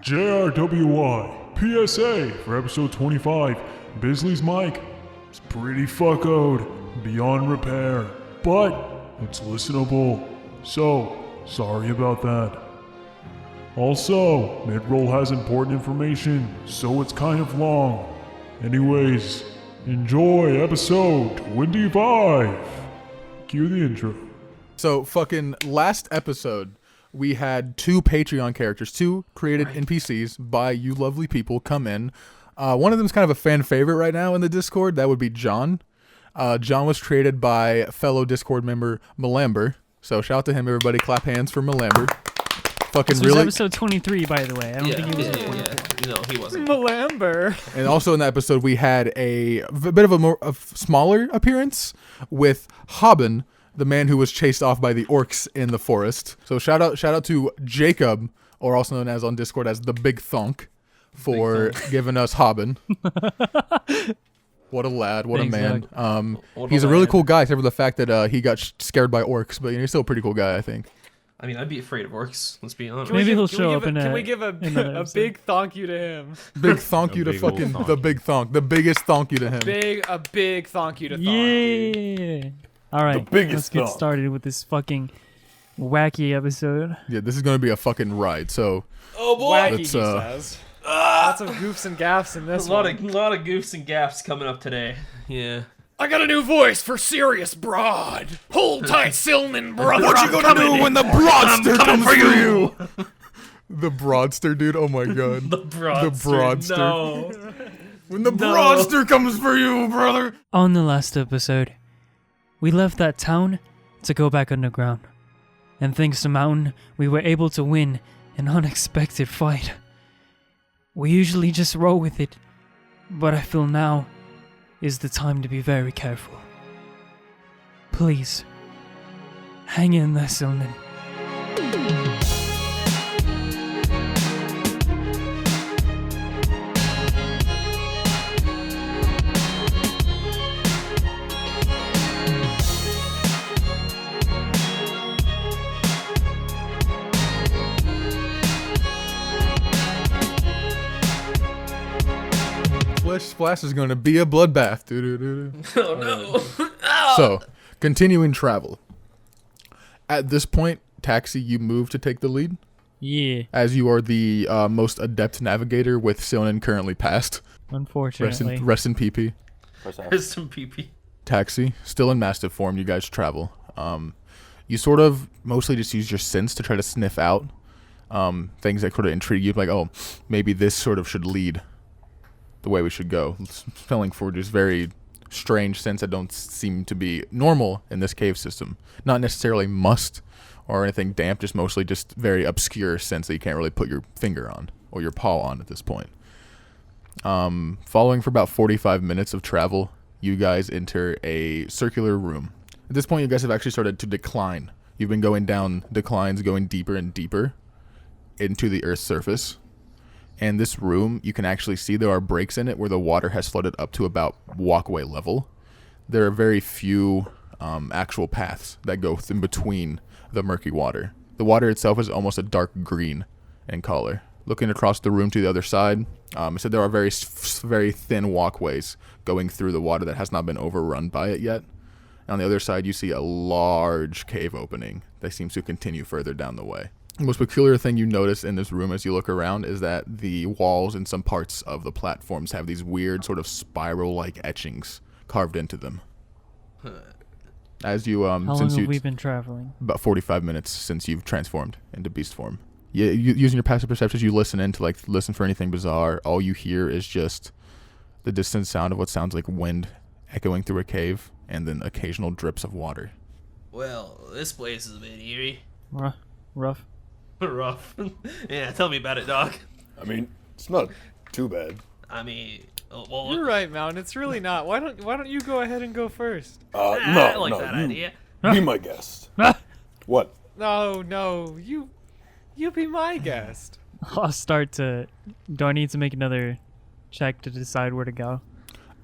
JRWY, PSA for episode 25. Bisley's mic is pretty fuckoed, beyond repair, but it's listenable. So, sorry about that. Also, mid-roll has important information, so it's kind of long. Anyways, enjoy episode 25. Cue the intro. So, fucking last episode, we had two Patreon characters, two created NPCs by you lovely people come in. One of them is kind of a fan favorite right now in the Discord. That would be John. John was created by fellow Discord member Melamber. So shout out to him, everybody. Clap hands for Melamber. Fucking this was really. episode 23, by the way. I don't think he was. No, he wasn't. Melamber. And also in that episode, we had a bit of a smaller appearance with Haben, the man who was chased off by the orcs in the forest. So shout out to Jacob, or also known as on Discord as the Big Thonk, for giving us Haben. What a lad, what Thanks, a man. He's a really cool guy, except for the fact that he got scared by orcs, but he's still a pretty cool guy, I think. I mean, I'd be afraid of orcs, let's be honest. Maybe he'll show up in Can we give a big thank you to him? Big thank you to fucking the Big Thonk. The biggest thank you to him. A big thank you to Thonk. Yeah. All right, let's get started with this fucking wacky episode. Yeah, this is going to be a fucking ride, so... Oh boy! Wacky, he says. Lots of goofs and gaffs in this one. A lot of goofs and gaffs coming up today. Yeah. I got a new voice for serious Br'aad. Hold tight, Silman, brother. What you gonna do when the Broadster comes for you? The Broadster, dude. Oh my god. The Broadster. No. When the Broadster comes for you, brother. On the last episode, we left that town to go back underground. And thanks to Mountain, we were able to win an unexpected fight. We usually just roll with it, but I feel now is the time to be very careful. Please, hang in there, Silman. Splash is going to be a bloodbath. Oh no. So, continuing travel. At this point, Taxi, you move to take the lead. Yeah. As you are the most adept navigator with Silnan currently passed. Unfortunately. Rest in PP. There's some PP. Taxi, still in mastiff form, you guys travel. You sort of mostly just use your sense to try to sniff out things that sort of intrigue you. Like, oh, maybe this sort of should lead the way we should go. Smelling for just very strange scents that don't seem to be normal in this cave system. Not necessarily must or anything damp, just mostly just very obscure scents that you can't really put your finger on or your paw on at this point. Following for about 45 minutes of travel, you guys enter a circular room. At this point, you guys have actually started to decline. You've been going down declines, going deeper and deeper into the Earth's surface. And this room, you can actually see there are breaks in it where the water has flooded up to about walkway level. There are very few actual paths that go in between the murky water. The water itself is almost a dark green in color. Looking across the room to the other side, it said there are very thin walkways going through the water that has not been overrun by it yet. And on the other side, you see a large cave opening that seems to continue further down the way. The most peculiar thing you notice in this room as you look around is that the walls and some parts of the platforms have these weird sort of spiral-like etchings carved into them. As you How long have we been traveling? About 45 minutes since you've transformed into beast form. Yeah, using your passive perceptions, you listen for anything bizarre. All you hear is just the distant sound of what sounds like wind echoing through a cave, and then occasional drips of water. Well, this place is a bit eerie. Rough. Rough. Yeah, tell me about it, Doc. I mean, it's not too bad. I mean, well, You're right, Mountain. It's really not. Why don't you go ahead and go first? I like that idea. Be my guest. What? No, you be my guest. I'll start to... Do I need to make another check to decide where to go?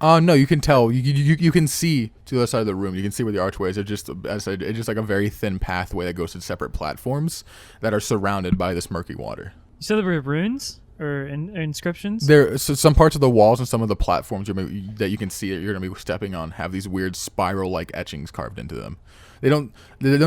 No, you can tell. You can see to the other side of the room. You can see where the archways are. Just, as I said, it's just like a very thin pathway that goes to separate platforms that are surrounded by this murky water. You said there were runes? or inscriptions? So some parts of the walls and some of the platforms that you can see that you're going to be stepping on have these weird spiral-like etchings carved into them. They don't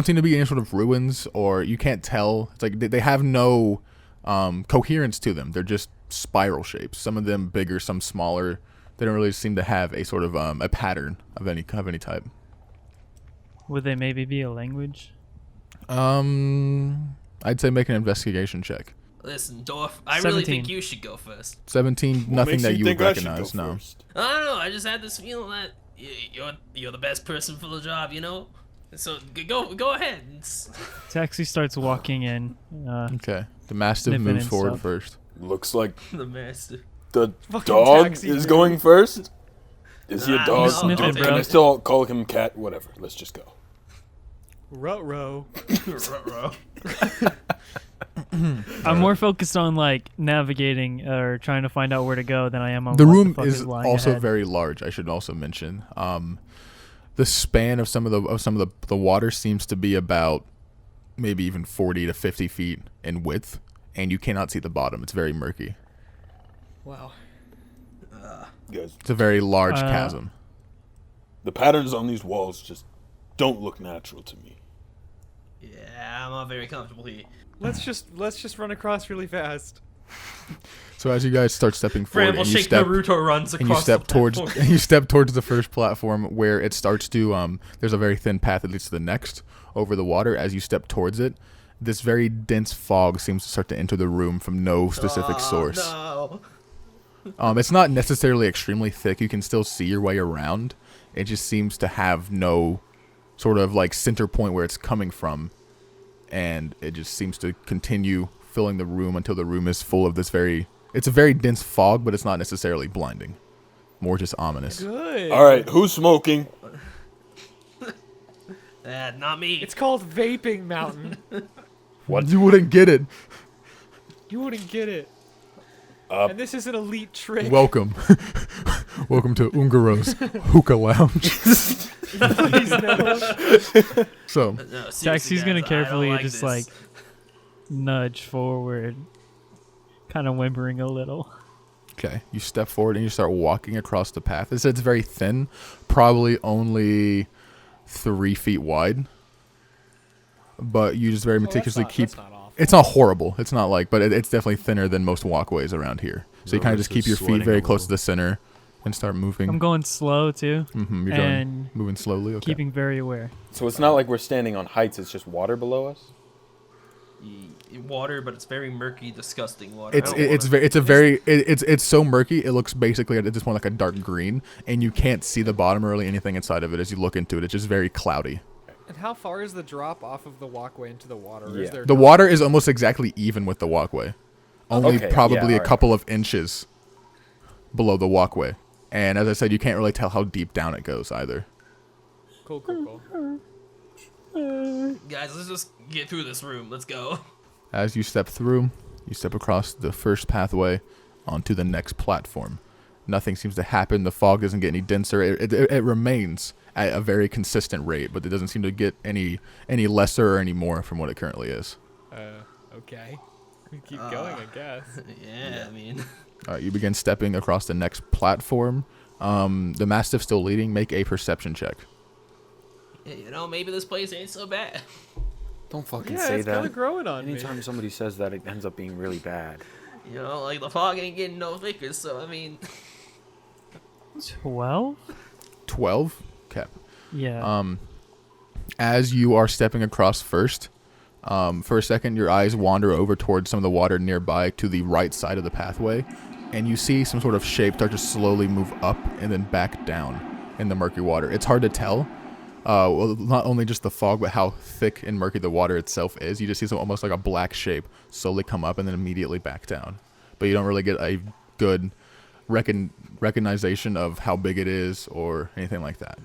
seem to be any sort of ruins, or you can't tell. It's like they have no coherence to them. They're just spiral shapes. Some of them bigger, some smaller. They don't really seem to have a sort of a pattern of any type. Would they maybe be a language? I'd say make an investigation check. Listen, Dwarf, I 17. really think you should go first. 17, What nothing makes that you would think I should recognize. go No. first? I don't know. I just had this feeling that you're the best person for the job, you know. So go ahead. Taxi starts walking in. Okay. The Mastiff Sniffing moves and forward stuff. first. Looks like The master. the Fucking dog taxi is man. going first. Is he a Nah, dog? sniff it, Can bro. I still call him cat? Whatever. Let's just go. Ruh-roh. I'm more focused on like navigating or trying to find out where to go than I am on The what room fuck is lying also ahead. very large. I should also mention. The span of some of the water seems to be about maybe even 40 to 50 feet in width, and you cannot see the bottom. It's very murky. Wow. Guys, It's a very large Uh, chasm. the patterns on these walls just don't look natural to me. Yeah, I'm not very comfortable here. Let's just run across really fast. So as you guys start stepping forward, Bramble and you Shake step Naruto runs and you across step the towards platform. and you step towards the first platform where it starts to there's a very thin path that leads to the next over the water. As you step towards it, this very dense fog seems to start to enter the room from no specific source. No. It's not necessarily extremely thick. You can still see your way around. It just seems to have no sort of like center point where it's coming from, and it just seems to continue filling the room until the room is full of this it's a very dense fog, but it's not necessarily blinding. More just ominous. Good. All right, who's smoking? Not me. It's called Vaping Mountain. What? You wouldn't get it. You wouldn't get it. And this is an elite trick. Welcome. Welcome to Ungaro's Hookah Lounge. Please no. So, No, seriously, Taxi's gonna guys, I don't carefully like just this. like nudge forward, kind of whimpering a little. okay, you step forward and you start walking across the path. It's very thin, probably only 3 feet wide. But you just very meticulously keep. That's not awful. It's not horrible. It's not like, but it's definitely thinner than most walkways around here. So you kind of just keep your feet very close to the center and start moving. I'm going slow too, Mm-hmm, you're and going, moving slowly. Okay. keeping very aware. So it's not like we're standing on heights, it's just water below us? Water, but it's very murky, disgusting water. It's so murky. It looks basically at this point like a dark green, and you can't see the bottom or really anything inside of it as you look into it. It's just very cloudy. And how far is the drop off of the walkway into the water? Or Yeah. is there The water is almost exactly even with the walkway, only Okay, probably yeah, a alright. couple of inches below the walkway. And as I said, you can't really tell how deep down it goes either. Cool. Guys, let's just get through this room. Let's go. As you step through, you step across the first pathway onto the next platform. Nothing seems to happen. The fog doesn't get any denser. It remains at a very consistent rate, but it doesn't seem to get any lesser or any more from what it currently is. Okay. We keep going, I guess. Yeah, I mean, You begin stepping across the next platform. The Mastiff still leading. Make a perception check. you know, maybe this place ain't so bad. Don't fucking Yeah, say it's kind that. of growing on Anytime me. somebody says that, it ends up being really bad. You know, like the fog ain't getting no thicker, so I mean, 12? 12? Okay. Yeah. As you are stepping across first, for a second your eyes wander over towards some of the water nearby to the right side of the pathway, and you see some sort of shape start to slowly move up and then back down in the murky water. It's hard to tell. Well, not only just the fog, but how thick and murky the water itself is. You just see some almost like a black shape slowly come up and then immediately back down. But you don't really get a good recognition of how big it is or anything like that.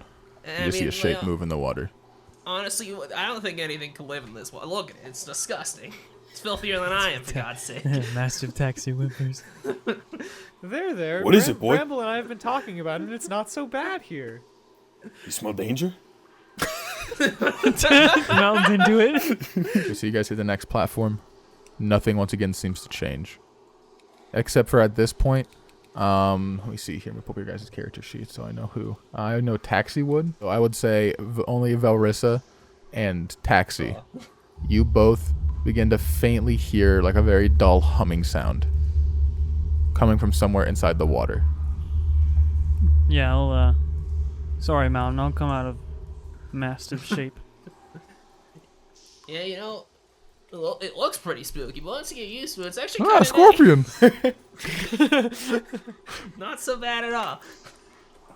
You just see a shape move in the water. Honestly, I don't think anything can live in this water. Look at it, it's disgusting. It's filthier than I am, for God's sake. Massive taxi whimpers. There. What is it, boy? Bramble and I have been talking about it, and it's not so bad here. You smell danger? Mountains into it. So you guys hit the next platform. Nothing once again seems to change. except for at this point. Let me see here. Let me pull up your guys' character sheet so I know who. I know Taxi would. So I would say only Velrissa and Taxi. You both begin to faintly hear like a very dull humming sound coming from somewhere inside the water. Yeah, I'll, sorry, Mountain. I'll come out of mastiff shape. Yeah, you know, it looks pretty spooky, but once you get used to it, it's actually Ah, kind of scorpion! not so bad at all.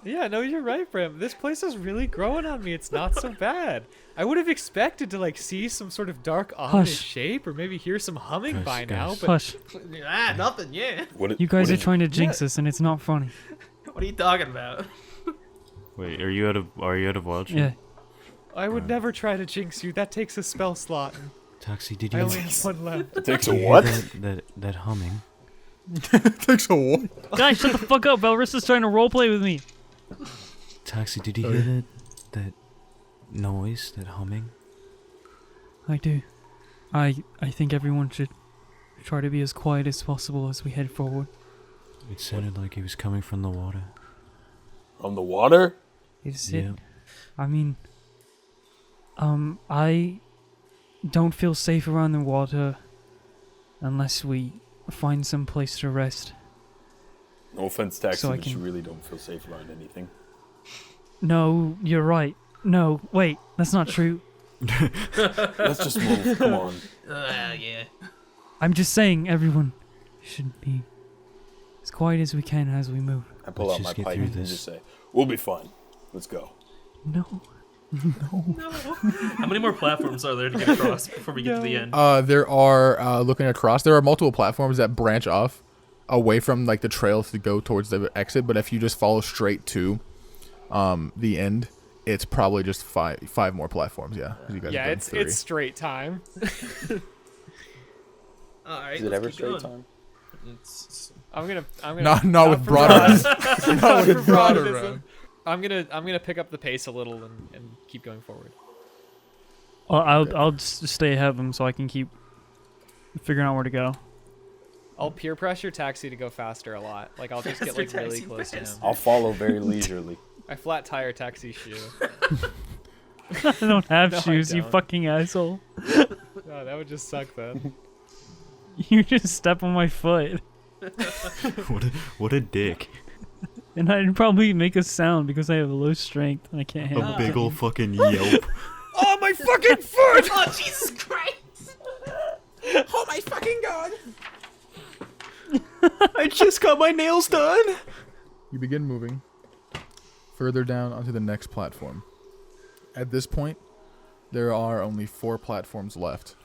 Yeah, no, you're right, Brim. This place is really growing on me. It's not so bad. I would have expected to like see some sort of dark ominous shape, or maybe hear some humming by now. But Hush. Nothing. Yeah. You guys are trying to jinx us, and it's not funny. What are you talking about? Wait, are you out of wild shape? Yeah. I would never try to jinx you. That takes a spell slot. Taxi, did I you only have one left. It takes a did you what? hear that humming? Takes a what? Guys, shut the fuck up. Velrissa's trying to roleplay with me. Taxi, did you hear that noise, that humming? I do. I think everyone should try to be as quiet as possible as we head forward. It sounded like it was coming from the water. On the water? Is Yeah. it? I mean, I don't feel safe around the water unless we find some place to rest. No offense, Taxi, So I but you can- really don't feel safe around anything. No, you're right. No, wait, that's not true. Let's just move. Come on. Yeah. I'm just saying everyone should be as quiet as we can as we move. I pull Let's out my just get pipe through and this. just say, "We'll be fine. Let's go." No. How many more platforms are there to get across before we get to the end? There are, looking across, there are multiple platforms that branch off away from like the trails to go towards the exit, but if you just follow straight to the end, it's probably just five more platforms, yeah. 'Cause you guys Yeah, have done it's three. straight time. All right. Is it let's ever keep straight going. time? I'm gonna Not with for Br'aad Br'aad. around. Not with for Br'aad Br'aad, around. I'm gonna pick up the pace a little and keep going forward. Well, I'll just stay ahead of them so I can keep figuring out where to go. I'll peer pressure Taxi to go faster a lot. Like I'll just get like Faster, really Taxi, close to him. faster. I'll follow very leisurely. I flat tire Taxi's shoe. I don't have No, I shoes, you don't. fucking asshole. Oh, that would just suck then. You just step on my foot. What a dick. And I'd probably make a sound because I have low strength and I can't handle A big it. ol' fucking yelp. Oh my fucking foot! Oh Jesus Christ! Oh my fucking god! I just got my nails done! You begin moving further down onto the next platform. At this point, there are only 4 platforms left,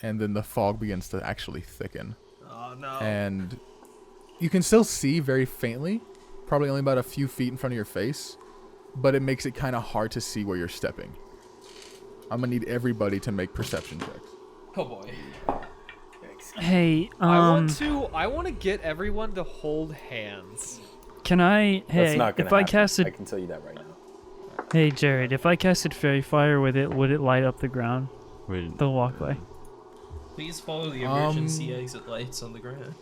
and then the fog begins to actually thicken. Oh no. And you can still see very faintly, probably only about a few feet in front of your face, but it makes it kind of hard to see where you're stepping. I'm gonna need everybody to make perception checks. Oh boy. Hey, I want to get everyone to hold hands. can I? That's Hey, not gonna if I happen. casted, I can tell you that right now. hey Jared, if I casted fairy fire with it, would it light up the ground, Wait, the walkway? Please follow the emergency exit lights on the ground.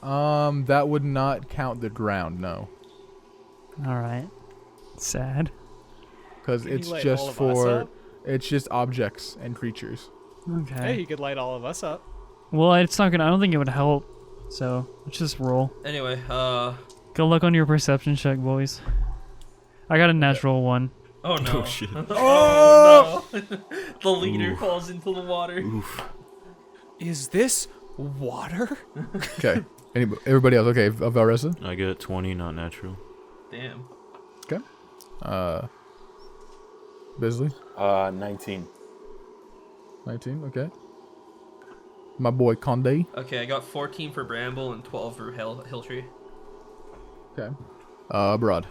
That would not count the ground, no, All right. Sad. because Can you it's light just all of us for up? it's just objects and creatures. Okay. Hey, you could light all of us up. Well, it's not gonna. I don't think it would help. So let's just roll. Anyway, Good luck on your perception check, boys. I got a natural 1. oh no. Oh shit. Oh no. The leader falls into the water. Oof. Is this water? Okay. Everybody else, okay? Velrissa? I got 20, not natural. Damn. Bisley? 19. 19, okay. My boy Conde? Okay, I got 14 for Bramble and 12 for Hilltree. Okay. Br'aad?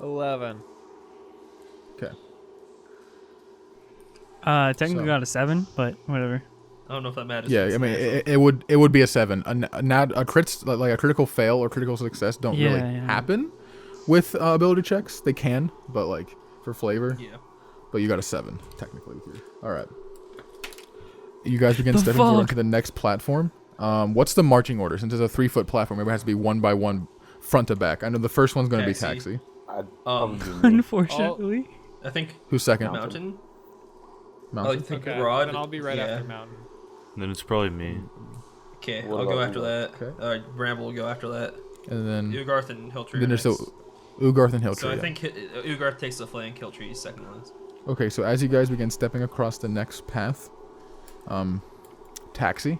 11. Okay. Technically So- got a 7, but whatever. I don't know if that matters. Yeah, but I mean, it's it would be a 7. A critical fail or critical success don't really Yeah, yeah. happen with ability checks. They can, but like for flavor. yeah. But you got a 7 technically with you. All right. You guys begin The stepping forward fuck? to the next platform. What's the marching order? Since it's a 3-foot platform, it has to be one by one, front to back. I know the first one's going to be Taxi. taxi. I'd probably do me. Unfortunately. I think Who's second? Mountain. Mountain. I think Okay, Br'aad. then I'll be right yeah. after Mountain. Then it's probably me. Okay, What I'll go about after Ugarth? that. Okay. Alright, Bramble will go after that. And then Ugarth and Hilltree. then are there's next. the Ugarth and Hilltree. So I yeah. think Ugarth takes the flank, Hilltree's second one. Okay, so as you guys begin stepping across the next path, taxi.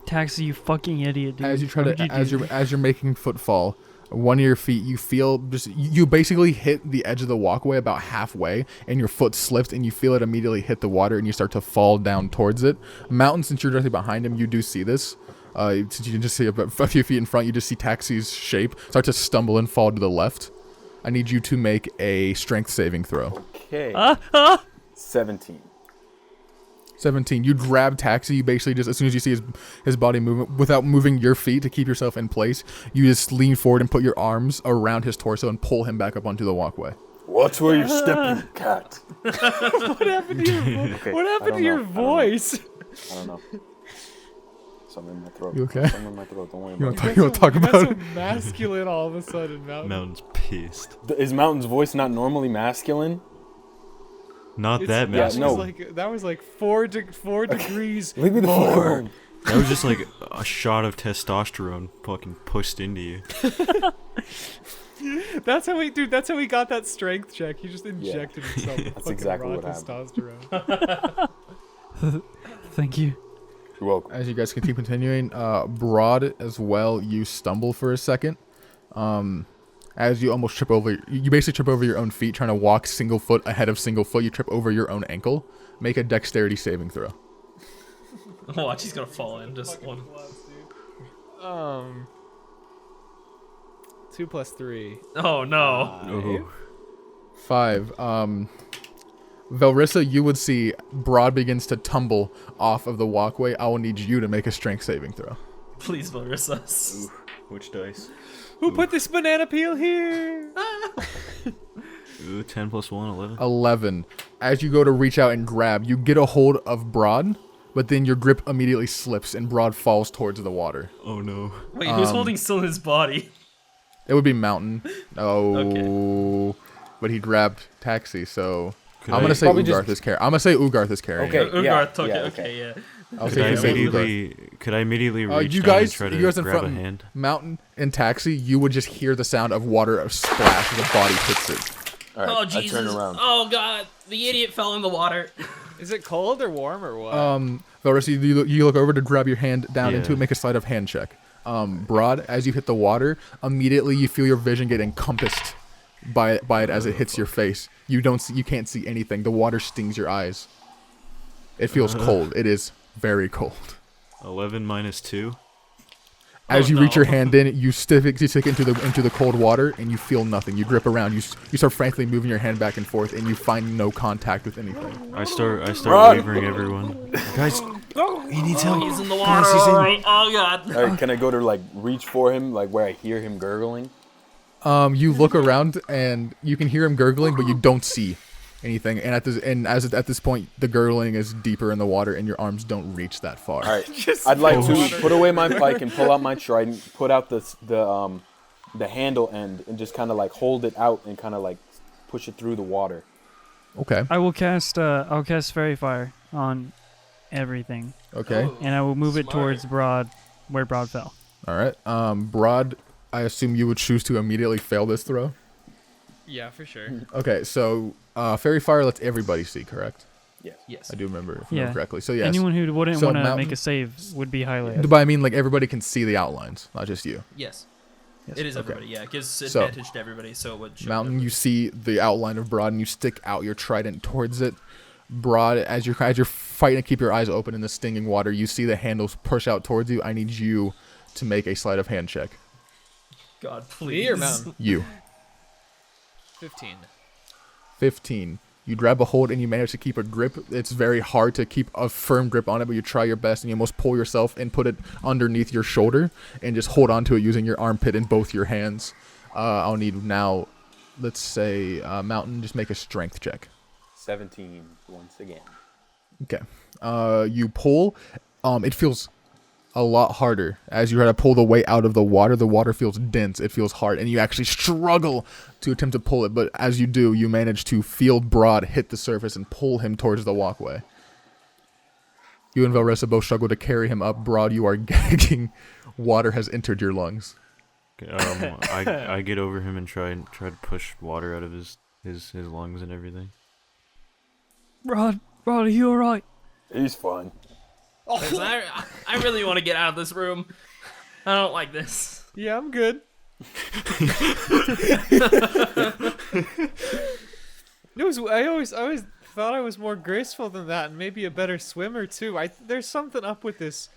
Taxi, you fucking idiot, dude. As you try What to, did you do? as you're making footfall, one of your feet, you feel just, you basically hit the edge of the walkway about halfway, and your foot slips, and you feel it immediately hit the water, and you start to fall down towards it. Mountain, since you're directly behind him, you do see this. Since you can just see a few feet in front, you just see Taxi's shape start to stumble and fall to the left. I need you to make a strength saving throw. Okay. 17. 17. You grab Taxi. You basically just, as soon as you see his body movement, without moving your feet to keep yourself in place, you just lean forward and put your arms around his torso and pull him back up onto the walkway. Watch where you're stepping, cat. What happened to your, Okay, what I happened to don't your know. voice? I don't know. Something in my throat. You okay? Something in my throat. Don't worry You about want it. to talk You got about so it? masculine all of a sudden, Mountain. Mountain's pissed. Is Mountain's voice not normally masculine? Not It's- that Yeah, masculine. no. That was like 4 degrees Leave me the fuck more. alone. That was just like a shot of testosterone fucking pushed into you. That's how we, dude. That's how he got that strength check. He just injected himself with That's fucking exactly raw what happened. testosterone. Thank you. You're welcome. As you guys can keep continuing, Br'aad as well, you stumble for a second. As you almost trip over, you basically trip over your own feet trying to walk single foot ahead of single foot. You trip over your own ankle. Make a dexterity saving throw. Watch, he's gonna fall in just one. 2 plus 3. Oh no. Oh. 5. Velrissa, you would see Br'aad begins to tumble off of the walkway. I will need you to make a strength saving throw. Please, Velrissa. Which dice? Who put this banana peel here? Ooh, 10 plus 1, 11. 11. As you go to reach out and grab, you get a hold of Br'aad, but then your grip immediately slips and Br'aad falls towards the water. Oh no. Wait, who's holding still his body? It would be Mountain. Oh, but he grabbed Taxi, so Could I'm gonna say Probably Ugarth is carrying. I'm gonna say Ugarth is carrying. Okay. it. Ugarth yeah, took yeah, it. okay. Okay, yeah. I'll Could say I you say Ugarth. immediately reach You down guys, and try to you guys in grab front, a hand? Mountain and Taxi, you would just hear the sound of water splash as a body hits it. All right, Oh I Jesus! turn around. Oh God! The idiot fell in the water. Is it cold or warm or what? Velrissa, you look over to grab your hand down into Yeah. it, make a sleight of hand check. Br'aad, as you hit the water, immediately you feel your vision get encompassed by it as it hits your face. You can't see anything. The water stings your eyes. It feels cold. It is very cold. 11 minus 2. As Oh, you reach no. your hand in, you stick into the cold water, and you feel nothing. You grip around. You start frankly moving your hand back and forth, and you find no contact with anything. I start Run! wavering everyone. Guys, he needs help. He's in the water. Guys, he's in. Alright. Oh God. All right, can I go to like reach for him, like where I hear him gurgling? You look around, and you can hear him gurgling, but you don't see anything. And at this point, the gurgling is deeper in the water, and your arms don't reach that far. All right, I'd like to put away my pike and pull out my trident, put out the handle end, and just kind of like hold it out and kind of like push it through the water. Okay. I'll cast Fairy Fire on everything, Okay. Oh. and I will move it Smart. towards Br'aad, where Br'aad fell. All right. Br'aad, I assume you would choose to immediately fail this throw. Yeah, for sure. Okay. So, Fairy Fire lets everybody see, correct? Yes. I do remember, if I Yeah. remember correctly. So yes. Anyone who wouldn't So want to Mountain- make a save would be highlighted. But I mean, like everybody can see the outlines, not just you. Yes. Yes. It is Okay. everybody. Yeah, it gives So, advantage to everybody. So it would. show Mountain, everybody. you see the outline of Br'aad, and you stick out your trident towards it. Br'aad, as you're fighting to keep your eyes open in the stinging water, you see the handles push out towards you. I need you to make a sleight of hand check. God, please. Me or Mountain? You. 15. 15. You grab a hold and you manage to keep a grip. It's very hard to keep a firm grip on it, but you try your best and you almost pull yourself and put it underneath your shoulder and just hold on to it using your armpit in both your hands. I'll need now, let's say, Mountain, just make a strength check. 17 once again. Okay. You pull. It feels a lot harder as you try to pull the weight out of the water. The water feels dense. It feels hard, and you actually struggle to attempt to pull it. But as you do, you manage to feel Br'aad hit the surface and pull him towards the walkway. You and Velrissa both struggle to carry him up. Br'aad, you are gagging. Water has entered your lungs. Okay, I get over him and try to push water out of his lungs and everything. Br'aad, are you alright? He's fine. Listen, I really want to get out of this room. I don't like this. Yeah, I'm good. I always thought I was more graceful than that, and maybe a better swimmer too. There's something up with this.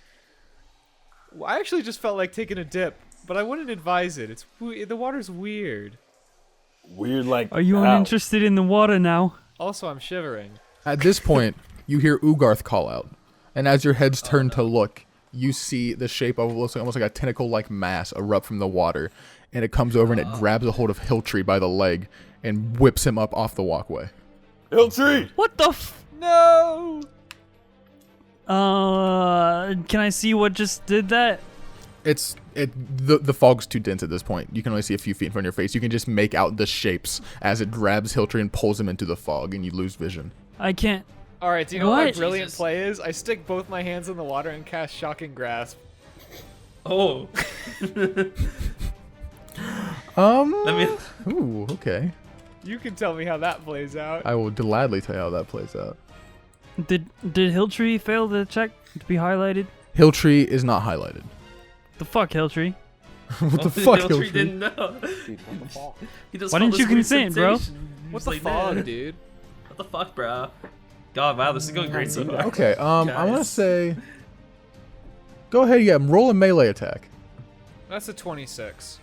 I actually just felt like taking a dip, but I wouldn't advise it. The water's weird. Weird like Are you how? uninterested in the water now? Also, I'm shivering. At this point, you hear Ugarth call out. And as your heads turn to look, you see the shape of what looks like almost like a tentacle-like mass erupt from the water. And it comes over and it grabs a hold of Hiltree by the leg and whips him up off the walkway. Hiltree! What the No! Can I see what just did that? The fog's too dense at this point. You can only see a few feet in front of your face. You can just make out the shapes as it grabs Hiltree and pulls him into the fog, and you lose vision. I can't. All right, do you know what my What? brilliant Jesus. play is? I stick both my hands in the water and cast Shocking Grasp. Oh. Let me. Ooh, okay. You can tell me how that plays out. I will gladly tell you how that plays out. Did Hiltree fail the check to be highlighted? Hiltree is not highlighted. The fuck, Hiltree? What the fuck, Hiltree Hiltree? didn't know. He just Why felt didn't this you weird consent, bro? sensation. What He's the like, fog, "Man, dude? What the fuck, bro? God, wow, this is going great so far. Okay, I'm gonna Guys. say... Go ahead, yeah, roll a melee attack. That's a 26.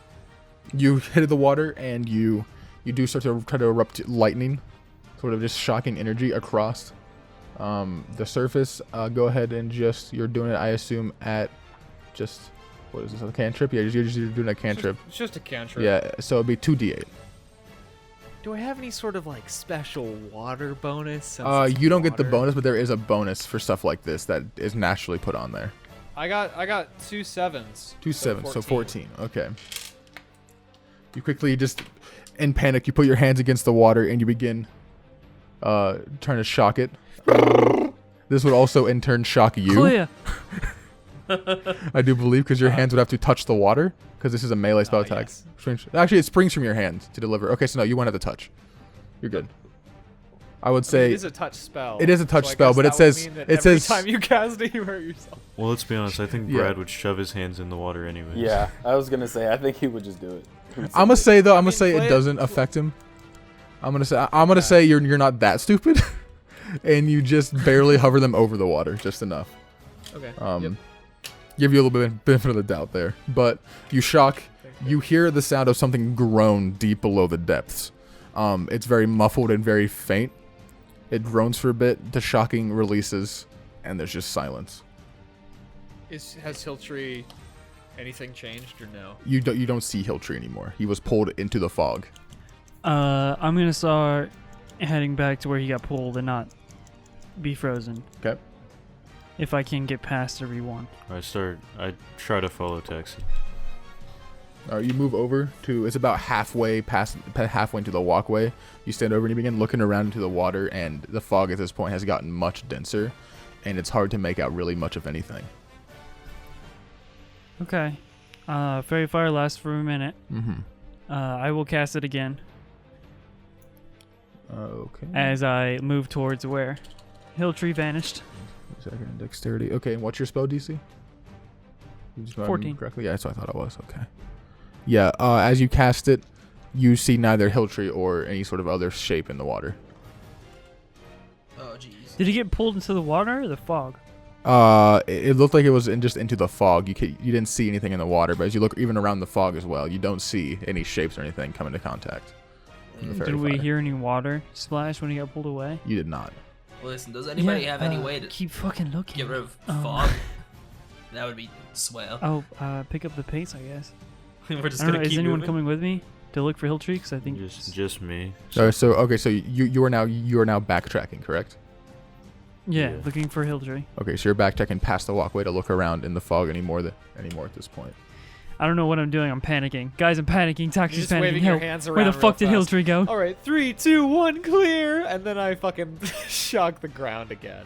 You hit the water, and you do start to try to erupt lightning. Sort of just shocking energy across the surface. Go ahead and you're doing it, I assume, at just... What is this, a cantrip? Yeah, you're doing a cantrip. It's just a cantrip. Yeah, so it'd be 2d8. Do I have any sort of like special water bonus? since it's You don't get the water? bonus, but there is a bonus for stuff like this that is naturally put on there. I got 2 7s. 2 7s, so 14. Okay. You quickly just, in panic, you put your hands against the water and you begin trying to shock it. This would also in turn shock you. Clear. I do believe, because your hands would have to touch the water, because this is a melee spell attack. yes. Actually, it springs from your hands to deliver. Okay, so no, you won't have to touch. You're good. I would say it is a touch spell. It is a touch so I spell, guess but it that would says- mean that it every says- time you cast it, you hurt yourself. Well, let's be honest. I think Yeah. Br'aad would shove his hands in the water anyway. Yeah, I was gonna say I think he would just do it. I'm gonna say though, mean, play it it- doesn't affect him. I'm gonna say you're not that stupid, and you just barely hover them over the water, just enough. Okay. Yep. Give you a little bit of benefit of the doubt there, but you shock. You hear the sound of something groan deep below the depths. It's very muffled and very faint. It groans for a bit. The shocking releases, and there's just silence. Has Hiltree anything changed or no? You don't see Hiltree anymore. He was pulled into the fog. I'm gonna start heading back to where he got pulled and not be frozen. Okay. If I can get past everyone. I try to follow Taxi. You move over to, it's about halfway into the walkway. You stand over and you begin looking around into the water, and the fog at this point has gotten much denser, and it's hard to make out really much of anything. Okay. Fairy Fire lasts for a minute. Mm-hmm. I will cast it again Okay. as I move towards where Hiltree vanished. Second dexterity. Okay, and what's your spell DC? You just 14. Correctly? Yeah, that's what I thought it was. Okay. Yeah, as you cast it, you see neither Hiltree or any sort of other shape in the water. Oh, jeez. Did he get pulled into the water or the fog? It looked like it was just into the fog. You didn't see anything in the water, but as you look even around the fog as well, you don't see any shapes or anything come into contact. from the fairy Did we fire. hear any water splash when he got pulled away? You did not. Well, listen, does anybody have any way to keep fucking looking? get rid of Um, fog? That would be swell. Oh, pick up the pace, I guess. We're just I don't gonna know, is keep anyone moving. coming with me to look for Hiltree? Because I think Just me. So you are now backtracking, correct? Yeah, looking for Hildry. Okay, so you're backtracking past the walkway to look around in the fog anymore at this point. I don't know what I'm doing. I'm panicking. Guys, I'm panicking. Taxi's Just panicking. waving your Help. hands around Where the real fuck did fast. Hildry go? All right, 3, 2, 1, clear, and then I fucking shock the ground again.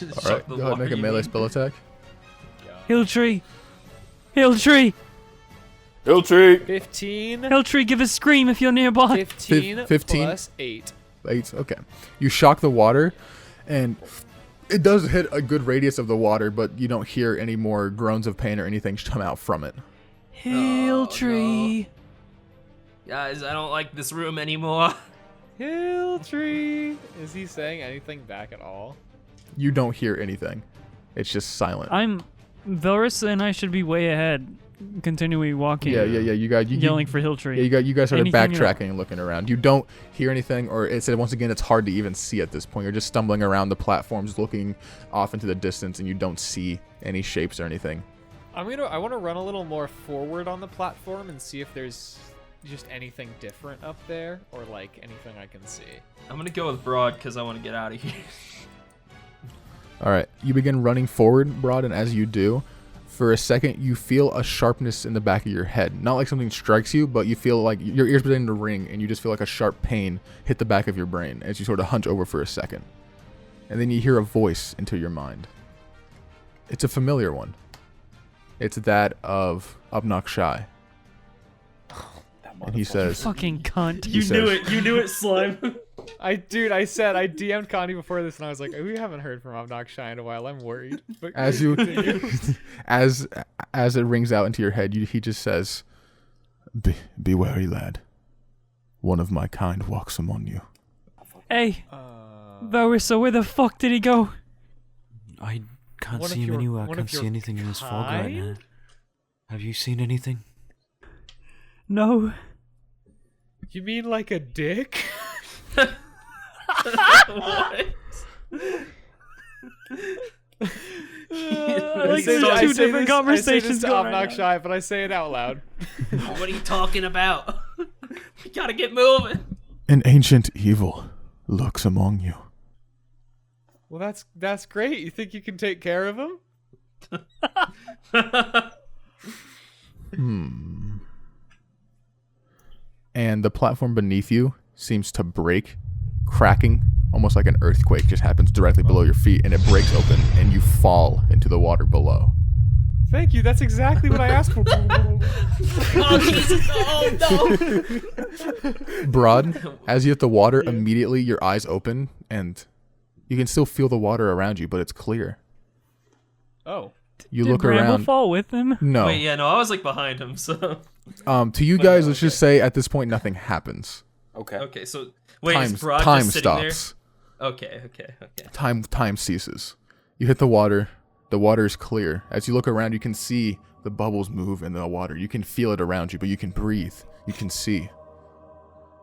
All right, go ahead and make a melee spell attack. Hildry! Hildry! Hilltree! 15. Hildry, give a scream if you're nearby. 15, 15 plus 8. 8. Okay. You shock the water, and it does hit a good radius of the water, but you don't hear any more groans of pain or anything come out from it. Hildry. Guys, I don't like this room anymore. Hilltree. Is he saying anything back at all? You don't hear anything. It's just silent. Velrissa and I should be way ahead. Continuing walking. Yeah. You guys, Yelling for Hildry. Yeah, you guys started Anything backtracking and looking around. You don't hear anything, or it said once again, it's hard to even see at this point. You're just stumbling around the platforms, looking off into the distance, and you don't see any shapes or anything. I want to run a little more forward on the platform and see if there's just anything different up there, or like anything I can see. I'm gonna go with Br'aad because I want to get out of here. All right, you begin running forward, Br'aad, and as you do, for a second, you feel a sharpness in the back of your head. Not like something strikes you, but you feel like your ears begin to ring, and you just feel like a sharp pain hit the back of your brain as you sort of hunch over for a second. And then you hear a voice into your mind. It's a familiar one. It's that of Abnakshai. And he says, Fucking cunt. He says, You knew it, Slime. I DM'd Connie before this, and I was like, we haven't heard from Abnakshai in a while. I'm worried. But as you, as it rings out into your head, he just says, "Be wary, lad. One of my kind walks among you." Hey, Velrissa, where the fuck did he go? I can't One of see him your- anywhere. I one can't of your see anything in this fog right now. kind? Have you seen anything? No. You mean like a dick? What? Like there's two different conversations going on. Abnakshai, but I say it out loud. What are you talking about? We gotta get moving. An ancient evil lurks among you. Well, that's great. You think you can take care of him? And the platform beneath you seems to break, cracking, almost like an earthquake just happens directly below your feet, and it breaks open, and you fall into the water below. Thank you. That's exactly what I asked for. Oh, Jesus. Oh, no. Br'aad, as you hit the water, immediately your eyes open, and you can still feel the water around you, but it's clear. Oh. You Did look Bramble around. fall with him? No. Wait, yeah, no, I was like behind him, so. To you guys, let's just say at this point nothing happens. Okay. Okay, so wait, is Br'aad time just sitting stops. there? Okay. Time ceases. You hit the water. The water is clear. As you look around, you can see the bubbles move in the water. You can feel it around you, but you can breathe. You can see.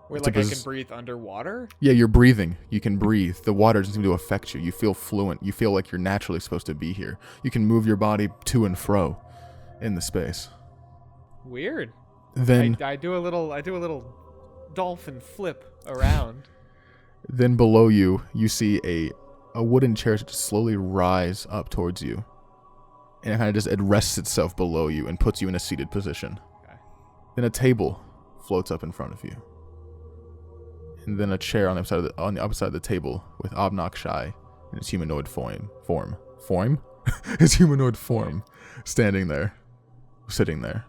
Wait, It's a like I biz- can breathe underwater? Yeah, you're breathing. You can breathe. The water doesn't seem to affect you. You feel fluent. You feel like you're naturally supposed to be here. You can move your body to and fro in the space. Weird. Then, I do a little dolphin flip around. then below you, you see a wooden chair just slowly rise up towards you. And it rests itself below you and puts you in a seated position. Okay. Then a table floats up in front of you. And then a chair on the other side of the table with Abnakshai in his humanoid form, his humanoid form, standing there, sitting there.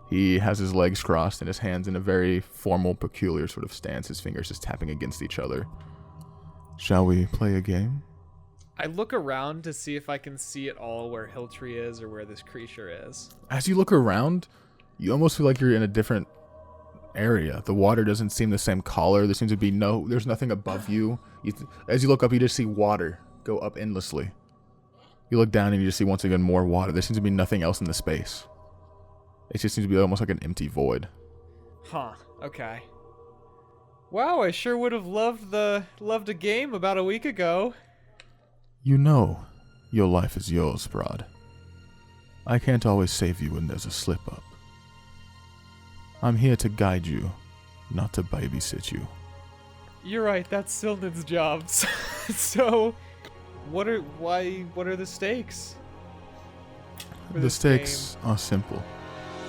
He has his legs crossed and his hands in a very formal, peculiar sort of stance. His fingers just tapping against each other. Shall we play a game? I look around to see if I can see at all where Hilltree is or where this creature is. As you look around, you almost feel like you're in a different area. The water doesn't seem the same color. There seems to be there's nothing above you. As you look up, you just see water go up endlessly. You look down and you just see once again more water. There seems to be nothing else in the space. It just seems to be almost like an empty void. Huh. Okay. Wow, I sure would have loved a game about a week ago. You know, your life is yours, Br'aad. I can't always save you when there's a slip-up. I'm here to guide you, not to babysit you. You're right, that's Silnan's job. So, What are the stakes? for The this stakes are simple.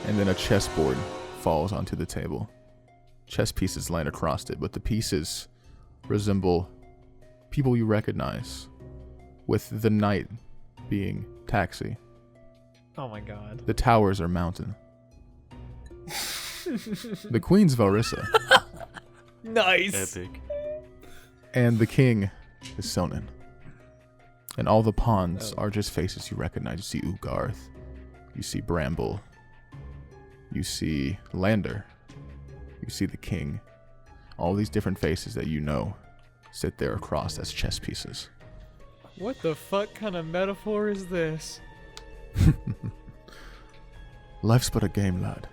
And then a chessboard falls onto the table. Chess pieces land across it, but the pieces resemble people you recognize, with the knight being Taxi. Oh my god. The towers are Mountain. The queen's Velrissa. Nice. Epic. And the king is Sonin. And all the pawns are just faces you recognize. You see Ugarth. You see Bramble. You see Lander. You see the king. All these different faces that you know sit there across as chess pieces. What the fuck kind of metaphor is this? Life's but a game, lad.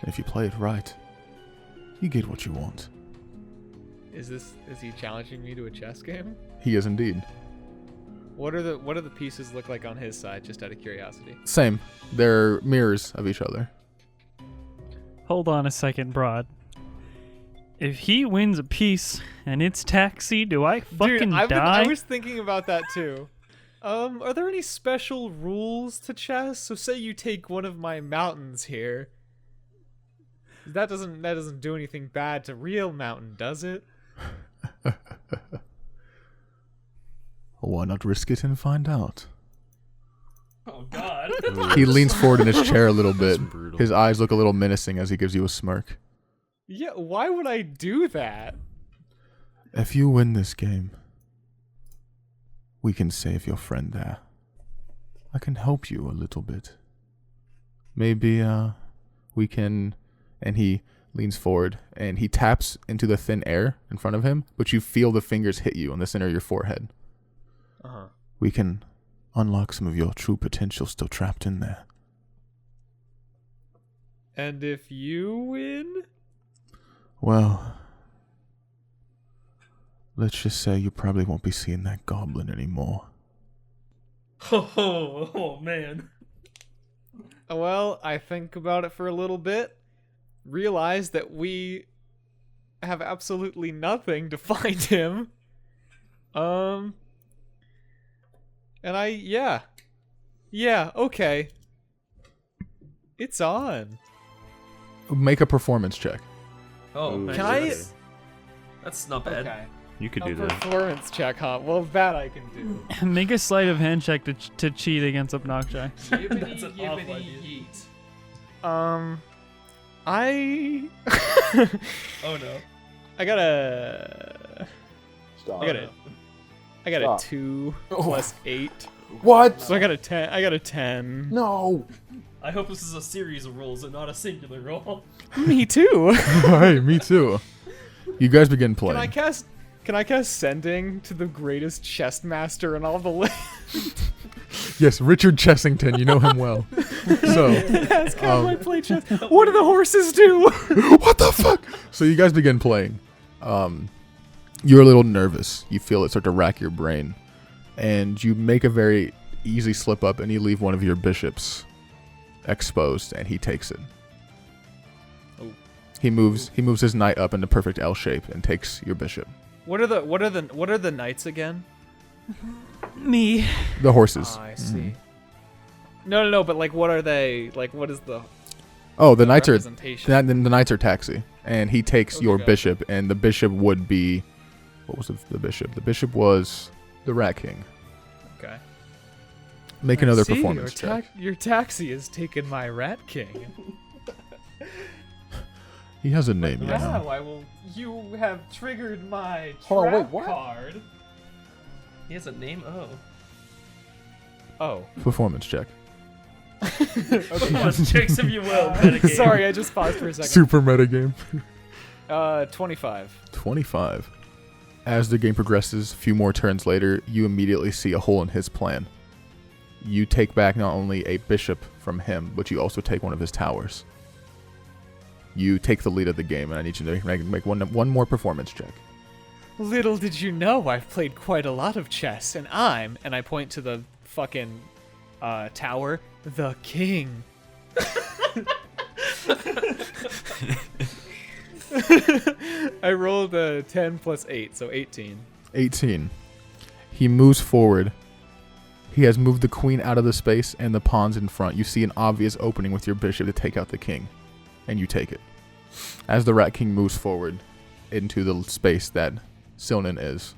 And if you play it right, you get what you want. Is he challenging me to a chess game? He is indeed. What do the pieces look like on his side, just out of curiosity? Same. They're mirrors of each other. Hold on a second, Br'aad. If he wins a piece and it's Taxi, do I fucking die? I was thinking about that too. Are there any special rules to chess? So say you take one of my mountains here. That doesn't do anything bad to real mountain, does it? Why not risk it and find out? Oh God. He leans forward in his chair a little bit. That's brutal. His eyes look a little menacing as he gives you a smirk. Yeah, why would I do that? If you win this game, we can save your friend there. I can help you a little bit. Maybe, we can... And he leans forward, and he taps into the thin air in front of him, but you feel the fingers hit you on the center of your forehead. Uh-huh. We can unlock some of your true potential still trapped in there. And if you win? Well, let's just say you probably won't be seeing that goblin anymore. Oh man. Well, I think about it for a little bit, realize that we have absolutely nothing to find him. And yeah, okay. It's on. Make a performance check. Oh, Ooh, man. Can I- That's not bad. Okay. You could A do that. performance check, huh? Well, that I can do. Make a sleight of hand check to cheat against Obnoxi. That's an awful idea. I Oh no. I got a Stop. I got a Stop. 2 plus 8. What? So I got a 10. I got a 10. No. I hope this is a series of rolls and not a singular roll. Me too. Hey, me too. You guys begin playing. Can I cast sending to the greatest chess master in all the land? Yes, Richard Chessington. You know him well. So, Ask how I play chess. What do the horses do? what the fuck? So you guys begin playing. You're a little nervous. You feel it start to rack your brain, and you make a very easy slip up, and you leave one of your bishops exposed, and he takes it. Oh. He moves his knight up into perfect L shape and takes your bishop. What are the knights again? Me. The horses. Oh, I see. No, but like, what are they? Like, what is the? Oh, the knights are representation? the knights are Taxi, and he takes Okay, your gotcha. bishop, and the bishop would be, what was the bishop? The bishop was the Rat King. Okay. Make I another see, performance check. Your taxi has taken my Rat King. He has a name, you know. You have triggered my Hold on, wait, what? card. He has a name? Oh. Oh. Performance check. Okay. Checks if you will. metagame. Sorry, I just paused for a second. Super metagame. 25. 25. As the game progresses, a few more turns later, you immediately see a hole in his plan. You take back not only a bishop from him, but you also take one of his towers. You take the lead of the game, and I need you to make one more performance check. Little did you know, I've played quite a lot of chess, and I point to the fucking tower, the king. I rolled a 10 plus 8, so 18. 18. He moves forward. He has moved the queen out of the space and the pawns in front. You see an obvious opening with your bishop to take out the king, and you take it. As the Rat King moves forward into the space that Silnan is,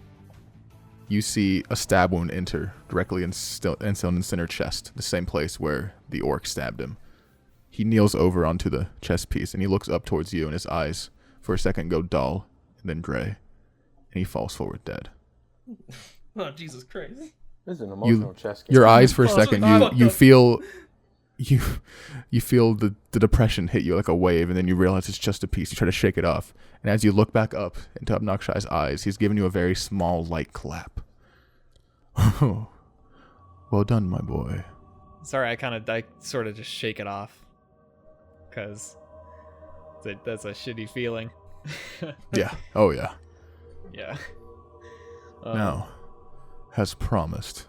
you see a stab wound enter directly in Silnan's center chest, the same place where the orc stabbed him. He kneels over onto the chest piece, and he looks up towards you, and his eyes for a second go dull and then gray, and he falls forward dead. Oh, Jesus Christ. This is an emotional chess game. Your eyes for a second, you feel the depression hit you like a wave, and then you realize it's just a piece. You try to shake it off, and as you look back up into Obnoxi's eyes, he's giving you a very small, light clap. Well done, my boy. Sorry, I sort of just shake it off. Because that's a shitty feeling. Yeah. Oh, yeah. Yeah. Now, as promised,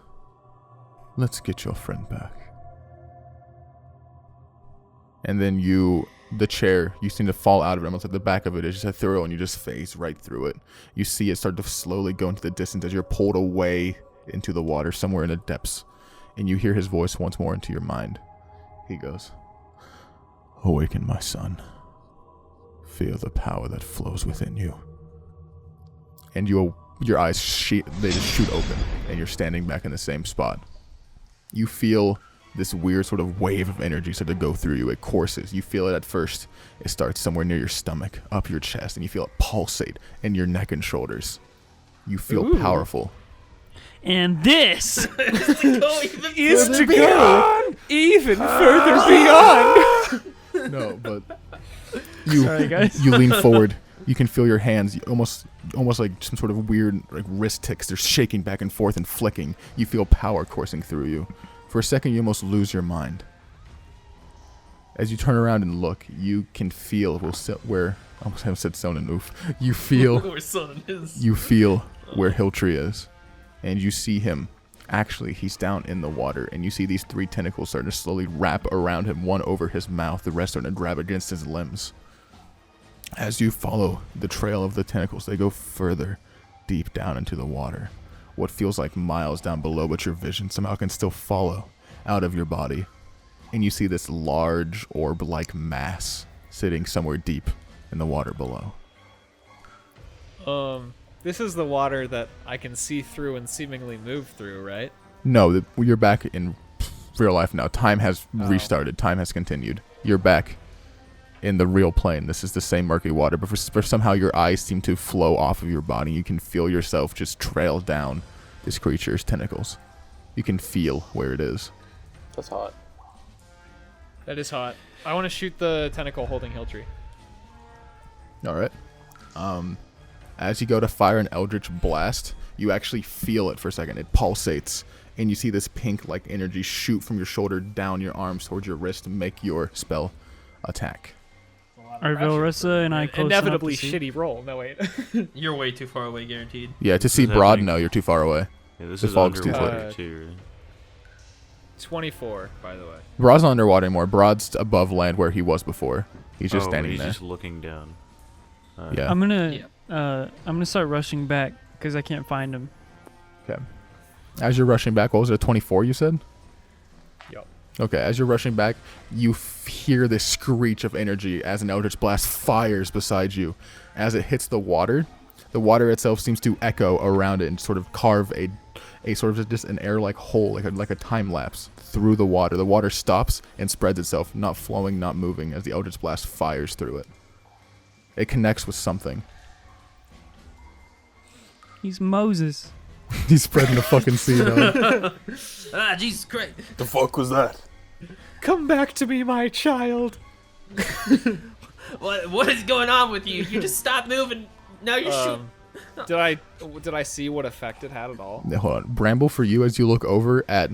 let's get your friend back. And then the chair, you seem to fall out of it. Almost like the back of it is just a throw, and you just phase right through it. You see it start to slowly go into the distance as you're pulled away into the water somewhere in the depths. And you hear his voice once more into your mind. He goes, "Awaken, my son. Feel the power that flows within you." And your eyes they just shoot open, and you're standing back in the same spot. You feel this weird sort of wave of energy start to go through you. It courses. You feel it at first. It starts somewhere near your stomach, up your chest, and you feel it pulsate in your neck and shoulders. You feel powerful. And this is to go even further beyond. No, but you Sorry, guys. you lean forward. You can feel your hands almost like some sort of weird like wrist ticks. They're shaking back and forth and flicking. You feel power coursing through you. For a second, you almost lose your mind. As you turn around and look, you can feel where I almost haven't said Sonnen. Oof. You feel Where Sonnen is. You feel where Hiltree is, and you see him. Actually, he's down in the water, and you see these 3 tentacles starting to slowly wrap around him, one over his mouth, the rest starting to grab against his limbs. As you follow the trail of the tentacles, they go further, deep down into the water. What feels like miles down below, but your vision somehow can still follow out of your body. And you see this large orb-like mass sitting somewhere deep in the water below. This is the water that I can see through and seemingly move through, right? No, you're back in real life now. Time has restarted. Time has continued. You're back in the real plane. This is the same murky water, but for somehow your eyes seem to flow off of your body. You can feel yourself just trail down this creature's tentacles. You can feel where it is. That's hot. That is hot. I want to shoot the tentacle holding Hiltree. All right. As you go to fire an Eldritch Blast, you actually feel it for a second. It pulsates, and you see this pink-like energy shoot from your shoulder down your arms towards your wrist to make your spell attack. are Velrissa and I close Inevitably enough to see? shitty roll. No, wait. You're way too far away, guaranteed. Yeah, to see Is that Br'aad, like- no, you're too far away. Yeah, this The is fog's too underwater thick. too, right? 24, by the way. Br'aad's not underwater anymore. Br'aad's above land where he was before. He's just Oh, standing he's there. just looking down. Yeah. I'm gonna start rushing back because I can't find him. Okay. As you're rushing back, what was it, a 24 you said? Yup. Okay, as you're rushing back, you hear this screech of energy as an Eldritch Blast fires beside you. As it hits the water itself seems to echo around it and sort of carve a sort of just an air-like hole, like a time lapse through the water. The water stops and spreads itself, not flowing, not moving, as the Eldritch Blast fires through it. It connects with something. He's Moses. He's spreading the fucking seed out. Ah, Jesus Christ. The fuck was that? Come back to me, my child. What is going on with you? You just stopped moving. Now you're shooting. Did I see what effect it had at all? Now, hold on. Bramble, for you, as you look over at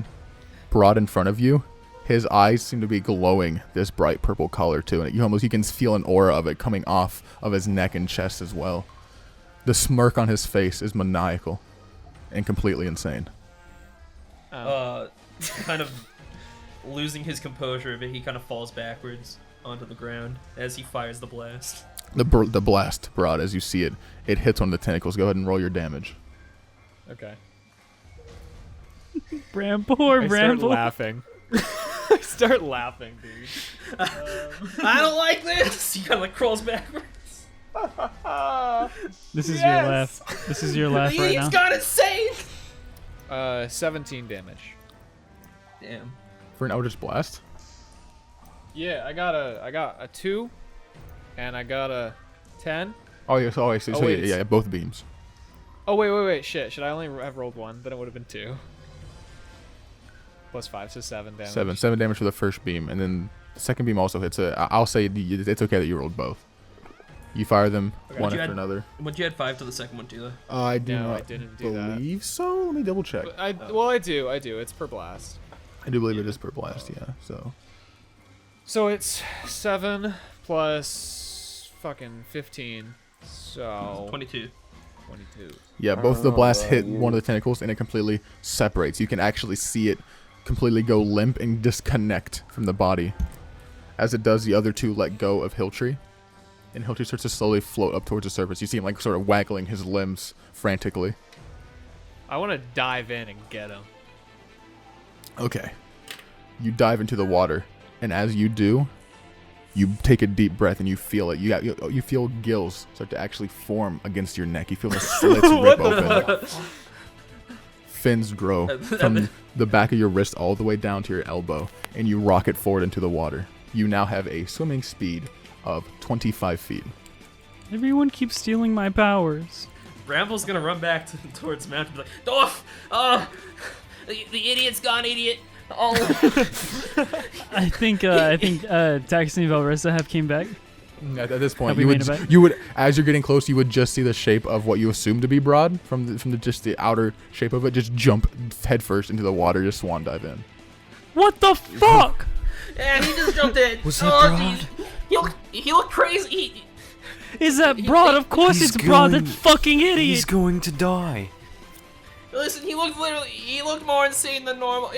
Br'aad in front of you, his eyes seem to be glowing this bright purple color too, and you can feel an aura of it coming off of his neck and chest as well. The smirk on his face is maniacal and completely insane. Kind of losing his composure a bit, he kind of falls backwards onto the ground as he fires the blast. The blast, Br'aad, as you see it, it hits one of the tentacles. Go ahead and roll your damage. Okay. Bramble or I start Bramble? laughing. I start laughing, dude. I don't like this. He kind of like crawls backwards. This is your laugh. This is your laugh right now. He's got insane. 17 damage. Damn. For an Eldritch Blast? Yeah, I got a 2, and I got a 10. Oh, yeah, so yeah, both beams. Oh wait, shit. Should I only have rolled 1? Then it would have been 2. Plus 5, so 7 damage. 7 damage for the first beam, and then the second beam also hits I'll say it's okay that you rolled both. You fire them one after another. Would you add 5 to the second one too, though? I do No, not I didn't do that. believe so. Let me double check. I do. It's per blast. I do believe it is per blast, yeah. So it's 7 plus fucking 15. So 22. 22. Yeah, both of the blasts hit one of the tentacles and it completely separates. You can actually see it completely go limp and disconnect from the body. As it does, the other two let go of Hiltree. And Hiltree starts to slowly float up towards the surface. You see him like sort of waggling his limbs frantically. I want to dive in and get him. Okay. You dive into the water, and as you do, you take a deep breath and you feel it. You feel gills start to actually form against your neck. You feel the slits rip open. Fins grow from the back of your wrist all the way down to your elbow, and you rocket forward into the water. You now have a swimming speed of 25 feet. Everyone keeps stealing my powers. Bramble's gonna run back towards Mount and be like, Dorf! The idiot's gone, idiot! Oh. I think Taxi and Velrissa have came back. At this point, Have we made it back? you would, as you're getting close, you would just see the shape of what you assume to be Br'aad from the outer shape of it. Just jump headfirst into the water, just swan dive in. What the fuck? And he just jumped in. Was that Br'aad? He looked crazy. Is that Br'aad? Of course it's Br'aad, that fucking idiot! He's going to die. Listen, he looked more insane than normal.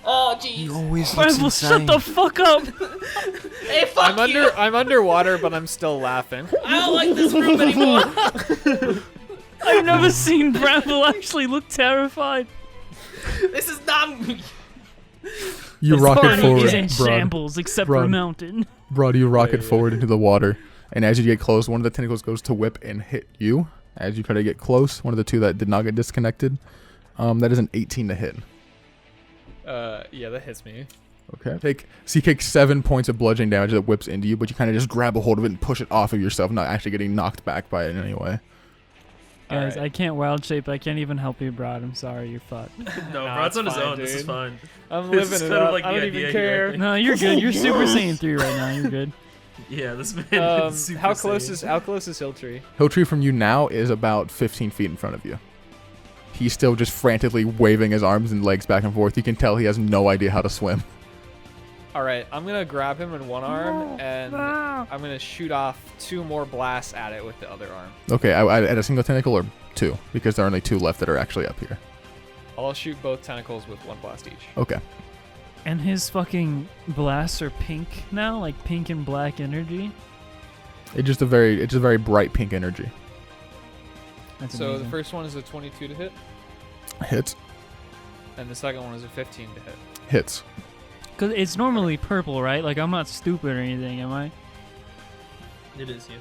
Oh, jeez. He always looks Bramble, insane. shut the fuck up! Hey, fuck you! I'm underwater, but I'm still laughing. I don't like this room anymore. I've never seen Bramble actually look terrified. This is not me. You His rocket body forward, is in Br'aad. shambles except for a Br'aad. mountain. Br'aad, you rocket forward into the water, and as you get close, one of the tentacles goes to whip and hit you. As you try to get close, one of the two that did not get disconnected, that is an 18 to hit. Yeah, that hits me. Okay. You take 7 points of bludgeoning damage that whips into you, but you kind of just grab a hold of it and push it off of yourself, not actually getting knocked back by it in any way. Guys, Alright. I can't wild shape. I can't even help you, Br'aad. I'm sorry, you're fucked. No, Nah, Brad's on it's his fine, own. This is dude. fine. I'm This is living it kind of up. like I the don't idea even here, I care. think. No, you're good. You're Super Saiyan 3 right now. You're good. Yeah, this man is super How close sane. is Hiltree? Hiltree from you now is about 15 feet in front of you. He's still just frantically waving his arms and legs back and forth. You can tell he has no idea how to swim. All right, I'm gonna grab him in one arm, and I'm gonna shoot off 2 more blasts at it with the other arm. Okay, I add a single tentacle or 2, because there are only 2 left that are actually up here. I'll shoot both tentacles with 1 blast each. Okay. And his fucking blasts are pink now, like pink and black energy. It's a very bright pink energy. That's So amazing. the first one is a 22 to hit, Hits. and the second one is a 15 to hit. Hits. Cause it's normally purple, right? Like I'm not stupid or anything, am I? It is you.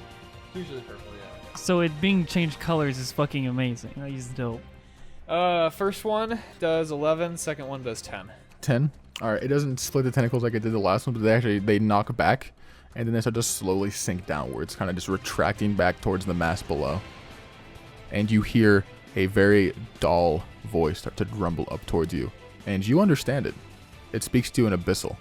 Usually purple, yeah. So it being changed colors is fucking amazing. Like, he's dope. First one does 11, second one does 10. 10. All right, it doesn't split the tentacles like it did the last one, but they knock back, and then they start to slowly sink downwards, kind of just retracting back towards the mass below. And you hear a very dull voice start to rumble up towards you, and you understand it. It speaks to you in Abyssal.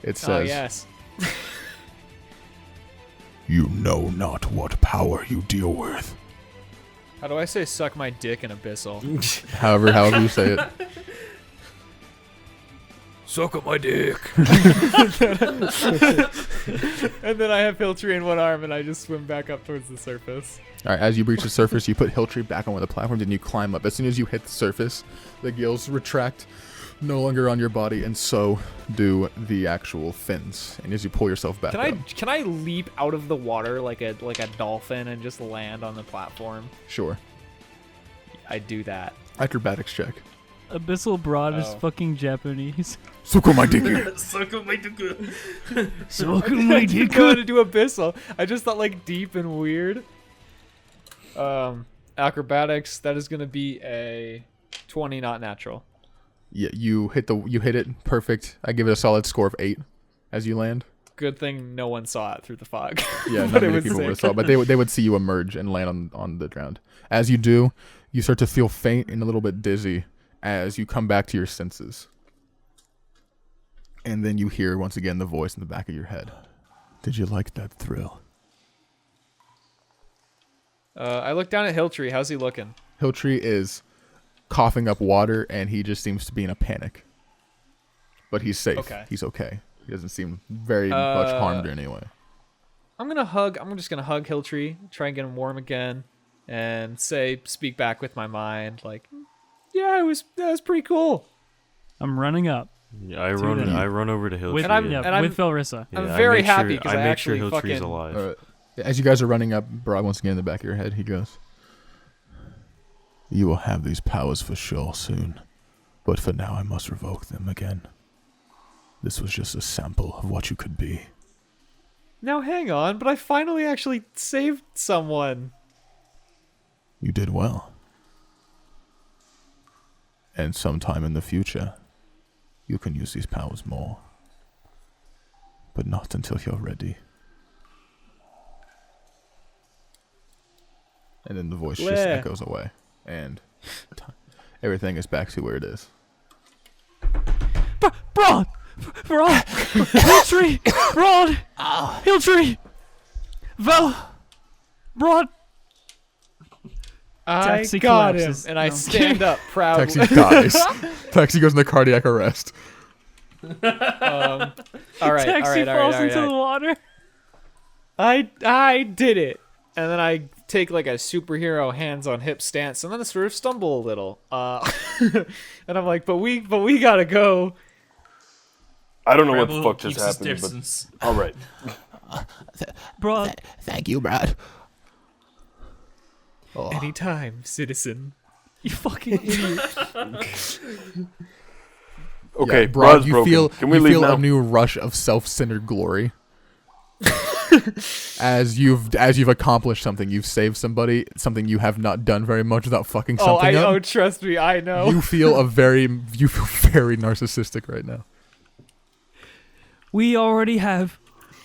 It says, Oh, yes. You know not what power you deal with. How do I say suck my dick in Abyssal? however you say it. Suck up my dick. And then I have Hiltree in one arm, and I just swim back up towards the surface. All right, as you breach the surface, you put Hiltree back on one of the platforms and you climb up. As soon as you hit the surface, the gills retract, no longer on your body, and so do the actual fins. And as you pull yourself back up. Can I leap out of the water like a dolphin and just land on the platform? Sure. I do that. Acrobatics check. Abyssal Br'aad is Oh. fucking Japanese. Suko my dick. Suck on my dick. I didn't go to do abyssal. I just thought like deep and weird. Acrobatics. That is gonna be a 20, not natural. Yeah, you hit it perfect. I give it a solid score of 8 as you land. Good thing no one saw it through the fog. Yeah, not But it many was people would have sick. saw it, but they would see you emerge and land on the ground. As you do, you start to feel faint and a little bit dizzy as you come back to your senses. And then you hear once again the voice in the back of your head. Did you like that thrill? I look down at Hilltree. How's he looking? Hilltree is coughing up water and he just seems to be in a panic. But he's safe. Okay. He's okay. He doesn't seem very much harmed anyway. I'm just gonna hug Hilltree, try and get him warm again, and speak back with my mind, like, yeah, that was pretty cool. I'm running up. Yeah, I run over to Hilltree. With, And I'm- yeah, and I'm- with Velrissa. I'm I very make sure- happy 'cause I make sure actually Hilltree's fucking- alive. All right. As you guys are running up, Br'aad once again in the back of your head, he goes, "You will have these powers for sure soon, but for now I must revoke them again. This was just a sample of what you could be." Now hang on, but I finally actually saved someone. You did well. And sometime in the future, you can use these powers more. But not until you're ready. And then the voice just Bleh. echoes away. And everything is back to where it is. Br'aad! Br'aad! Hilltree! Br'aad! Hilltree! Br'aad! I Taxi got him, collapses. and I No. stand up proudly. Taxi dies. Taxi goes into cardiac arrest. All right, Taxi falls into the all water. right. I did it, and then I take like a superhero hands on hip stance, and then I sort of stumble a little. And I'm like, but we gotta go. I don't know what the Rebel fuck just keeps his happened, but distance. all right. Br'aad, Thank you, Br'aad. Anytime, citizen. you fucking idiot. Okay, Yeah, Br'aad, Brad's you broken. feel Can we you leave feel now? a new rush of self-centered glory as you've accomplished something. You've saved somebody, something you have not done very much without fucking something up. Trust me, I know. You feel very narcissistic right now. We already have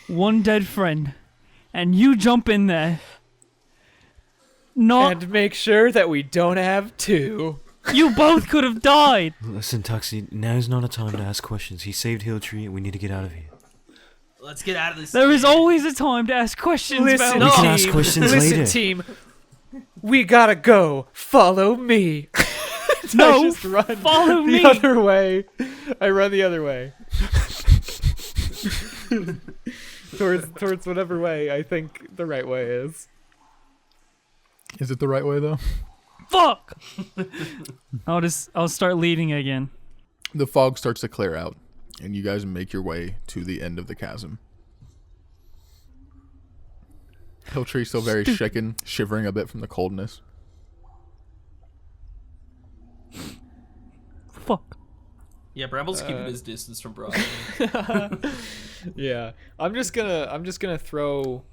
one dead friend, and you jump in there. Not And make sure that we don't have two. you both could have died. Listen, Taxi, now's not a time to ask questions. He saved Hilltree and we need to get out of here. Let's get out of this. There is always a time to ask questions Listen, about We can team. ask questions Listen, later. team. We gotta go. Follow me. No, I just run follow the me. other way. I run the other way. towards whatever way I think the right way is. Is it the right way though? Fuck. I'll start leading again. The fog starts to clear out, and you guys make your way to the end of the chasm. Hilltree still very shaken, shivering a bit from the coldness. Fuck. Yeah, Bramble's keeping his distance from Br'aad. Yeah, I'm just gonna throw.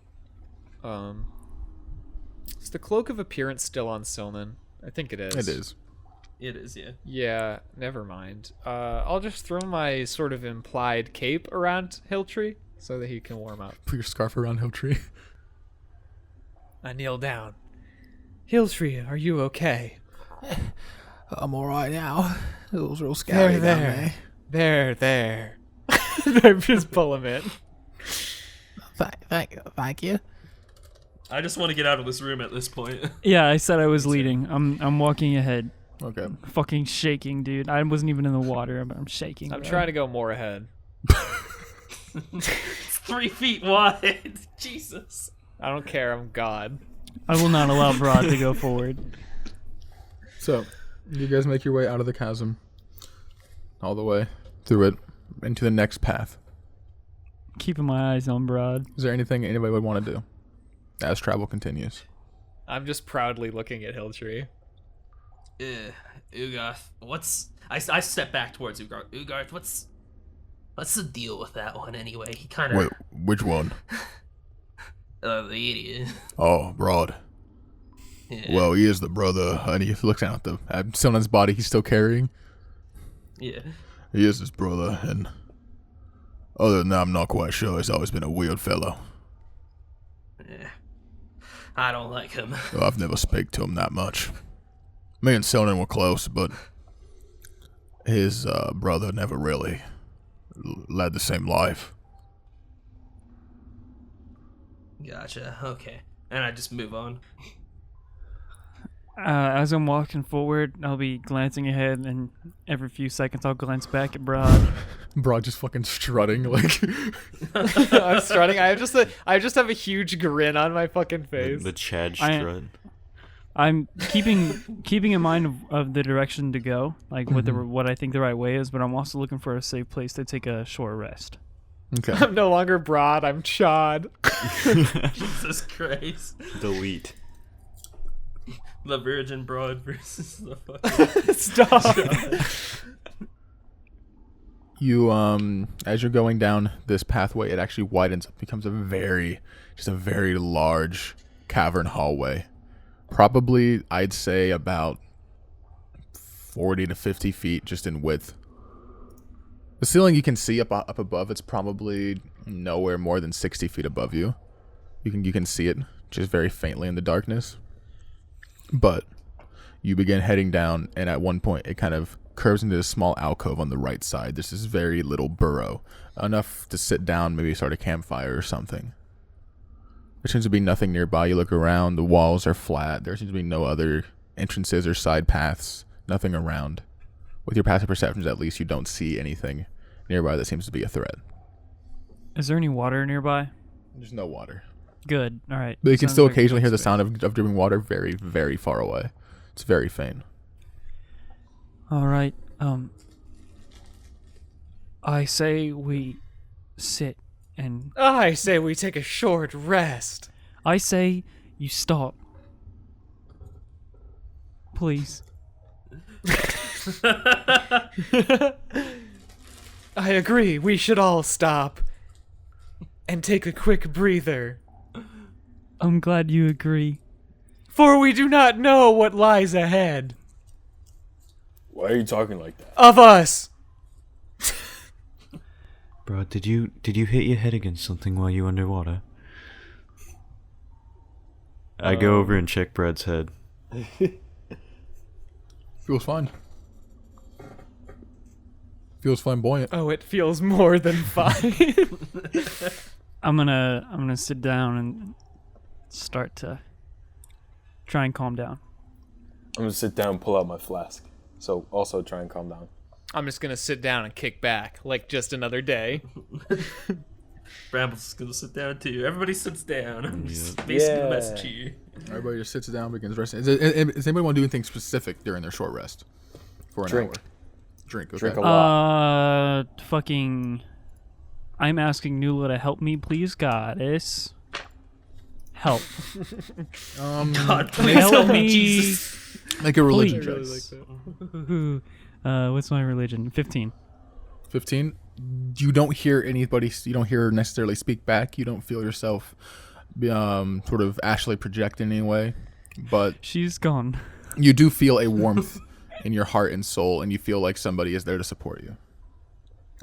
Is the cloak of appearance still on Silnan? I think it is. It is. It is, yeah. Yeah, never mind. I'll just throw my sort of implied cape around Hilltree so that he can warm up. Put your scarf around Hilltree. I kneel down. Hilltree, are you okay? I'm alright now. It was real There, scary there. There. I just pull him in. Thank you. I just want to get out of this room at this point. Yeah, I said I was leading. I'm walking ahead. Okay. Fucking shaking, dude. I wasn't even in the water, but I'm shaking. I'm bro. trying to go more ahead. It's 3 feet wide. Jesus. I don't care, I'm God. I will not allow Br'aad to go forward. So, you guys make your way out of the chasm, all the way through it, into the next path. Keeping my eyes on Br'aad. Is there anything anybody would want to do as travel continues? I'm just proudly looking at Hilltree. Ugarth, what's... I step back towards Ugarth. Ugarth, what's the deal with that one anyway? He kind of... Wait, which one? The idiot. Oh, Br'aad. Yeah. Well, he is the brother, and he looks down at Silnan's body he's still carrying. Yeah. He is his brother, and other than that, I'm not quite sure. He's always been a weird fellow. Yeah. I don't like him. Well, I've never spoke to him that much. Me and Silnan were close, but his brother never really led the same life. Gotcha. Okay. And I just move on. As I'm walking forward, I'll be glancing ahead, and every few seconds I'll glance back at Br'aad. Br'aad just fucking strutting like. I'm strutting. I just have a huge grin on my fucking face. The Chad strut. I'm keeping in mind of the direction to go, like what I think the right way is, but I'm also looking for a safe place to take a short rest. Okay. I'm no longer Br'aad. I'm Chad. Jesus Christ. Delete. The virgin Br'aad versus the fucking... Stop. You as you're going down this pathway, it actually widens up, becomes a very large cavern hallway. Probably, I'd say about 40 to 50 feet just in width. The ceiling you can see up above, it's probably nowhere more than 60 feet above you. You can see it just very faintly in the darkness. But you begin heading down, and at one point it kind of curves into a small alcove on the right side. There's this very little burrow, enough to sit down, maybe start a campfire or something. There seems to be nothing nearby. You look around, the walls are flat. There seems to be no other entrances or side paths, nothing around. With your passive perceptions, at least, you don't see anything nearby that seems to be a threat. Is there any water nearby? There's no water. Good. All right. But you can Sounds still like a occasionally good hear the space. sound of dripping water very, very far away. It's very faint. All right. I say we sit and I say we take a short rest. I say you stop. Please. I agree. We should all stop and take a quick breather. I'm glad you agree. For we do not know what lies ahead Why are you talking like that? of us. Bro, did you hit your head against something while you were underwater? I go over and check Brad's head. Feels fine. Feels flamboyant. Oh, it feels more than fine. I'm gonna sit down and start to try and calm down. I'm gonna sit down and pull out my flask. So also try and calm down. I'm just gonna sit down and kick back like just another day. Bramble's gonna sit down too. Everybody sits down. I'm just Yep. basically the Yeah. message here. Everybody just sits down, begins resting. Does anybody want to do anything specific during their short rest? For an Drink. hour. Drink, okay. Drink a lot. Fucking. I'm asking Nula to help me, please, goddess. Help. God, Can you please help help me? Jesus. Make a religion Please. check. What's my religion? 15. 15. You don't hear anybody. You don't hear her necessarily speak back. You don't feel yourself sort of actually project in any way, but She's gone. you do feel a warmth in your heart and soul, and you feel like somebody is there to support you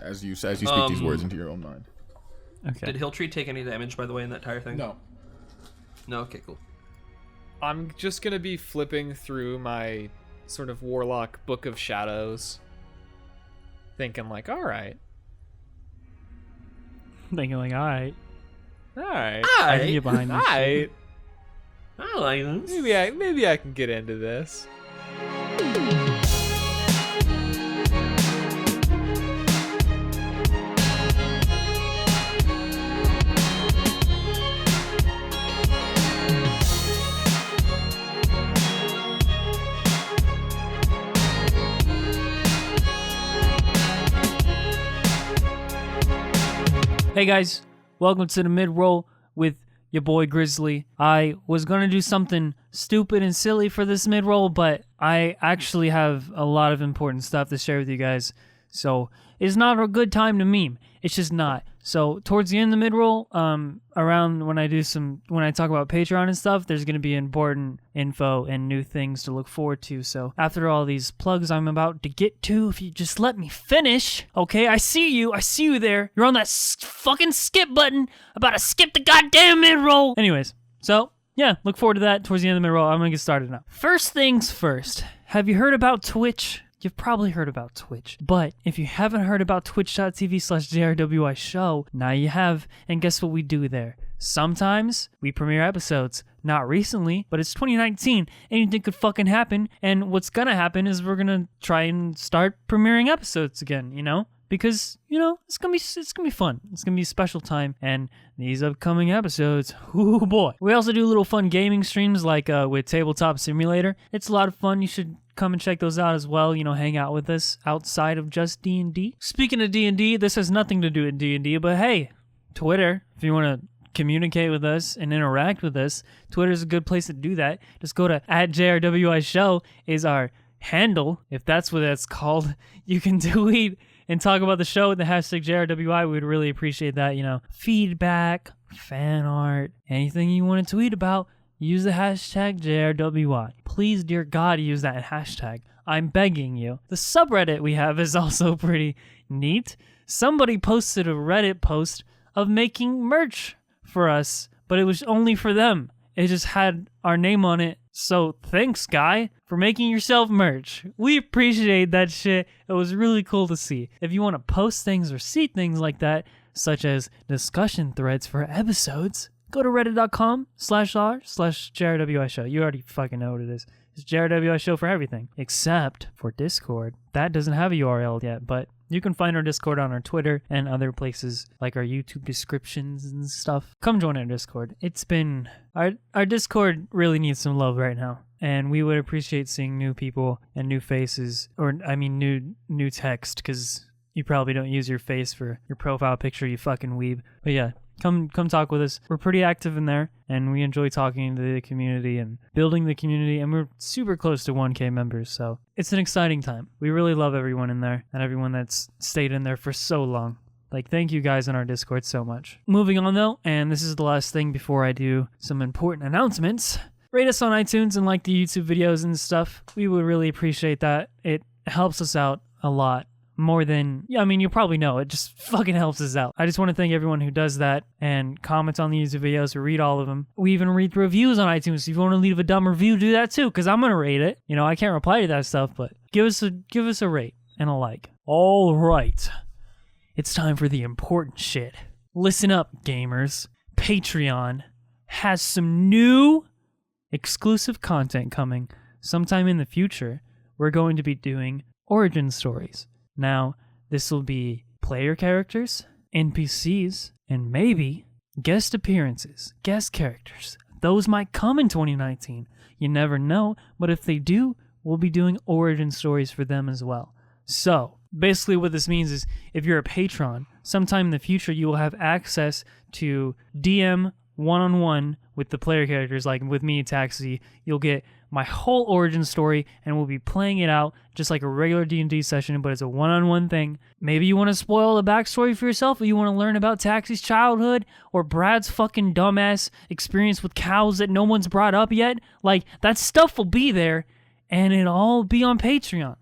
as you speak these words into your own mind. Okay. Did Hilltree take any damage, by the way, in that entire thing? No. No? Okay, cool. I'm just gonna be flipping through my sort of warlock book of shadows, thinking like, all right, Thinking like, alright. I can get behind this. Alright. I like this. Maybe I can get into this. Hey guys, welcome to the mid-roll with your boy Grizzly. I was gonna do something stupid and silly for this mid-roll, but I actually have a lot of important stuff to share with you guys. So it's not a good time to meme. It's just not. So towards the end of the mid-roll, around when I talk about Patreon and stuff, there's going to be important info and new things to look forward to. So after all these plugs I'm about to get to, if you just let me finish, okay? I see you there. You're on that fucking skip button, about to skip the goddamn mid-roll. Anyways, so yeah, look forward to that towards the end of the mid-roll. I'm going to get started now. First things first, have you heard about Twitch? You've probably heard about Twitch, but if you haven't heard about twitch.tv/JRWI show, now you have, and guess what we do there? Sometimes we premiere episodes. Not recently, but it's 2019. Anything could fucking happen, and what's gonna happen is we're gonna try and start premiering episodes again, you know? Because, you know, it's gonna be fun. It's gonna be a special time, and these upcoming episodes, oh boy. We also do little fun gaming streams like with Tabletop Simulator. It's a lot of fun. You should come and check those out as well. You know, hang out with us outside of just D&D. Speaking of D&D, this has nothing to do with D&D, but hey, Twitter, if you want to communicate with us and interact with us, Twitter is a good place to do that. Just go to @JRWI show is our handle, if that's what that's called. You can tweet and talk about the show with the hashtag JRWI. We would really appreciate that. You know, feedback, fan art, anything you want to tweet about, use the hashtag JRWI. Please, dear God, use that hashtag. I'm begging you. The subreddit we have is also pretty neat. Somebody posted a Reddit post of making merch for us, but it was only for them. It just had our name on it. So thanks, guy, for making yourself merch. We appreciate that shit. It was really cool to see. If you want to post things or see things like that, such as discussion threads for episodes, go to reddit.com/r/JRWI show. You already fucking know what it is. It's JRWI show for everything, except for Discord. That doesn't have a URL yet, but you can find our Discord on our Twitter and other places like our YouTube descriptions and stuff. Come join our Discord. It's been... Our Discord really needs some love right now, and we would appreciate seeing new people and new faces, or I mean new text, because you probably don't use your face for your profile picture, you fucking weeb. But yeah, come talk with us. We're pretty active in there, and we enjoy talking to the community and building the community, and we're super close to 1K members, so it's an exciting time. We really love everyone in there, and everyone that's stayed in there for so long. Like, thank you guys on our Discord so much. Moving on though, and this is the last thing before I do some important announcements. Rate us on iTunes and like the YouTube videos and stuff. We would really appreciate that. It helps us out a lot. More than, yeah, I mean, you probably know, it just fucking helps us out. I just want to thank everyone who does that and comments on the YouTube videos. We read all of them. We even read the reviews on iTunes. If you want to leave a dumb review, do that too, because I'm going to rate it. You know, I can't reply to that stuff, but give us a rate and a like. All right. It's time for the important shit. Listen up, gamers. Patreon has some new exclusive content coming sometime in the future. We're going to be doing origin stories. Now, this will be player characters, NPCs, and maybe guest appearances, guest characters. Those might come in 2019. You never know, but if they do, we'll be doing origin stories for them as well. So, basically what this means is if you're a patron, sometime in the future you will have access to DM one-on-one with the player characters, like with me, Taxi. You'll get my whole origin story, and we'll be playing it out just like a regular D&D session, but it's a one-on-one thing. Maybe you want to spoil the backstory for yourself, or you want to learn about Taxi's childhood, or Brad's fucking dumbass experience with cows that no one's brought up yet. Like, that stuff will be there, and it'll all be on Patreon.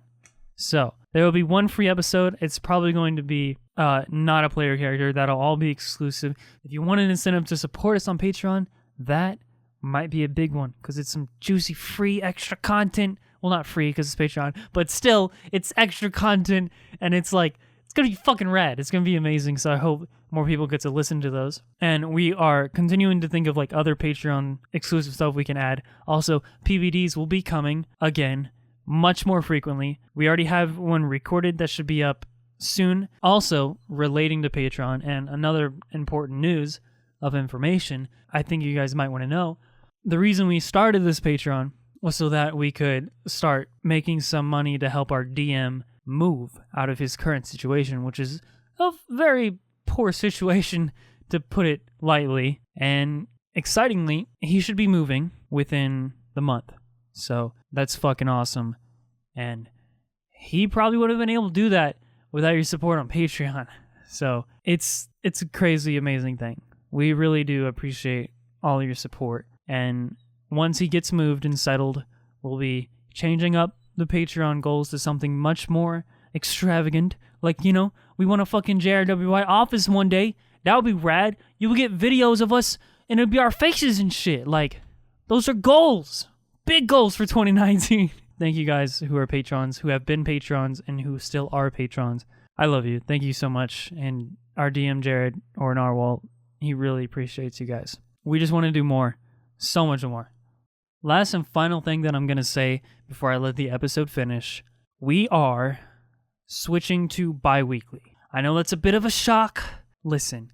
So, there will be one free episode. It's probably going to be not a player character. That'll all be exclusive. If you want an incentive to support us on Patreon, that might be a big one, because it's some juicy free extra content. Well, not free because it's Patreon, but still, it's extra content, and it's like, it's going to be fucking rad. It's going to be amazing, so I hope more people get to listen to those. And we are continuing to think of like other Patreon exclusive stuff we can add. Also, PVDs will be coming again, much more frequently. We already have one recorded that should be up soon. Also, relating to Patreon, and another important news of information I think you guys might want to know. The reason we started this Patreon was so that we could start making some money to help our DM move out of his current situation, which is a very poor situation, to put it lightly. And excitingly, he should be moving within the month. So that's fucking awesome. And he probably would have been able to do that without your support on Patreon. So it's a crazy, amazing thing. We really do appreciate all your support. And once he gets moved and settled, we'll be changing up the Patreon goals to something much more extravagant. Like, you know, we want a fucking JRWI office one day. That would be rad. You will get videos of us and it'll be our faces and shit. Like, those are goals. Big goals for 2019. Thank you guys who are patrons, who have been patrons, and who still are patrons. I love you. Thank you so much. And our DM, Jared, or Narwhal, he really appreciates you guys. We just want to do more. So much more. Last and final thing that I'm going to say before I let the episode finish. We are switching to bi-weekly. I know that's a bit of a shock. Listen,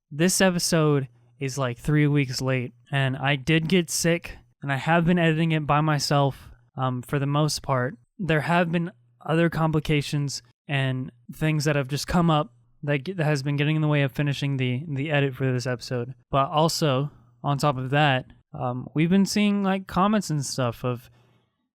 this episode is like 3 weeks late, and I did get sick, and I have been editing it by myself for the most part. There have been other complications and things that have just come up that has been getting in the way of finishing the edit for this episode. But also, on top of that, we've been seeing like comments and stuff of,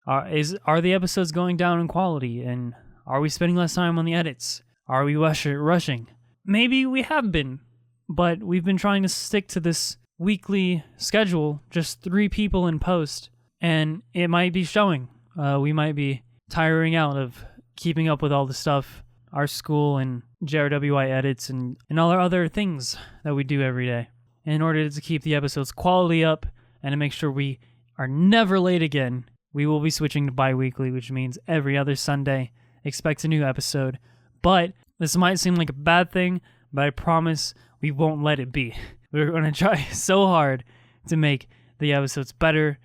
are the episodes going down in quality, and are we spending less time on the edits? Are we rushing? Maybe we have been, but we've been trying to stick to this weekly schedule, just 3 people in post, and it might be showing. We might be tiring out of keeping up with all the stuff, our school and JRWI edits and all our other things that we do every day. And in order to keep the episodes quality up and to make sure we are never late again, we will be switching to bi-weekly, which means every other Sunday, expect a new episode. But this might seem like a bad thing, but I promise we won't let it be. We're going to try so hard to make the episodes better,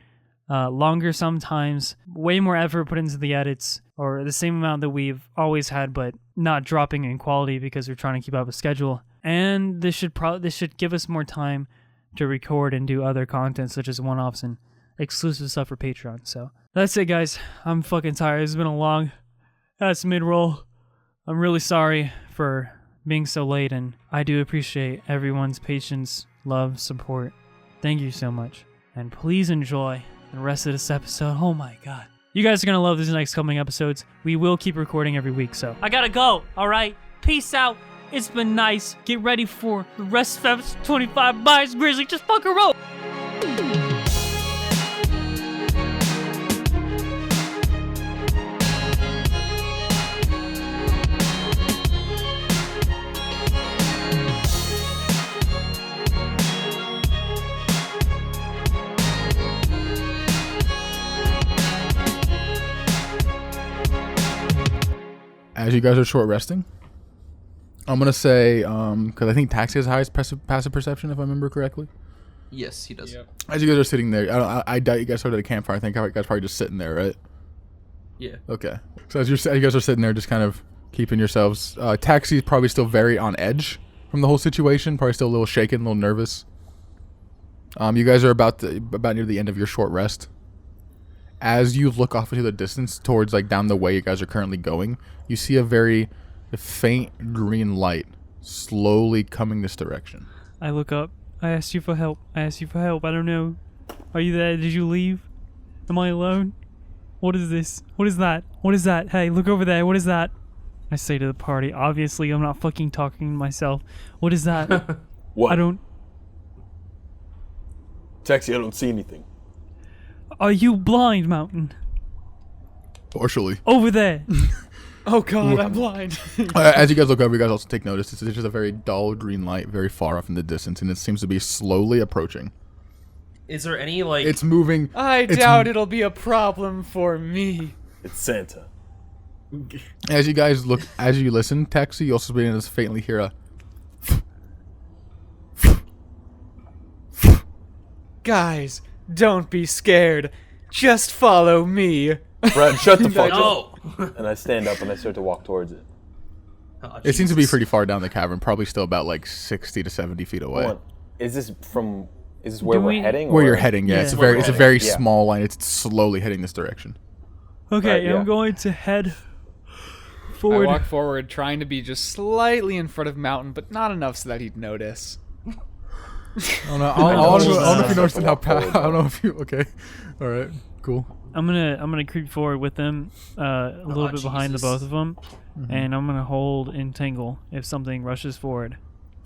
longer sometimes, way more effort put into the edits, or the same amount that we've always had, but not dropping in quality because we're trying to keep up with schedule. And this should give us more time to record and do other content such as one-offs and exclusive stuff for Patreon. So that's it, guys. I'm fucking tired. It's been a long ass mid-roll. I'm really sorry for being so late, and I do appreciate everyone's patience, love, support. Thank you so much. And please enjoy the rest of this episode. Oh my god. You guys are going to love these next coming episodes. We will keep recording every week, so. I gotta go, alright? Peace out. It's been nice. Get ready for the rest of episode 25. Bye, Grizzly. Just fuck a roll. As you guys are short resting, I'm going to say, because I think Taxi has the highest passive perception, if I remember correctly. Yes, he does. Yep. As you guys are sitting there, I doubt you guys started a campfire. I think you guys probably just sitting there, right? Yeah. Okay. So as you guys are sitting there, just kind of keeping yourselves, Taxi's probably still very on edge from the whole situation, probably still a little shaken, a little nervous. You guys are about near the end of your short rest. As you look off into the distance towards like down the way you guys are currently going, you see a very faint green light slowly coming this direction. I look up. I asked you for help. I don't know. Are you there? Did you leave? Am I alone? What is this? What is that? What is that? Hey, look over there. What is that? I say to the party. Obviously, I'm not fucking talking to myself. What is that? What? I don't... Taxi, I don't see anything. Are you blind, Mountain? Partially. Over there. Oh god, I'm blind. As you guys look over, you guys also take notice. It's just a very dull green light very far off in the distance, and it seems to be slowly approaching. Is there any, like... It's moving. I doubt it'll be a problem for me. It's Santa. As you guys look, as you listen, Taxi, you also begin to faintly hear a... Guys, don't be scared. Just follow me. Br'aad, shut the fuck No! up. And I stand up and I start to walk towards it. Oh, It seems to be Jesus. pretty far down the cavern, probably still about like 60 to 70 feet away. Hold on. Is this where we're heading? Where or- you're heading, yeah. Yeah. It's a Where very, we're it's a heading, very yeah. small line. It's slowly heading this direction. Okay, Right, yeah. I'm going to head I forward. walk forward, trying to be just slightly in front of Mountain, but not enough so that he'd notice. I don't know. I don't know if you noticed how I don't know if you. Okay. All right. Cool. I'm gonna creep forward with them, a little bit behind the both of them, and I'm gonna hold entangle if something rushes forward.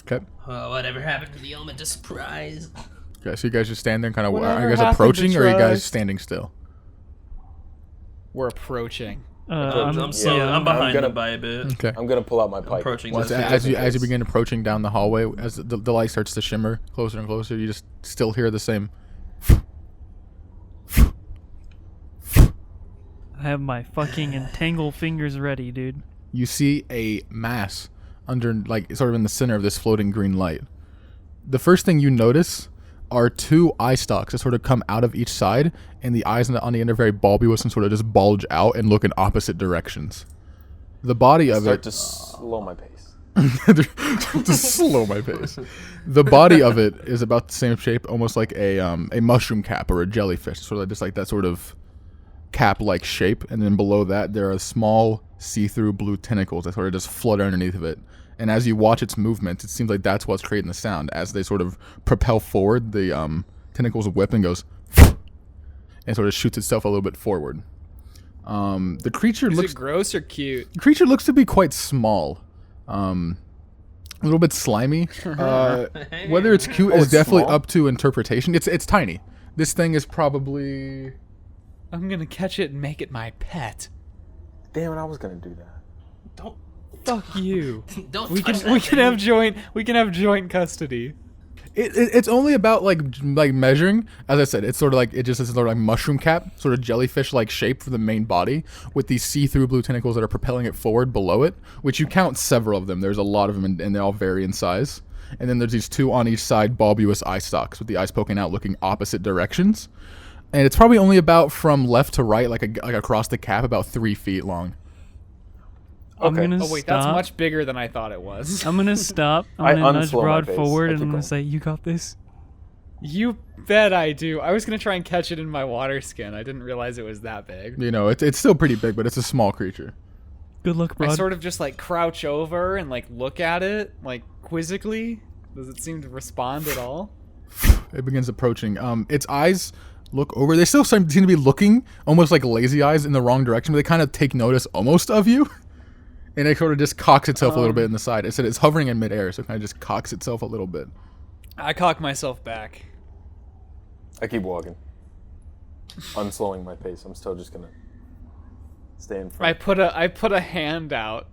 Okay. Whatever happened to the element of surprise? Okay. So you guys just stand there, and kind of. Are Whatever you guys happened to approaching, or are you guys trust? standing still? We're approaching. I'm slow. I'm behind gonna- them by a bit. Okay. I'm gonna pull out my pike. Approaching Well, just as you begin approaching down the hallway, as the light starts to shimmer closer and closer, you just still hear the same. I have my fucking entangle fingers ready, dude. You see a mass under, like, sort of in the center of this floating green light. The first thing you notice are two eye stalks that sort of come out of each side, and the eyes on the end are very bulbous and sort of just bulge out and look in opposite directions. The body of Start it to slow my pace. to slow my pace. The body of it is about the same shape, almost like a mushroom cap or a jellyfish, sort of just like that sort of cap-like shape. And then below that, there are small see-through blue tentacles that sort of just flutter underneath of it. And as you watch its movements, it seems like that's what's creating the sound. As they sort of propel forward, the tentacles whip and goes, and sort of shoots itself a little bit forward. The creature Is looks it gross or cute? The creature looks to be quite small, a little bit slimy. Whether it's cute is it's definitely small? up to interpretation. It's tiny. This thing is probably. I'm gonna catch it and make it my pet. Damn it! I was gonna do that. Don't Fuck you. don't We touch can that we can thing. have joint custody. It's only about like measuring. As I said, it's sort of like it just is sort of like mushroom cap, sort of jellyfish like shape for the main body, with these see-through blue tentacles that are propelling it forward below it. Which you count several of them. There's a lot of them, and they all vary in size. And then there's these two on each side, bulbous eye stalks with the eyes poking out, looking opposite directions. And it's probably only about from left to right, like across the cap, about 3 feet long. I'm Okay. gonna Oh wait, stop. that's much bigger than I thought it was. I'm gonna stop. I I'm gonna nudge unslow my Br'aad pace. forward I and keep I'm gonna going. say, "You got this." You bet I do. I was gonna try and catch it in my water skin. I didn't realize it was that big. You know, it's still pretty big, but it's a small creature. Good luck, I Br'aad. sort of just like crouch over and like look at it like quizzically. Does it seem to respond at all? It begins approaching. Its eyes look over. They still seem to be looking almost like lazy eyes in the wrong direction, but they kind of take notice almost of you. And it sort of just cocks itself a little bit in the side. It said it's hovering in midair, so it kind of just cocks itself a little bit. I cock myself back. I keep walking. Unslowing my pace. I'm still just gonna stay in front. I put a hand out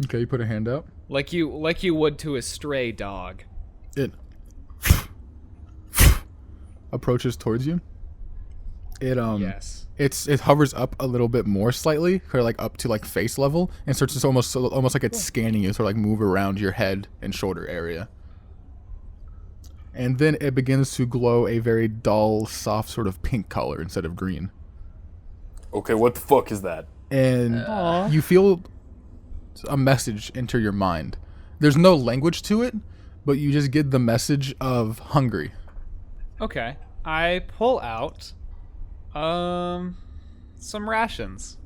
Okay, you put a hand out. like you would to a stray dog. It approaches towards you. It Yes. it hovers up a little bit more slightly, kind of like up to like face level, and starts to almost like it's scanning you, sort of like move around your head and shoulder area. And then it begins to glow a very dull, soft sort of pink color instead of green. Okay, what the fuck is that? And you feel a message enter your mind. There's no language to it, but you just get the message of hungry. Okay. I pull out some rations.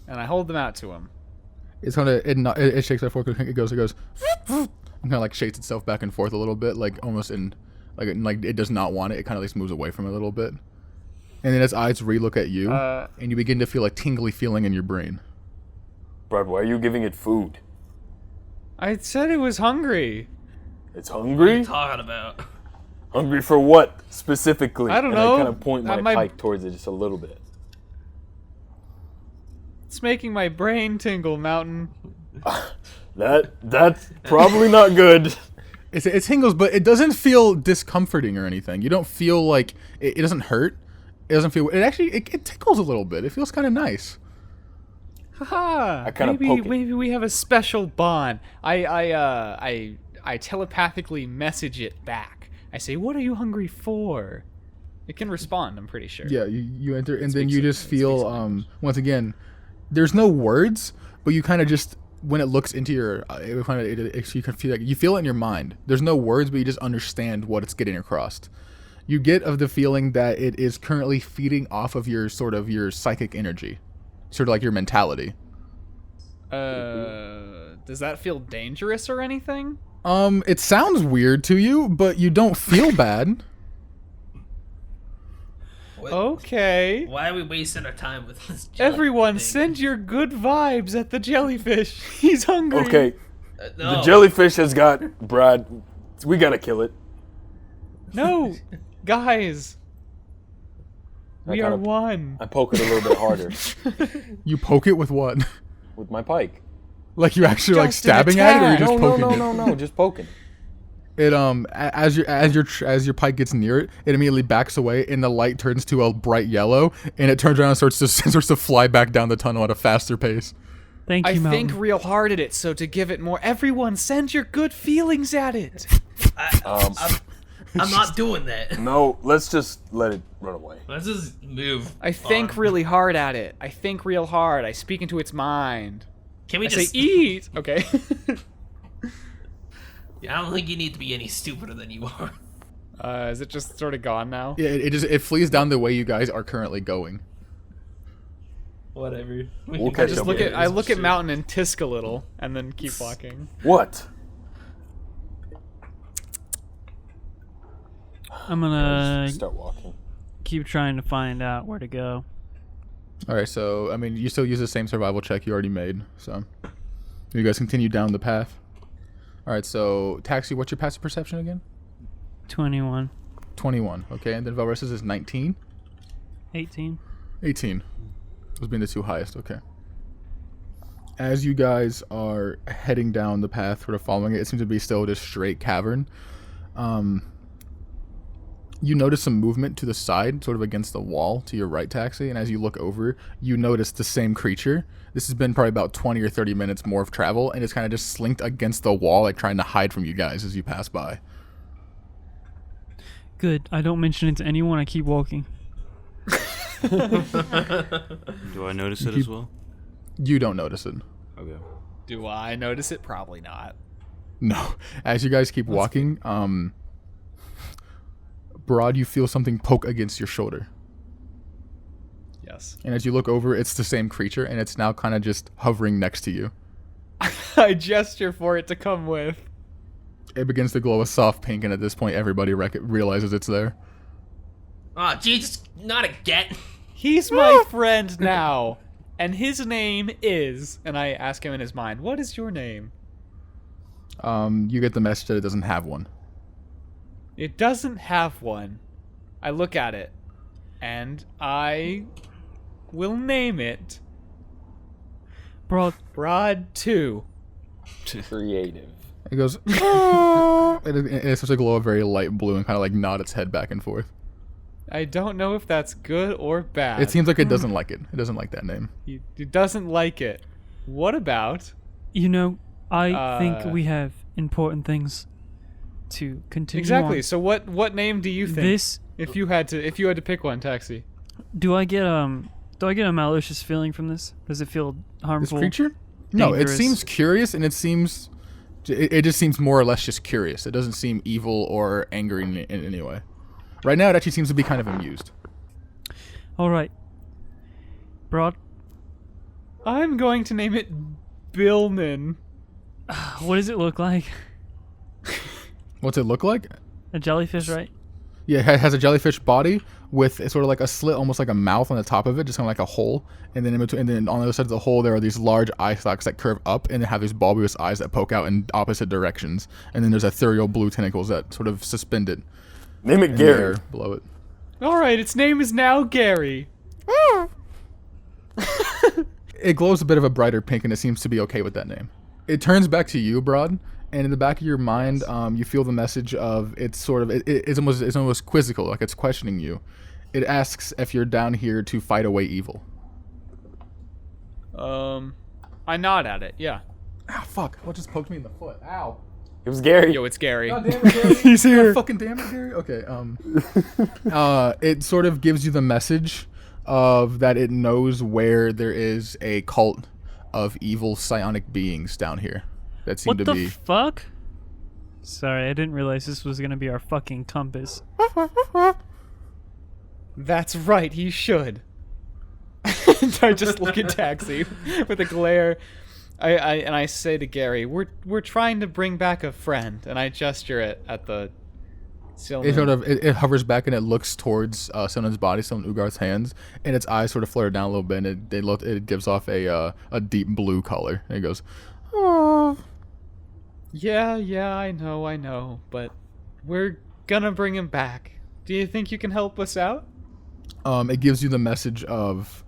And I hold them out to him. It's kind of it shakes that fork. It goes and kind of like shakes itself back and forth a little bit, like almost in like it does not want it. It kind of like moves away from it a little bit, and then its eyes relook at you, and you begin to feel a tingly feeling in your brain. Br'aad, why are you giving it food? I said it was hungry. It's What are hungry? you talking about? Hungry for what specifically? I don't and know. I kind of point my My- pike towards it just a little bit. It's making my brain tingle, Mountain. That's probably not good. It tingles, but it doesn't feel discomforting or anything. You don't feel like it doesn't hurt. It doesn't feel. It actually it tickles a little bit. It feels kind of nice. Haha. I kinda poke it. Maybe we have a special bond. I telepathically message it back. I say, "What are you hungry for?" It can respond. I'm pretty sure. Yeah, you enter, and then speaks you in- just it feel speaks in language. once again, there's no words, but you kind of just when it looks into your, you can feel like you feel it in your mind. There's no words, but you just understand what it's getting across. You get of the feeling that it is currently feeding off of your sort of your psychic energy, sort of like your mentality. Does that feel dangerous or anything? It sounds weird to you, but you don't feel bad. Okay. Why are we wasting our time with this? Everyone, thing? send your good vibes at the jellyfish. He's hungry. Okay. No. The jellyfish has got Br'aad. We gotta kill it. No, guys. We are one. I poke it a little bit harder You poke it with what? with my pike. Like you're actually like Just an stabbing at it, or you're attack. just No, poking no, just poking. it? As your pike gets near it, it immediately backs away, and the light turns to a bright yellow, and it turns around and starts to fly back down the tunnel at a faster pace. Thank you, I Mountain. think real hard at it, so to give it more, everyone send your good feelings at it. I'm not doing that. No, let's just let it run away. Let's just move. I think really hard at it. I think real hard. I speak into its mind. Can we I just say eat. Okay. Yeah, I don't think you need to be any stupider than you are. Is it just sort of gone now? Yeah, it flees down the way you guys are currently going. Whatever. We'll I catch just up look with at it. I look at Mountain and tisk a little, and then keep walking. What? I'm gonna Start walking. keep trying to find out where to go. All right, so I mean, you still use the same survival check you already made, so you guys continue down the path. All right, so Taxi, what's your passive perception again? 21. 21. Okay, and then Velrissa's is 19. 18. 18. Those being the two highest. Okay. As you guys are heading down the path, sort of following it, it seems to be still just straight cavern. You notice some movement to the side, sort of against the wall to your right, Taxi, and as you look over, you notice the same creature. This has been probably about 20 or 30 minutes more of travel, and it's kind of just slinked against the wall, like trying to hide from you guys as you pass by. Good. I don't mention it to anyone. I keep walking. Do I notice it as well? You don't notice it. Okay. Do I notice it? Probably not. No. As you guys keep walking, Br'aad, you feel something poke against your shoulder. Yes. And as you look over, it's the same creature, and it's now kind of just hovering next to you. I gesture for it to come with. It begins to glow a soft pink, and at this point, everybody realizes it's there. Oh, Jesus, not again. He's my friend now, and his name is. And I ask him in his mind, "What is your name?" You get the message that it doesn't have one. It doesn't have one. I look at it, and I will name it Br'aad 2. Creative. It goes, and it starts to glow a very light blue and kind of like nod its head back and forth. I don't know if that's good or bad. It seems like it doesn't like it. It doesn't like that name. He doesn't like it. What about? You know, I think we have important things to continue Exactly. on. So what name do you think? This, if you had to pick one, Taxi. do I get a malicious feeling from this? Does it feel This harmful? creature? No, it Dangerous? seems curious, and it just seems more or less just curious. It doesn't seem evil or angry in any way. Right now, it actually seems to be kind of amused. All right. Br'aad, I'm going to name it Billman. what does it look like? What's it look like? A jellyfish, right? Yeah, it has a jellyfish body with sort of like a slit, almost like a mouth on the top of it, just kind of like a hole. And then in between, and then on the other side of the hole, there are these large eye stalks that curve up, and they have these bulbous eyes that poke out in opposite directions. And then there's ethereal blue tentacles that sort of suspend it. Name it in the Gary. air below it. All right, its name is now Gary. It glows a bit of a brighter pink, and it seems to be okay with that name. It turns back to you, Br'aad, and in the back of your mind, you feel the message of it's almost quizzical, like it's questioning you. It asks if you're down here to fight away evil. I nod at it. Yeah. Ah, fuck! What just poked me in the foot? Ow! It was Gary. Yo, it's Gary. God damn it, Gary! He's here. God fucking damn it, Gary! Okay. It sort of gives you the message of that it knows where there is a cult of evil psionic beings down here that seem What to the be. fuck? Sorry, I didn't realize this was gonna be our fucking compass. That's right. He should. I just look at Taxi with a glare. I say to Gary, we're trying to bring back a friend, and I gesture it at the Sylnan. It hovers back and it looks towards Sylnan's body, Sylnan Ugarth's hands, and its eyes sort of flare down a little bit, and it gives off a deep blue color. And it goes, oh. Yeah, I know, but we're gonna bring him back. Do you think you can help us out? It gives you the message of,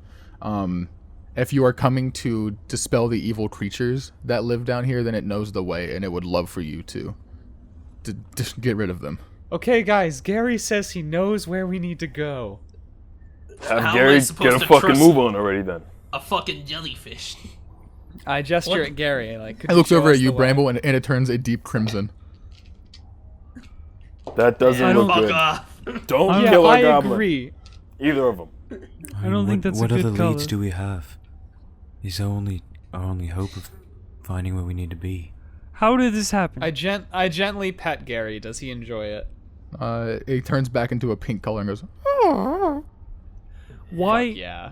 if you are coming to dispel the evil creatures that live down here, then it knows the way, and it would love for you to just get rid of them. Okay, guys, Gary says he knows where we need to go. Have Gary get a fucking move on already then. A fucking jellyfish. I gesture at Gary, like. It looks over at you, Bramble, and it turns a deep crimson. That doesn't look good. Don't kill our goblin. I agree. Either of them. I don't think that's a good color. What other leads do we have? He's our only hope of finding where we need to be. How did this happen? I gently pet Gary. Does he enjoy it? It turns back into a pink color and goes, oh. Why? Fuck yeah.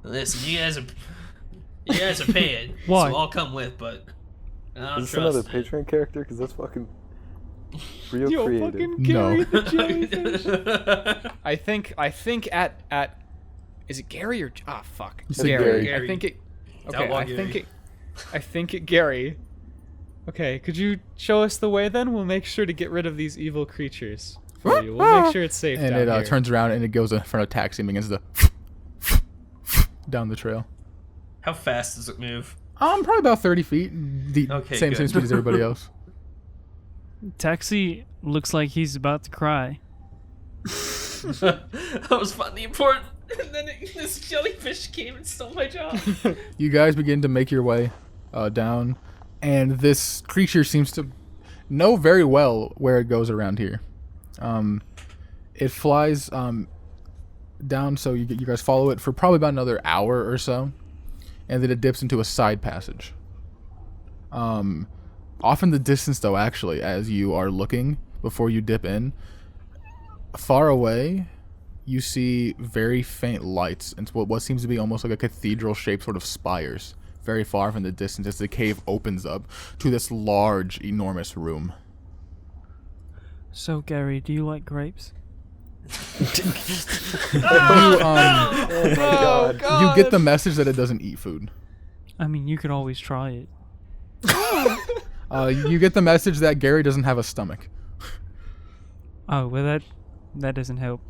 Listen, you guys are paying. Why? So I'll come with, but I don't Is this trust another it. Patreon character? Because that's fucking real Yo, creative. fucking Gary the jellyfish. I think at is it Gary or fuck? You said Gary. I think it. Okay, I think it Gary. Okay, could you show us the way then? We'll make sure to get rid of these evil creatures for you. We'll make sure it's safe and down it here. turns around and it goes in front of Taxi and begins to down the trail. How fast does it move? Probably about 30 feet. Okay, same speed as everybody else. Taxi looks like he's about to cry. That was finally important. And then this jellyfish came and stole my job. You guys begin to make your way down, and this creature seems to know very well where it goes around here. It flies down, so you guys follow it for probably about another hour or so, and then it dips into a side passage. Off in the distance, though, actually, as you are looking before you dip in, far away, you see very faint lights and what seems to be almost like a cathedral-shaped sort of spires, very far from the distance as the cave opens up to this large, enormous room. So, Gary, do you like grapes? Oh, God. You get the message that it doesn't eat food. I mean, you could always try it. You get the message that Gary doesn't have a stomach. Oh, well, that doesn't help.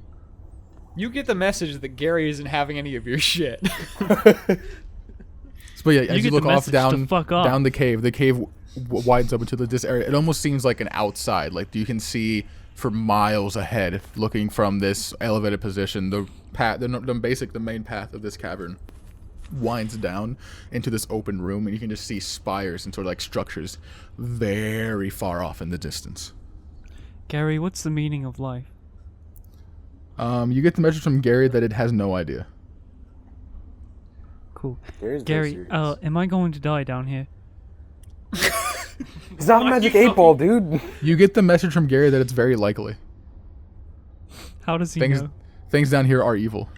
You get the message that Gary isn't having any of your shit. But yeah, as you look off down the cave widens up into this area. It almost seems like an outside. Like you can see for miles ahead, looking from this elevated position. The path, the main path of this cavern winds down into this open room, and you can just see spires and sort of like structures very far off in the distance. Gary, what's the meaning of life? You get the message from Gary that it has no idea. Cool. Gary, am I going to die down here? It's not a magic 8-ball, dude. You get the message from Gary that it's very likely. How does he know? Things down here are evil.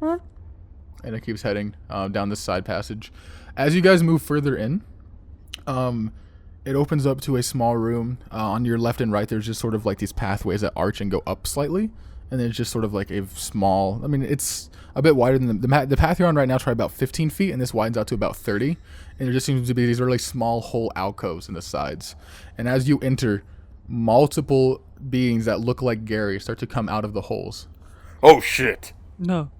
And it keeps heading down this side passage. As you guys move further in, it opens up to a small room. On your left and right, there's just sort of like these pathways that arch and go up slightly. And then it's just sort of like a small, I mean, it's a bit wider than the path you're on right now is probably about 15 feet, and this widens out to about 30. And there just seems to be these really small hole alcoves in the sides. And as you enter, multiple beings that look like Gary start to come out of the holes. Oh, shit. No.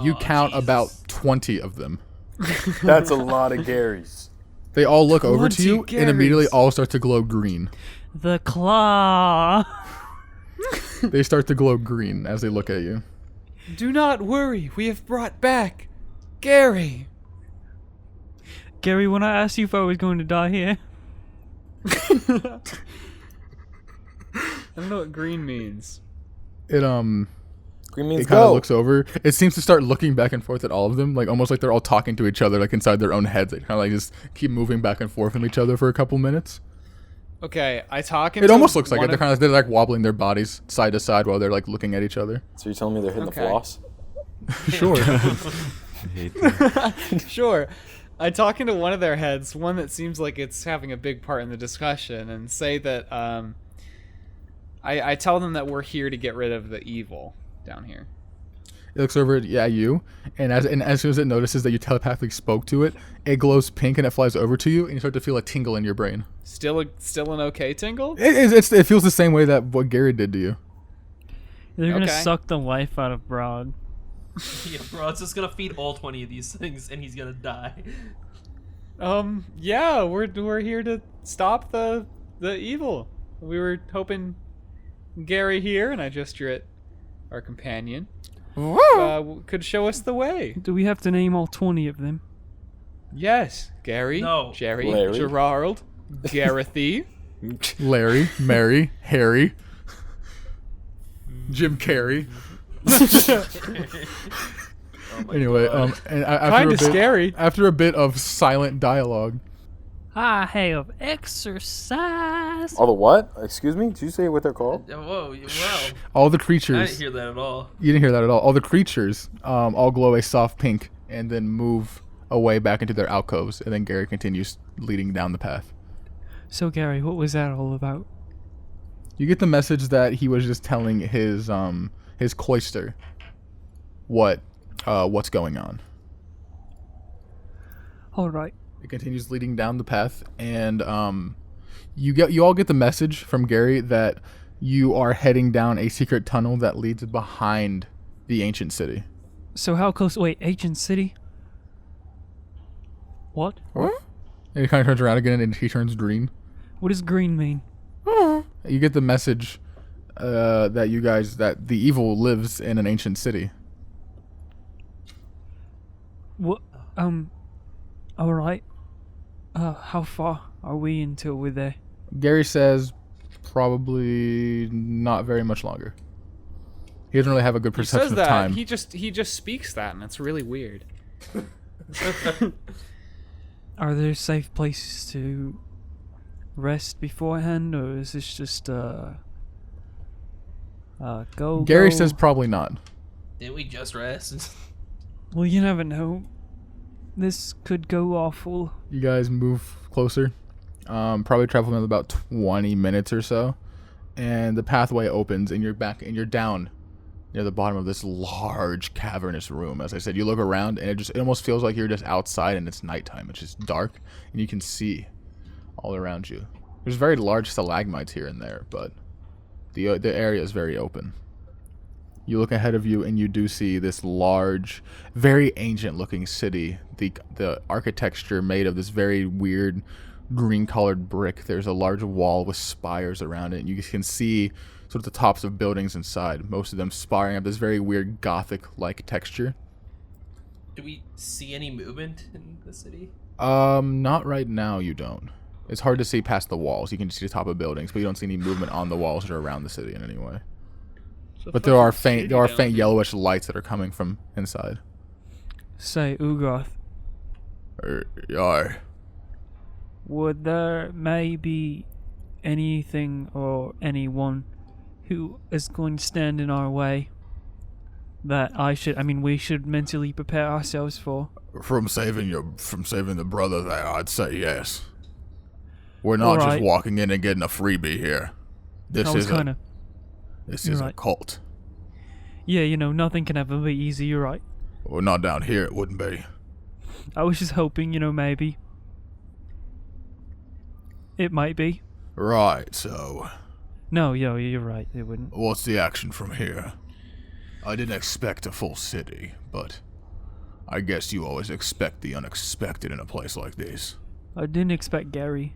You count about 20 of them. That's a lot of Garys. They all look over to you and immediately all start to glow green. The claw. They start to glow green as they look at you. Do not worry, we have brought back Gary. Gary, when I asked you if I was going to die here. I don't know what green means. Green means it kind of looks over. It seems to start looking back and forth at all of them, like almost like they're all talking to each other, like inside their own heads. They kind of like just keep moving back and forth from each other for a couple minutes. Okay, I talk. It almost looks like it. They're like wobbling their bodies side to side while they're like looking at each other. So you're telling me they're hitting the floss? Sure. Sure. I talk into one of their heads, one that seems like it's having a big part in the discussion, and say that I tell them that we're here to get rid of the evil down here. It looks over at you, and as soon as it notices that you telepathically spoke to it, it glows pink and it flies over to you, and you start to feel a tingle in your brain. Still an okay tingle? It feels the same way that what Gary did to you. They're gonna suck the life out of Br'aad. Yeah, Br'aad's just gonna feed all 20 of these things, and he's gonna die. Yeah, we're here to stop the evil. We were hoping Gary here, and I gesture at our companion, could show us the way. Do we have to name all 20 of them? Yes, Gary, No. Jerry, Larry. Gerard, Garethy. Larry, Mary, Harry, Jim Carrey. Anyway, and Kinda scary. After a bit of silent dialogue, I have exercise. All the what? Excuse me? Did you say what they're called? Whoa, wow. all the I creatures. didn't hear that at all. You didn't hear that at all. All the creatures all glow a soft pink and then move away back into their alcoves, and then Gary continues leading down the path. So Gary, what was that all about? You get the message that he was just telling his cloister what's going on. All right. It continues leading down the path, and you all get the message from Gary that you are heading down a secret tunnel that leads behind the ancient city. So how close? Wait, ancient city? What? And he kind of turns around again, and he turns green. What does green mean? You get the message that the evil lives in an ancient city. What? All right. How far are we until we're there? Gary says probably not very much longer. He doesn't really have a good perception He says of time. He just speaks that, and it's really weird. Are there safe places to rest beforehand, or is this just go? Gary go? says probably not. Didn't we just rest? Well, you never know. This could go awful. You guys move closer. Probably travel in about 20 minutes or so, and the pathway opens, and you're down near the bottom of this large cavernous room. As I said, you look around, and it almost feels like you're just outside, and it's nighttime. It's just dark, and you can see all around you. There's very large stalagmites here and there, but the area is very open. You look ahead of you, and you do see this large, very ancient-looking city. The architecture made of this very weird green-colored brick. There's a large wall with spires around it, and you can see sort of the tops of buildings inside. Most of them spiring up this very weird Gothic-like texture. Do we see any movement in the city? Not right now. You don't. It's hard to see past the walls. You can see the top of buildings, but you don't see any movement on the walls or around the city in any way. But there are faint yellowish lights that are coming from inside. Say, Ugoth, Yar. would there maybe anything or anyone who is going to stand in our way that we should mentally prepare ourselves for? From saving the brother there, I'd say yes. We're not Alright. just walking in and getting a freebie here. This is right. a cult. Yeah, nothing can ever be easy, you're right. Well, not down here, it wouldn't be. I was just hoping, maybe. It might be. Right, so No, you're right, it wouldn't. what's the action from here? I didn't expect a full city, but I guess you always expect the unexpected in a place like this. I didn't expect Gary.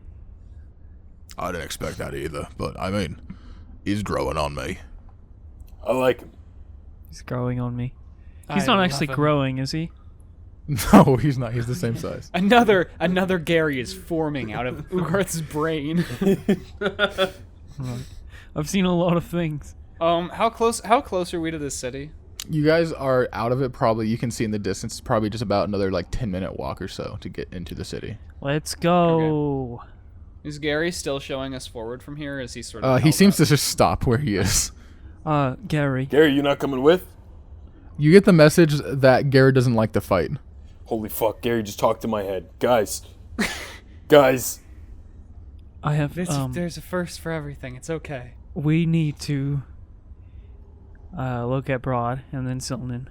I didn't expect that either, but I mean, he's growing on me. I like him. He's growing on me. He's I not love actually him. growing, is he? No, he's not. He's the same size. Another Gary is forming out of Ugarth's brain. Right. I've seen a lot of things. How close are we to this city? You guys are out of it probably. You can see in the distance, it's probably just about another 10-minute walk or so to get into the city. Let's go. Is Gary still showing us forward from here? Or is he sort of? He held seems up? to just stop where he is. Gary. Gary, you not coming with? You get the message that Garrett doesn't like the fight. Holy fuck, Gary just talked to my head. Guys. Guys. I have There's a first for everything. It's okay. we need to look at Br'aad and then Silnan.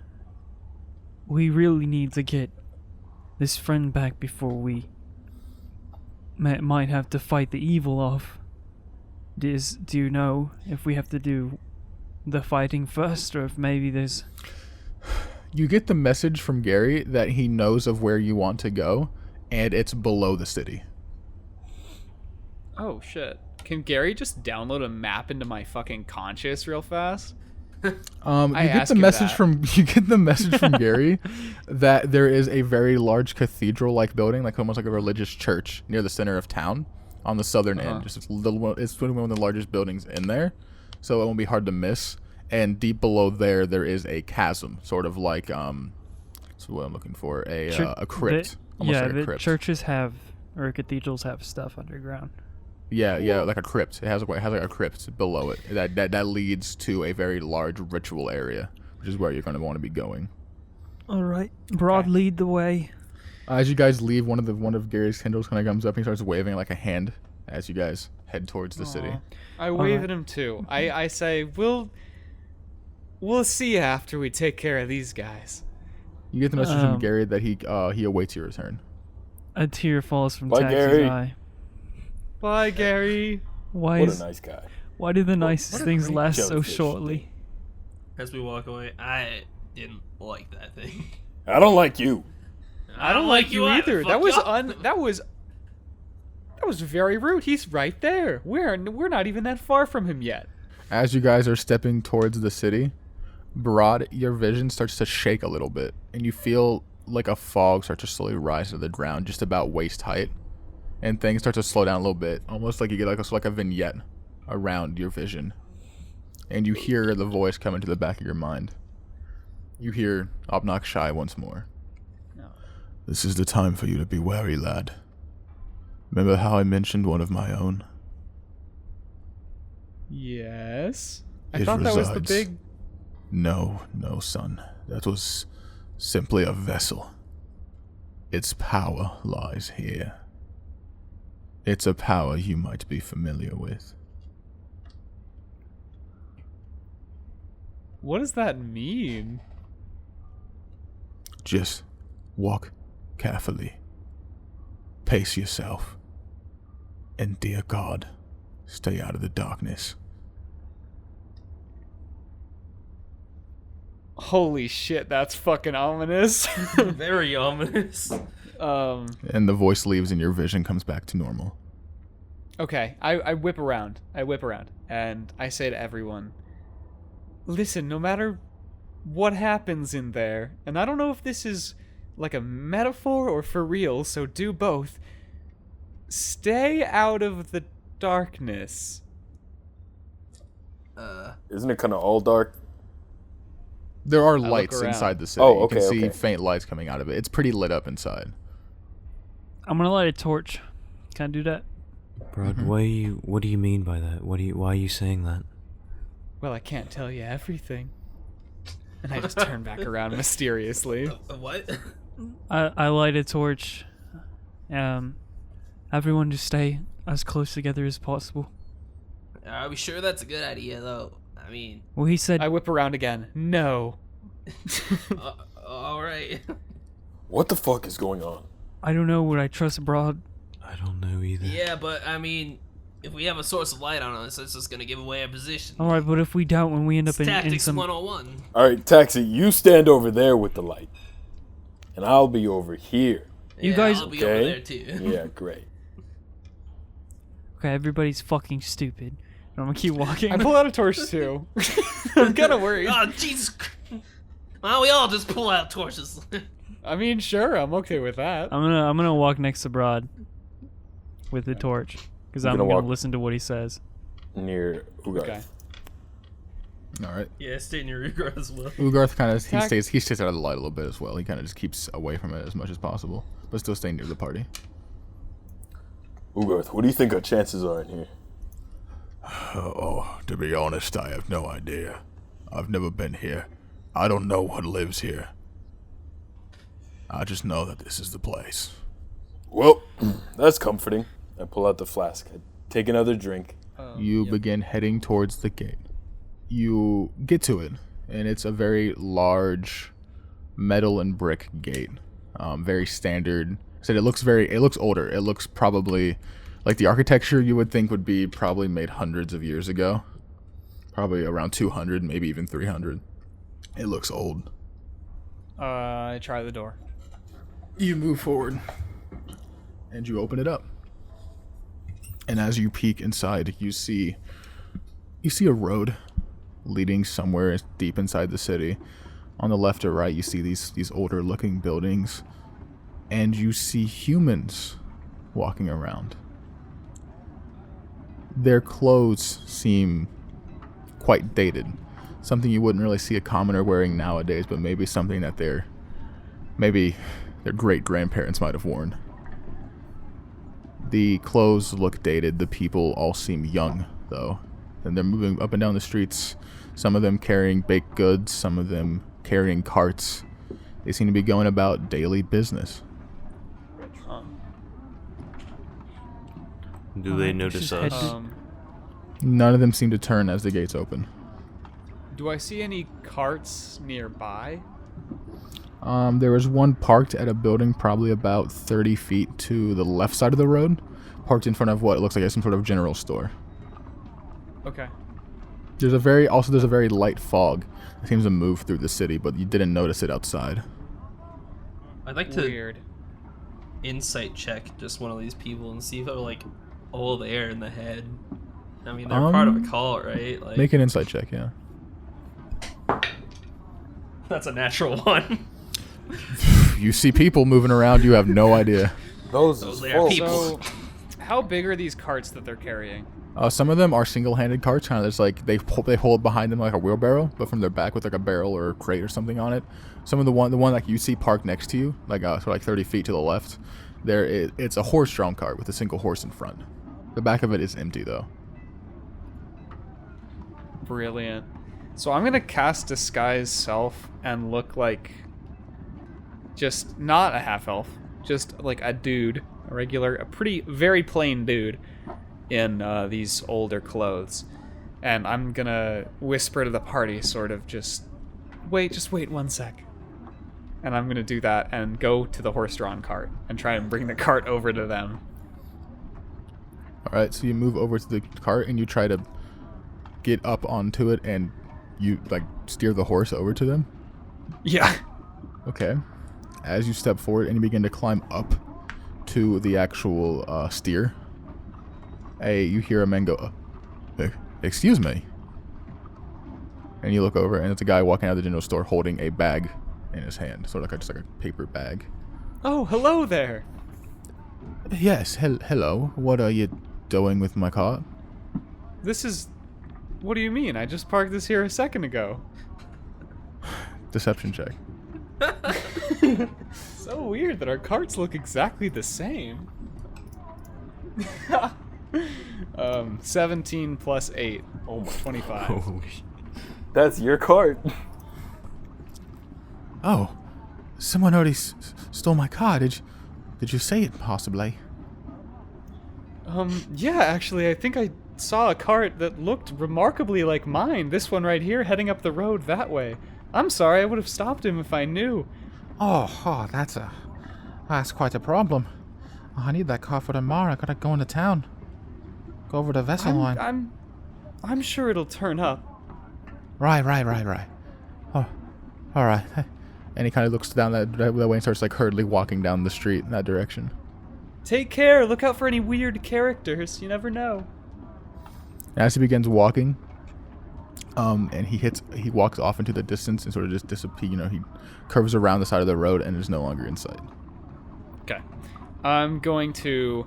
We really need to get this friend back before we might have to fight the evil off. Do you know if we have to do the fighting first, or if maybe there's... You get the message from Gary that he knows of where you want to go, and it's below the city. Oh shit! Can Gary just download a map into my fucking conscious real fast? You get the message from Gary that there is a very large cathedral-like building, like almost like a religious church, near the center of town, on the southern end. Just it's one of the largest buildings in there, so it won't be hard to miss. And deep below there is a chasm, sort of like that's what I'm looking for, a crypt. Almost like a crypt. Churches have, or cathedrals have stuff underground. Yeah, like a crypt. It has like a crypt below it that leads to a very large ritual area, which is where you're going to want to be going. All right, Br'aad, lead the way. As you guys leave, one of Gary's kindles kind of comes up and he starts waving like a hand as you guys head towards the city. I wave at him too. I say, we'll see you after we take care of these guys. You get the message from Gary that he awaits your return. A tear falls from Bye, Taxi's Gary. eye. Bye, Gary. What a nice guy. Why do the nicest things last so jellyfish. shortly? As we walk away, I didn't like that thing. I don't like you. I don't like you either. Fuck That was very rude. He's right there. We're not even that far from him yet. As you guys are stepping towards the city, Br'aad, your vision starts to shake a little bit, and you feel like a fog start to slowly rise to the ground, just about waist height, and things start to slow down a little bit, almost like you get like a vignette around your vision, and you hear the voice come into the back of your mind. You hear Obnox Shy once more. This is the time for you to be wary, lad. Remember how I mentioned one of my own? Yes. I It thought that was the resides. big... No, son. That was simply a vessel. Its power lies here. It's a power you might be familiar with. What does that mean? Just walk carefully. Pace yourself. And dear God, stay out of the darkness. Holy shit, that's fucking ominous. Very ominous. And the voice leaves and your vision comes back to normal. Okay, I whip around. And I say to everyone, listen, no matter what happens in there, and I don't know if this is like a metaphor or for real, so do both, stay out of the darkness. Isn't it kind of all dark? There are look lights around. inside the city. Oh, You can okay, see okay. faint lights coming out of it. It's pretty lit up inside. I'm gonna light a torch. Can I do that? Br'aad, what do you mean by that? Why are you saying that? Well, I can't tell you everything. And I just turn back around mysteriously. What? I light a torch. Everyone just stay as close together as possible. Are we sure that's a good idea, though? I mean, Well, he said I whip around again. No. all right. What the fuck is going on? I don't know, would I trust Br'aad? I don't know either. Yeah, but I mean, if we have a source of light on us, it's just gonna give away our position. Alright, but if we doubt when we end It's up in tactics some... 101. All right, Taxi, you stand over there with the light, and I'll be over here. You Yeah, guys- I'll be over Okay? there too. Yeah, great. Okay, everybody's fucking stupid. I'm gonna keep walking. I pull out a torch too. I'm kind of worried. Oh, Jesus. Why don't we all just pull out torches? I mean, sure, I'm okay with that. I'm gonna walk next to Br'aad with the torch, because I'm gonna gonna walk- listen to what he says. Near Ugarth. Okay. All right. Yeah, stay near your guard as well. Ugarth kind of he stays out of the light a little bit as well. He kind of just keeps away from it as much as possible, but still staying near the party. Ugarth, what do you think our chances are in here? To be honest, I have no idea. I've never been here. I don't know what lives here. I just know that this is the place. Well, that's comforting. I pull out the flask. I take another drink. You begin heading towards the gate. You get to it, and it's a very large metal and brick gate. Very standard. So it looks older. It looks probably like the architecture you would think would be probably made hundreds of years ago. Probably around 200, maybe even 300. It looks old. I try the door. You move forward, and you open it up. And as you peek inside, you see a road leading somewhere deep inside the city. On the left or right, you see these older looking buildings, and you see humans walking around. Their clothes seem quite dated. Something you wouldn't really see a commoner wearing nowadays, but maybe something that their great-grandparents might have worn. The clothes look dated. The people all seem young, though. And they're moving up and down the streets, some of them carrying baked goods, some of them carrying carts. They seem to be going about daily business. Do they notice us? None of them seem to turn as the gates open. Do I see any carts nearby? There was one parked at a building probably about 30 feet to the left side of the road, parked in front of what looks like some sort of general store. Okay. There's a very light fog that seems to move through the city, but you didn't notice it outside. I'd like to Weird. insight check just one of these people and see if they're like all there in the head. I mean, they're part of a cult, right? Like, Make an insight check, yeah. that's a natural one. You see people moving around, you have no idea. Those are full. people. So, how big are these carts that they're carrying? Some of them are single-handed carts, kind of just like they hold behind them like a wheelbarrow, but from their back with like a barrel or a crate or something on it. Some of the one like you see parked next to you, like sort of like 30 feet to the left, it's a horse-drawn cart with a single horse in front. The back of it is empty though. Brilliant. So I'm gonna cast Disguise Self and look like just not a half elf, just like a dude, a pretty very plain dude in these older clothes. And I'm gonna whisper to the party, sort of just wait 1 sec. And I'm gonna do that and go to the horse-drawn cart and try and bring the cart over to them. All right, so you move over to the cart and you try to get up onto it and you like steer the horse over to them. Yeah. Okay. As you step forward and you begin to climb up to the actual steer, you hear a man go, "Excuse me." And you look over and it's a guy walking out of the general store holding a bag in his hand, sort of like just like a paper bag. Oh, hello there. Yes, hello. What are you doing with my cart? What do you mean? I just parked this here a second ago. Deception check. So weird that our carts look exactly the same. 17 plus 8. Oh my, 25. Holy. that's your cart. Oh, someone already stole my car. Did you say it possibly? Yeah, actually, I think I saw a cart that looked remarkably like mine. This one right here, heading up the road that way. I'm sorry, I would have stopped him if I knew. Oh, that's quite a problem. I need that car for tomorrow. I gotta go into town. Go over to Vessel Line. I'm sure it'll turn up. Right. Oh, all right. And he kind of looks down that way and starts like hurriedly walking down the street in that direction. Take care. Look out for any weird characters. You never know. As he begins walking, and he walks off into the distance and sort of just disappears. He curves around the side of the road and is no longer in sight. Okay. I'm going to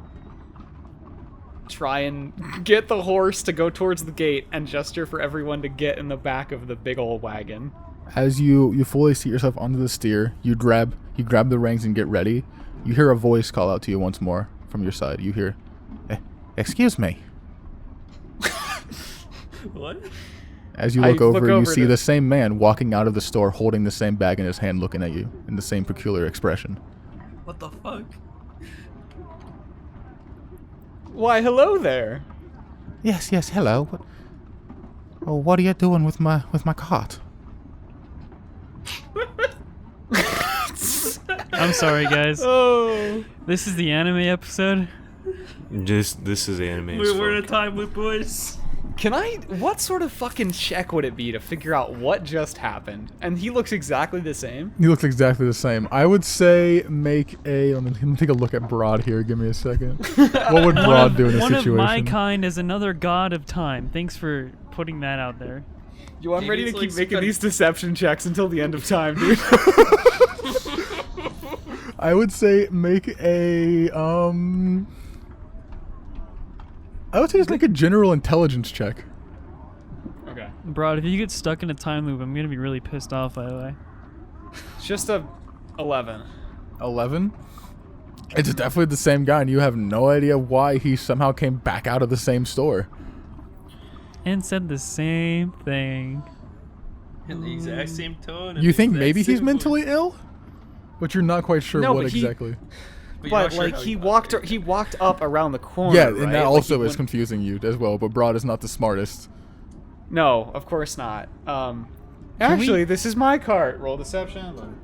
try and get the horse to go towards the gate and gesture for everyone to get in the back of the big old wagon. As you fully seat yourself onto the steer, you grab the reins and get ready. You hear a voice call out to you once more from your side. You hear, "Excuse me." What? As you look over, you see to- the same man walking out of the store holding the same bag in his hand looking at you in the same peculiar expression. What the fuck? Why, hello there. Yes, hello. What are you doing with my cart? I'm sorry, guys. Oh. This is the anime episode. This is anime. We're in a time loop, boys. What sort of fucking check would it be to figure out what just happened? And he looks exactly the same. He looks exactly the same. I would say make a. Let me take a look at Br'aad here. Give me a second. What would Br'aad do in a situation? One of my kind is another god of time. Thanks for putting that out there. Yo, I'm Maybe ready to it's keep like making some these deception checks until the end of time, dude. I would say make a I would say just make a general intelligence check. Okay. Br'aad, if you get stuck in a time loop, I'm gonna be really pissed off, by the way. It's just a 11. 11. It's definitely the same guy, and you have no idea why he somehow came back out of the same store. And said the same thing. In the exact same tone. You think maybe he's mentally ill? But you're not quite sure No, what but exactly. But like he walked up around the corner. Yeah, right? and that Like, also he is went- confusing you as well. But Br'aad is not the smartest. No, of course not. Actually, this is my cart. Roll deception.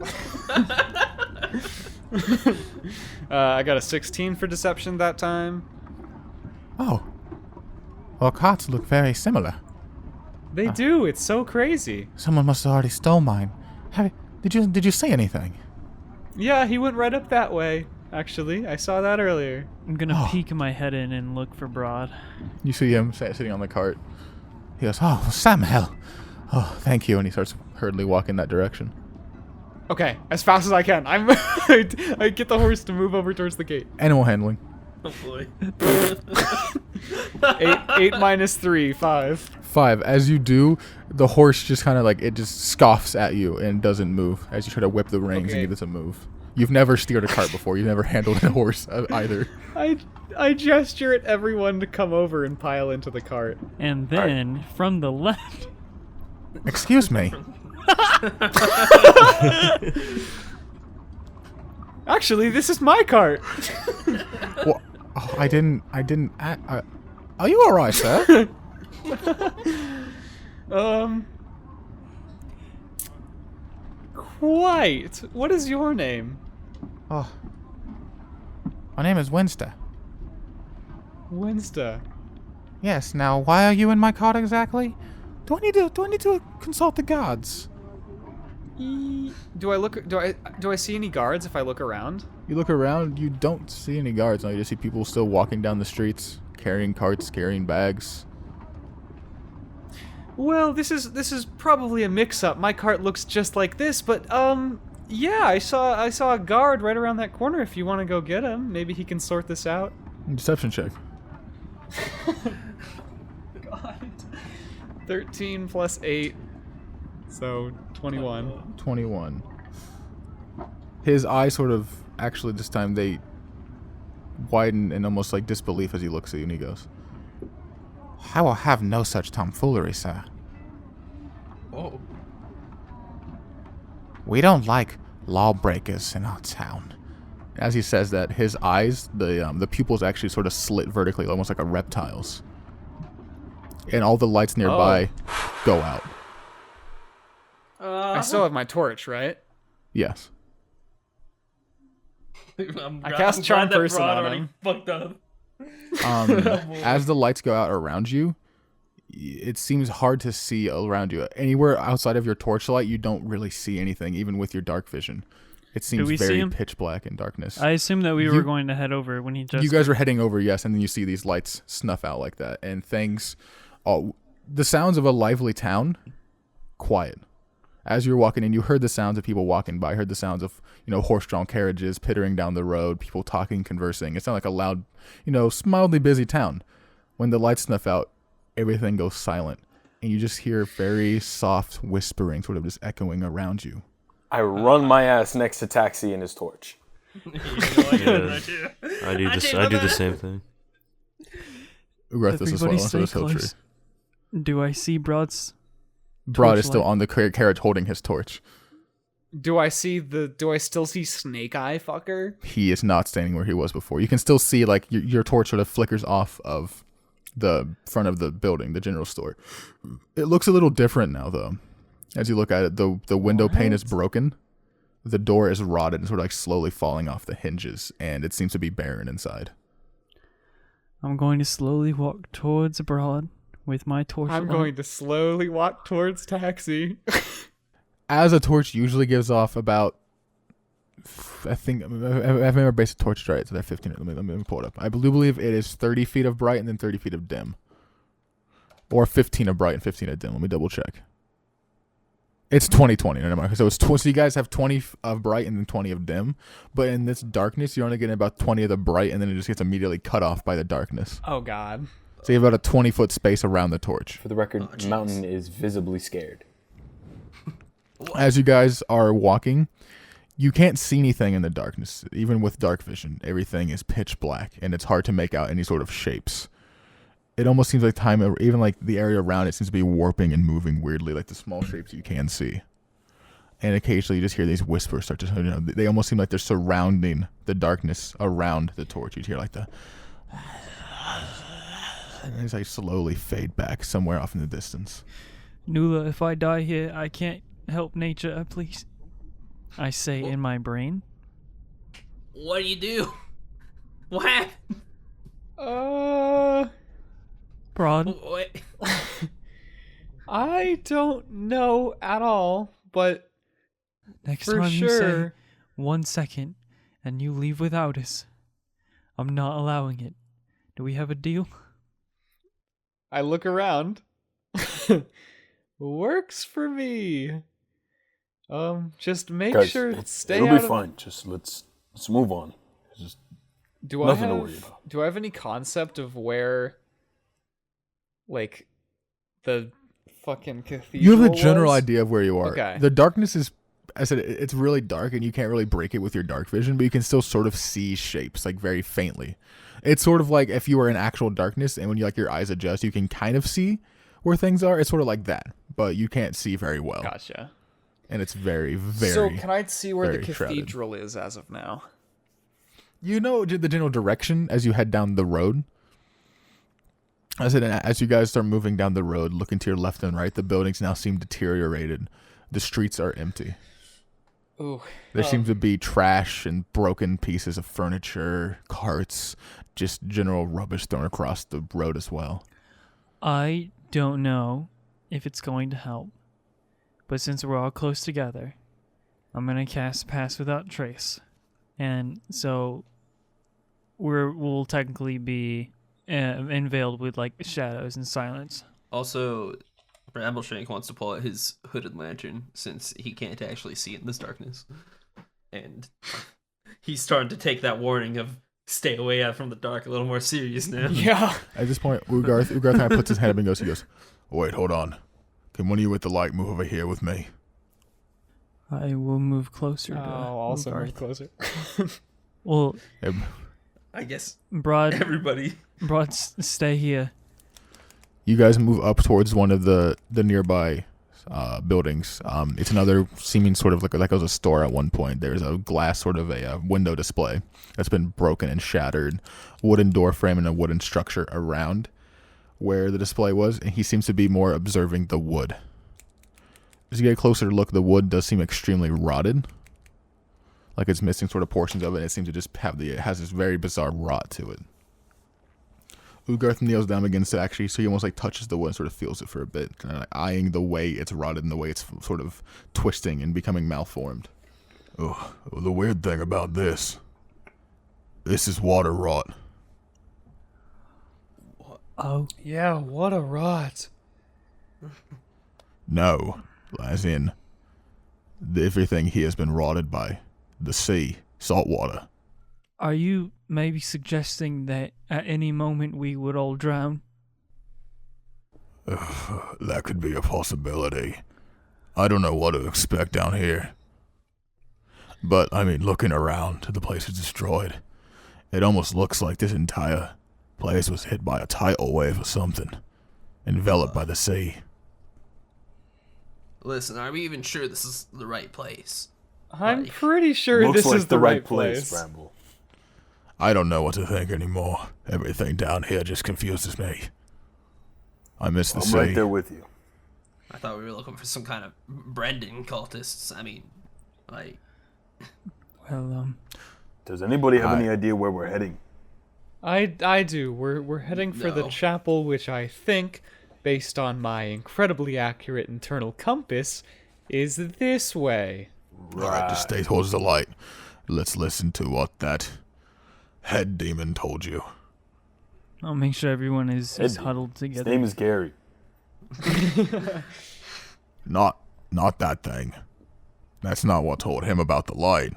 I got a 16 for deception that time. Oh. Well, carts look very similar. They do. It's so crazy. Someone must have already stole mine. Did you say anything? Yeah, he went right up that way. Actually, I saw that earlier. I'm gonna peek my head in and look for Br'aad. You see him sitting on the cart. He goes, "Oh, Samuel. Oh, thank you." And he starts hurriedly walking that direction. Okay, as fast as I can. I get the horse to move over towards the gate. Animal handling. Oh boy. 8 minus 3, 5. 5. As you do, the horse just kind of like, it just scoffs at you and doesn't move as you try to whip the reins and Okay. get it to move. You've never steered a cart before. You've never handled a horse either. I gesture at everyone to come over and pile into the cart. And then, from the left... Excuse me. Actually, this is my cart. Well, oh, I didn't. Are you alright, sir? Quite. What is your name? Oh. My name is Winster. Winsta. Yes, now why are you in my cart exactly? Do I need to consult the guards? Do I see any guards if I look around? You look around, you don't see any guards. No, you just see people still walking down the streets, carrying carts, carrying bags. Well, this is probably a mix-up. My cart looks just like this, but yeah, I saw a guard right around that corner. If you want to go get him, maybe he can sort this out. Deception check. God. 13 plus 8, so 21. 21. His eyes sort of, actually this time they widen in almost like disbelief as he looks at you and he goes, "I will have no such tomfoolery, sir. Oh. We don't like lawbreakers in our town." As he says that, his eyes, the pupils actually sort of slit vertically, almost like a reptile's. And all the lights nearby go out. I still have my torch, right? Yes. I cast Charm Person on him. Fucked up. As the lights go out around you, it seems hard to see around you. Anywhere outside of your torchlight, you don't really see anything, even with your dark vision. It seems we see very him? pitch black in darkness. I assume that we were going to head over when he just... You guys were heading over, yes, and then you see these lights snuff out like that, and things... the sounds of a lively town, quiet. As you're walking in, you heard the sounds of people walking by, heard the sounds of, horse-drawn carriages pittering down the road, people talking, conversing. It sounded like a loud, mildly busy town. When the lights snuff out, everything goes silent, and you just hear very soft whispering sort of just echoing around you. I run my ass next to Taxi and his torch. I do the same thing. Ugrethus as well, so is Hiltree. Do I see Br'aad's Br'aad is still Torchlight. on the carriage holding his torch. Do I still see Snake Eye fucker? He is not standing where he was before. You can still see like your torch sort of flickers off of the front of the building, the general store. It looks a little different now though. As you look at it, the window pane is broken. The door is rotted and sort of like slowly falling off the hinges, and it seems to be barren inside. I'm going to slowly walk towards Br'aad with my torch. I'm going to slowly walk towards Taxi. As a torch usually gives off about, I think I've never based a torch right, so they're 15. Let me pull it up. I believe it is 30 feet of bright and then 30 feet of dim, or 15 of bright and 15 of dim. Let me double check. It's 20/20. Never mind. So so you guys have 20 of bright and then 20 of dim, but in this darkness, you're only getting about 20 of the bright, and then it just gets immediately cut off by the darkness. Oh God. So you have about a 20-foot space around the torch. For the record, Mountain is visibly scared. As you guys are walking, you can't see anything in the darkness. Even with dark vision, everything is pitch black, and it's hard to make out any sort of shapes. It almost seems like time, or even like the area around it seems to be warping and moving weirdly, like the small shapes you can see. And occasionally you just hear these whispers start to, they almost seem like they're surrounding the darkness around the torch. You'd hear like the, and it's like slowly fade back somewhere off in the distance. Nula, if I die here, I can't help nature, please. I say in my brain. What do you do? What happened? Br'aad. Wait. I don't know at all, but Next for time you say sure. 1 second and you leave without us, I'm not allowing it. Do we have a deal? I look around. Works for me. Just make Guys, sure stay it'll out be of- fine. Just let's move on. Just Do I nothing to worry have about. do I have any concept of where like the fucking cathedral You have a general was? idea of where you are. Okay. The darkness is, I said, it's really dark and you can't really break it with your dark vision, but you can still sort of see shapes, like very faintly. It's sort of like if you were in actual darkness and when you like your eyes adjust, you can kind of see where things are. It's sort of like that, but you can't see very well. Gotcha. And it's very, very. So can I see where the very shrouded. cathedral is as of now? You know the general direction as you head down the road. I said, as you guys start moving down the road, looking to your left and right, the buildings now seem deteriorated. The streets are empty. Ooh. There seems to be trash and broken pieces of furniture, carts, just general rubbish thrown across the road as well. I don't know if it's going to help, but since we're all close together, I'm going to cast Pass Without Trace. And so we'll technically be enveiled with like shadows and silence. Also, Brambleshank wants to pull out his hooded lantern since he can't actually see in this darkness. And he's starting to take that warning of stay away out from the dark a little more serious now. Yeah. At this point, Ugarth kind of puts his head up and goes, wait, hold on. Can one of you with the light move over here with me? I will move closer to also Ugarth. move closer. Well, I guess Br'aad, everybody. stay here. You guys move up towards one of the nearby buildings. It's another seeming sort of like it was a store at one point. There's a glass sort of a window display that's been broken and shattered, wooden door frame and a wooden structure around where the display was, and he seems to be more observing the wood. As you get a closer look, the wood does seem extremely rotted. Like it's missing sort of portions of it. It seems to just it has this very bizarre rot to it. Ugarth kneels down against it actually, so he almost like touches the wood and sort of feels it for a bit, kind of like eyeing the way it's rotted and the way it's sort of twisting and becoming malformed. Oh, the weird thing about this is water rot. Oh, Yeah, what a rot. No, as in, everything here has been rotted by the sea, salt water. are you maybe suggesting that at any moment we would all drown? That could be a possibility. I don't know what to expect down here. But, I mean, looking around, the place is destroyed. It almost looks like this entire place was hit by a tidal wave or something, enveloped by the sea. Listen, are we even sure this is the right place? I'm Like, pretty sure Looks this like is the right place. Bramble. I don't know what to think anymore. Everything down here just confuses me. I miss the I'm sea. right there with you. I thought we were looking for some kind of Brendan cultists. I mean, like... Well, Does anybody have any idea where we're heading? I do. We're heading for the No. chapel, which I think, based on my incredibly accurate internal compass, is this way. Alright, just stay towards the light. Let's listen to what that head demon told you. I'll make sure everyone is huddled His together. name is Gary. Not that thing. That's not what told him about the light.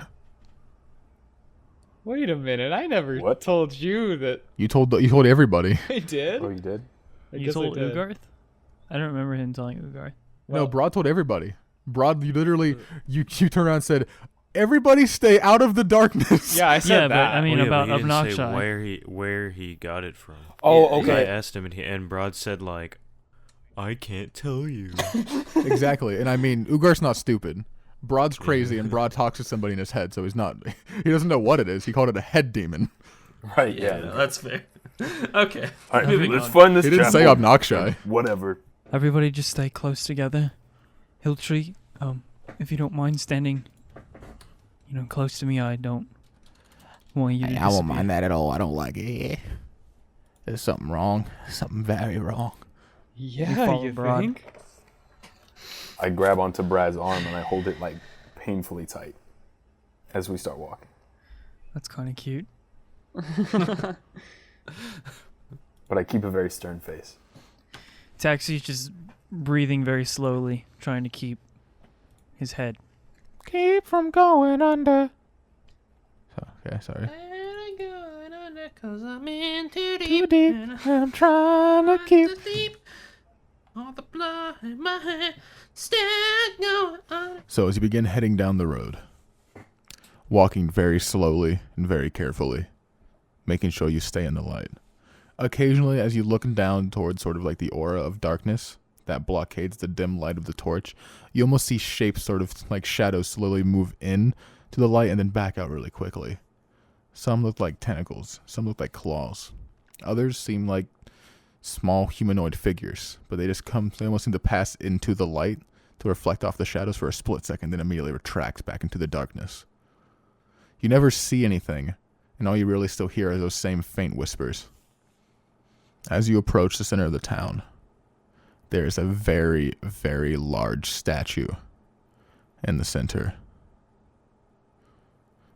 Wait a minute, I never What? told you that You told everybody. I did. Oh, you did? I You guess I told did. Ugarth? I don't remember him telling Ugarth. No, Br'aad told everybody. Br'aad, you literally, you turned around and said, everybody stay out of the darkness. Yeah, I said Yeah, that. but I mean Well, yeah, about but he didn't say Obnoxi. where he got it from. Oh, 'Cause I okay. asked him, and Br'aad said like, I can't tell you. Exactly. And I mean, Ugarth's not stupid. Br'aad's crazy, and Br'aad talks to somebody in his head, so he doesn't know what it is. He called it a head demon. Right, Yeah, yeah. no, that's fair. Okay. All right, Moving let's on. find this He didn't say chapel. Obnoxi. Whatever. Everybody just stay close together. Hiltree, if you don't mind standing, close to me, I don't want you to I won't disappear. mind that at all. I don't like it. There's something wrong. Something very wrong. Yeah, follow you Br'aad. think? I grab onto Brad's arm and I hold it like painfully tight as we start walking. That's kind of cute. But I keep a very stern face. Taxi's just breathing very slowly, trying to keep his head. Keep from going under. Okay, sorry. Cause I'm in too Too deep, and I'm trying to keep. deep. All the blood in my head still going on. So as you begin heading down the road, walking very slowly and very carefully, making sure you stay in the light. Occasionally, as you look down towards sort of like the aura of darkness that blockades the dim light of the torch, you almost see shapes, sort of like shadows, slowly move in to the light and then back out really quickly. Some look like tentacles, some look like claws. Others seem like small humanoid figures, but they almost seem to pass into the light to reflect off the shadows for a split second, then immediately retract back into the darkness. You never see anything, and all you really still hear are those same faint whispers. As you approach the center of the town, there is a very, very large statue in the center.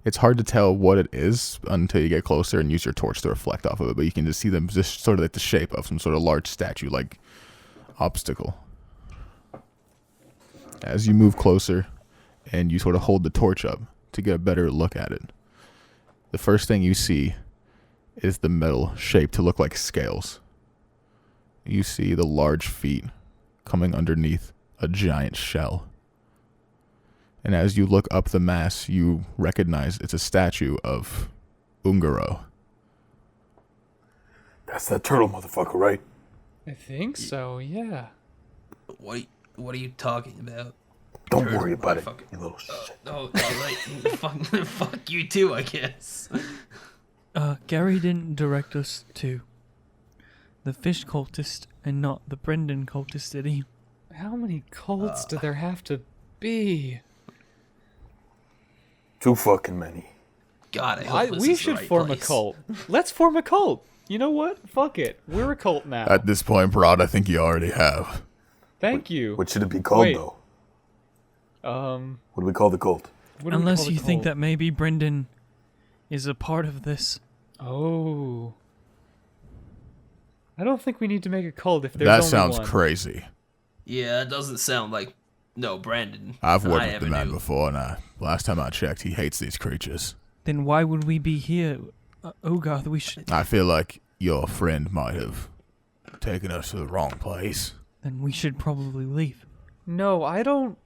It's hard to tell what it is until you get closer and use your torch to reflect off of it, but you can just see them just sort of like the shape of some sort of large statue, like obstacle. As you move closer and you sort of hold the torch up to get a better look at it, the first thing you see is the metal shape to look like scales. You see the large feet coming underneath a giant shell. And as you look up the mass, you recognize it's a statue of Ungaro. That's that turtle motherfucker, right? I think so, yeah. What are you talking about? Don't Turtle worry about it, motherfucker. you little shit. Oh, all right. fuck you too, I guess. Gary didn't direct us to the fish cultist and not the Brendan cultist, did he? How many cults do there have to be? Too fucking many. God, I hope this We is should the right form place. a cult. Let's form a cult. You know what? Fuck it. We're a cult now. At this point, Br'aad, I think you already have. Thank you. What should it be called, Wait. though? What What do we call the cult? do we Unless call you the think cult? that maybe Brendan is a part of this. Oh. I don't think we need to make a cult if there's That only sounds one. crazy. Yeah, it doesn't sound like Brandon. I've worked I with the ever man knew. before, and last time I checked, he hates these creatures. Then why would we be here? Ogarth, we should. I feel like your friend might have taken us to the wrong place. Then we should probably leave. No, I don't.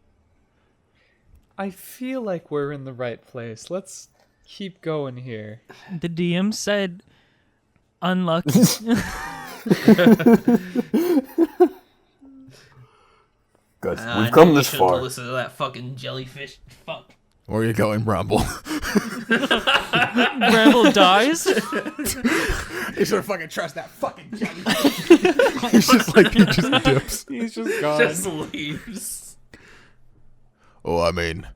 I feel like we're in the right place. Let's keep going here. The DM said, unlucky. guys, I we've come knew we this shouldn't far. Listen to that fucking jellyfish. Fuck. Where are you going, Bramble? Bramble dies. You should fucking trust that fucking jellyfish. He's just like, he just dips. He's just gone. Just leaves. Oh, I mean,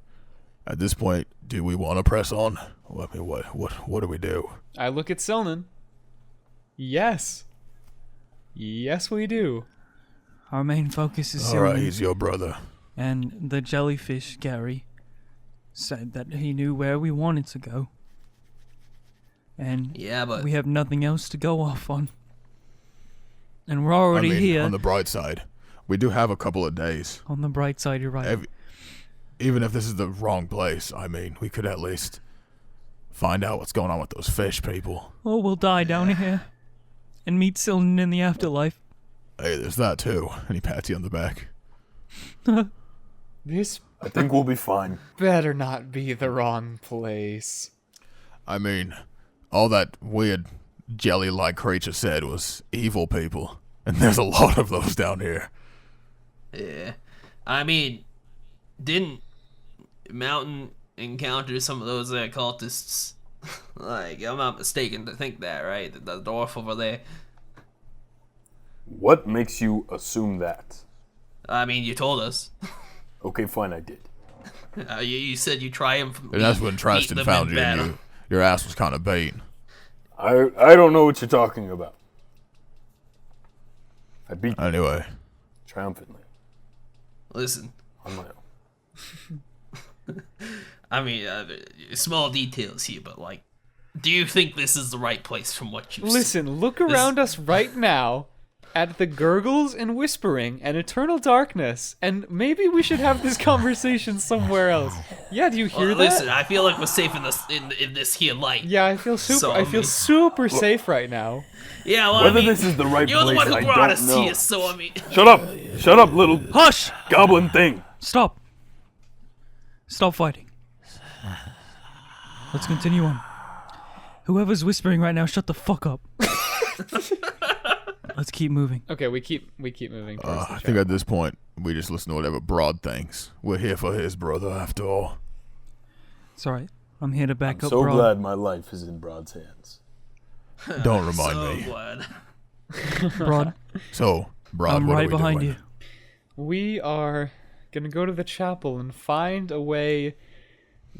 at this point, do we want to press on? Well, I mean, what do we do? I look at Silnan. Yes. Yes, we do. Our main focus is All right, Silnan, he's your brother. and the jellyfish Gary said that he knew where we wanted to go, and Yeah, but we have nothing else to go off on. And we're already I mean, here. on the bright side, we do have a couple of days. On the bright side, you're right. Even if this is the wrong place, I mean, we could at least find out what's going on with those fish people. Or we'll die down here and meet Silnan in the afterlife. Hey, there's that too. And he pats you on the back. This I think we'll be fine. better not be the wrong place. I mean, all that weird jelly-like creature said was evil people. And there's a lot of those down here. yeah, I mean, didn't Mountain encounter some of those cultists? Like, I'm not mistaken to think that, right? The dwarf over there. What makes you assume that? I mean, you told us. Okay, fine, I did. You said you triumphed. And that's when Tristan found you and your ass was kind of bait. I don't know what you're talking about. I beat you Anyway, triumphantly Listen, on my own. I mean, small details here, but like, do you think this is the right place from what you've seen? Listen, look around us right now at the gurgles and whispering and eternal darkness, and maybe we should have this conversation somewhere else. Yeah, do you hear that? Listen, I feel like we're safe in this here light. Yeah, I feel super. So, I feel super safe right now. Yeah, well, Whether I mean, this is the right you're the place, one I who brought don't us know. here, so I mean. Shut up, little Hush! goblin thing. Stop. Stop fighting. Let's continue on. Whoever's whispering right now, shut the fuck up. Let's keep moving. Okay, we keep moving. Towards the I think at this point, we just listen to whatever Br'aad thinks. We're here for his brother, after all. It's alright. I'm here to back I'm up so Br'aad. glad my life is in Br'aad's hands. Don't remind So me. glad. Br'aad, So, Br'aad, I'm what right are we behind doing? you. We are gonna go to the chapel and find a way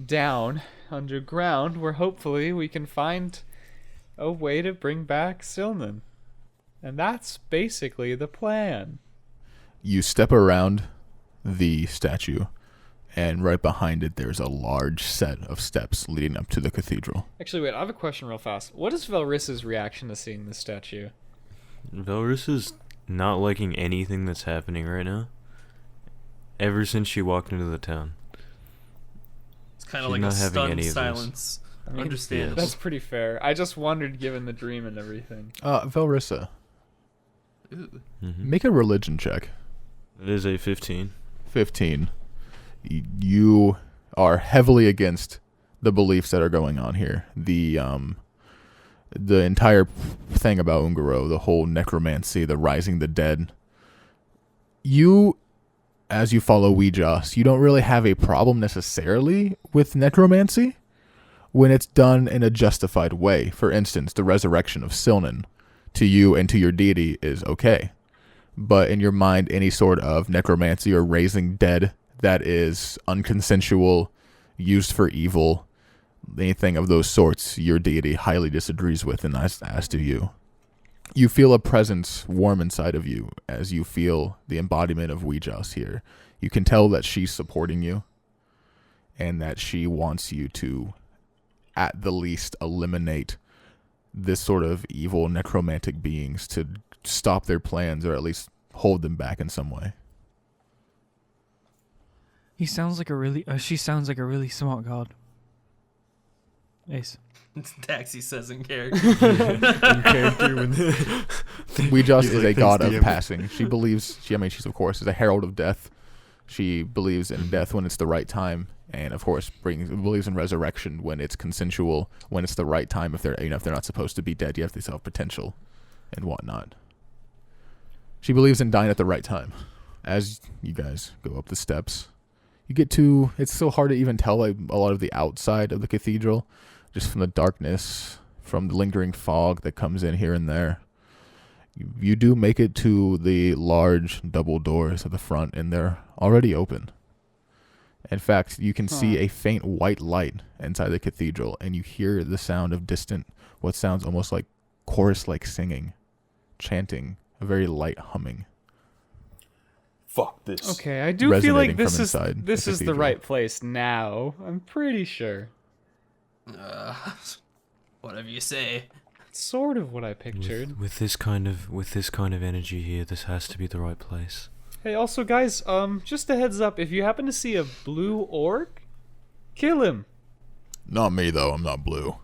down underground where hopefully we can find a way to bring back Silnan. And that's basically the plan. You step around the statue, and right behind it, there's a large set of steps leading up to the cathedral. Actually, wait, I have a question real fast. What is Velrissa's reaction to seeing this statue? Velrissa's not liking anything that's happening right now. Ever since she walked into the town. It's kind She's of like a not having stunned any of this. silence. I mean, Understandable. That's pretty fair. I just wondered given the dream and everything. Velrissa, Ooh. make a religion check. It is a 15. 15. You are heavily against the beliefs that are going on here. The entire thing about Ungaro, the whole necromancy, the rising the dead. You, as you follow Weejas, you don't really have a problem necessarily with necromancy when it's done in a justified way. For instance, the resurrection of Silnan to you and to your deity is okay. But in your mind, any sort of necromancy or raising dead that is unconsensual, used for evil, anything of those sorts, your deity highly disagrees with, and as do you. You feel a presence warm inside of you as you feel the embodiment of Weejas here. You can tell that she's supporting you and that she wants you to, at the least, eliminate this sort of evil necromantic beings, to stop their plans or at least hold them back in some way. He sounds like a really. She sounds like a really smart god. Ace. Taxi says in character. Weejas is like, a god "Thanks, of DM." passing. She believes. She's of course is a herald of death. She believes in death when it's the right time, and of course believes in resurrection when it's consensual, when it's the right time. If they're not supposed to be dead yet, they still have potential, and whatnot. She believes in dying at the right time. As you guys go up the steps, you get to, it's so hard to even tell like a lot of the outside of the cathedral, just from the darkness, from the lingering fog that comes in here and there. You do make it to the large double doors at the front, and they're already open. In fact, you can see a faint white light inside the cathedral, and you hear the sound of distant, what sounds almost like chorus-like singing, chanting, a very light humming. Fuck this. Okay, I do feel like resonating this from is inside this the is the cathedral. right place now. I'm pretty sure. Whatever you say. It's sort of what I pictured. With this kind of energy here, this has to be the right place. Hey, also guys, just a heads up, if you happen to see a blue orc, kill him. Not me, though. I'm not blue.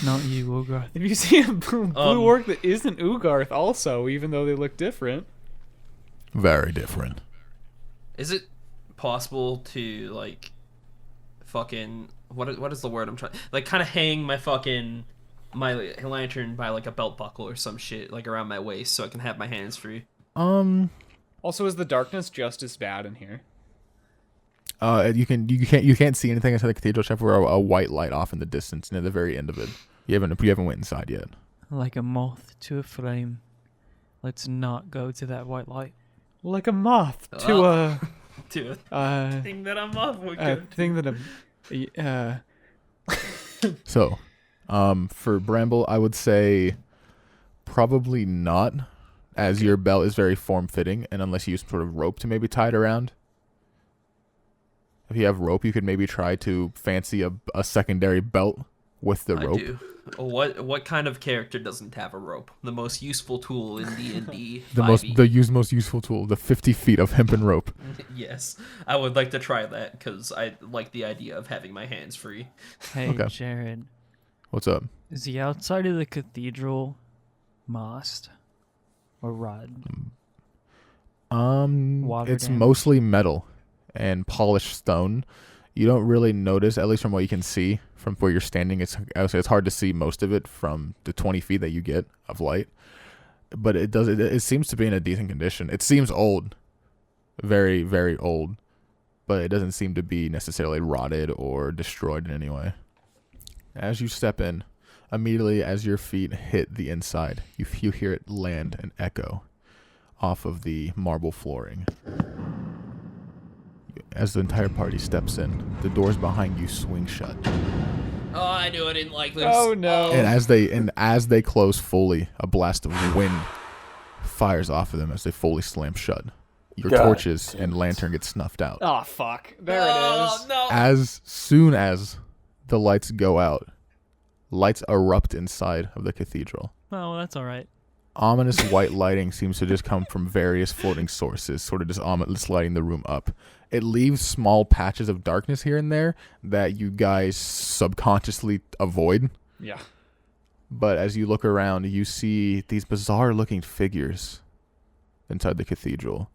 Not you, Ugarth. If you see a blue orc that isn't Ugarth also, even though they look different. Very different. Is it possible to like fucking what is the word I'm trying, like kind of hang my lantern by like a belt buckle or some shit like around my waist so I can have my hands free? Also, is the darkness just as bad in here? You can't see anything inside the cathedral except for a white light off in the distance near the very end of it. You haven't went inside yet. Like a moth to a flame. Let's not go to that white light. Like a moth to a to a thing that I'm off with. thing that So, for Bramble, I would say probably not, as your belt is very form-fitting, and unless you use some sort of rope to maybe tie it around. If you have rope, you could maybe try to fancy a secondary belt with the rope. I do. What kind of character doesn't have a rope? The most useful tool in D&D. The most useful tool, the 50 feet of hempen rope. Yes, I would like to try that because I like the idea of having my hands free. Hey, Okay. Jared. What's up? Is the outside of the cathedral mossed or rod? Water It's damage? mostly metal and polished stone. You don't really notice, at least from what you can see from where you're standing. I would say it's hard to see most of it from the 20 feet that you get of light. But it seems to be in a decent condition. It seems old, very, very old, but it doesn't seem to be necessarily rotted or destroyed in any way. As you step in, immediately as your feet hit the inside, you hear it land and echo off of the marble flooring. As the entire party steps in, the doors behind you swing shut. Oh, I knew I didn't like this. Oh no! And as they close fully, a blast of wind fires off of them as they fully slam shut. Your God torches damn and it. lantern get snuffed out. Oh fuck! There it is. No. As soon as the lights go out, lights erupt inside of the cathedral. Oh, that's all right. Ominous white lighting seems to just come from various floating sources, sort of just lighting the room up. It leaves small patches of darkness here and there that you guys subconsciously avoid. Yeah. But as you look around, you see these bizarre-looking figures inside the cathedral.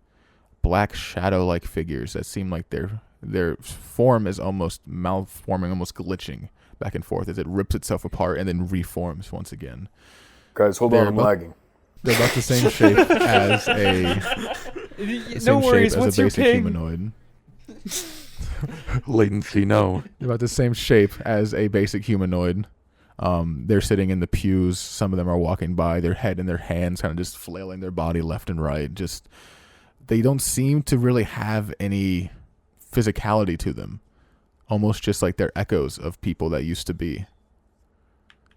Black shadow-like figures that seem like their form is almost malforming, almost glitching back and forth as it rips itself apart and then reforms once again. Guys, hold on, I'm lagging. They're about the same shape as No worries. What's your basic ping? humanoid. Latency, no. They're about the same shape as a basic humanoid. They're sitting in the pews. Some of them are walking by, their head in their hands, kind of just flailing their body left and right. Just, they don't seem to really have any physicality to them. Almost just like they're echoes of people that used to be.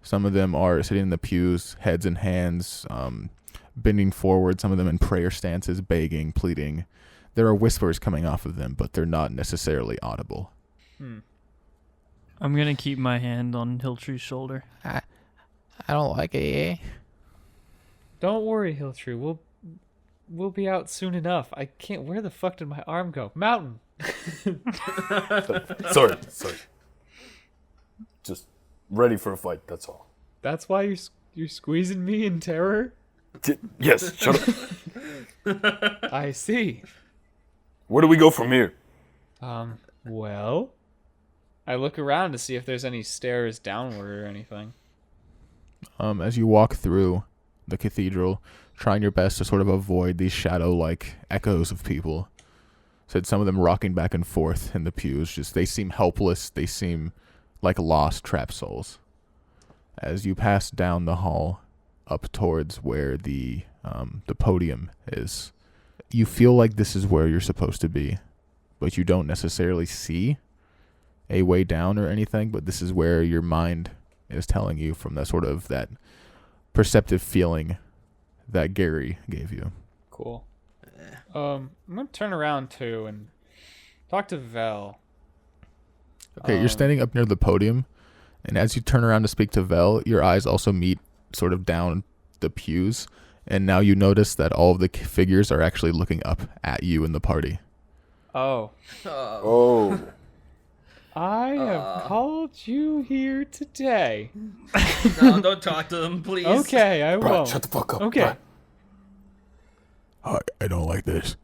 Some of them are sitting in the pews, heads in hands, bending forward, some of them in prayer stances, begging, pleading. There are whispers coming off of them, but they're not necessarily audible. I'm gonna keep my hand on Hiltrue's shoulder. I don't like it. Don't worry, Hiltrue. We'll be out soon enough. I can't. Where the fuck did my arm go? Mountain. Sorry. Just ready for a fight, that's all. That's why you're squeezing me in terror. Yes, shut up. I see. Where do we go from here? Well, I look around to see if there's any stairs downward or anything. As you walk through, the cathedral, trying your best to sort of avoid these shadow-like echoes of people. Said some of them rocking back and forth in the pews. Just they seem helpless. They seem like lost, trapped souls. As you pass down the hall, up towards where the podium is, you feel like this is where you're supposed to be, but you don't necessarily see a way down or anything. But this is where your mind is telling you from that perceptive feeling that Gary gave you. Cool. I'm gonna turn around too and talk to Vel. Okay, you're standing up near the podium, and as you turn around to speak to Vel, your eyes also meet sort of down the pews, and now you notice that all of the figures are actually looking up at you in the party. Oh. Oh. I have called you here today. No, don't talk to them, please. Okay, I Br'aad, won't. shut the fuck up. Okay. Br'aad. I don't like this.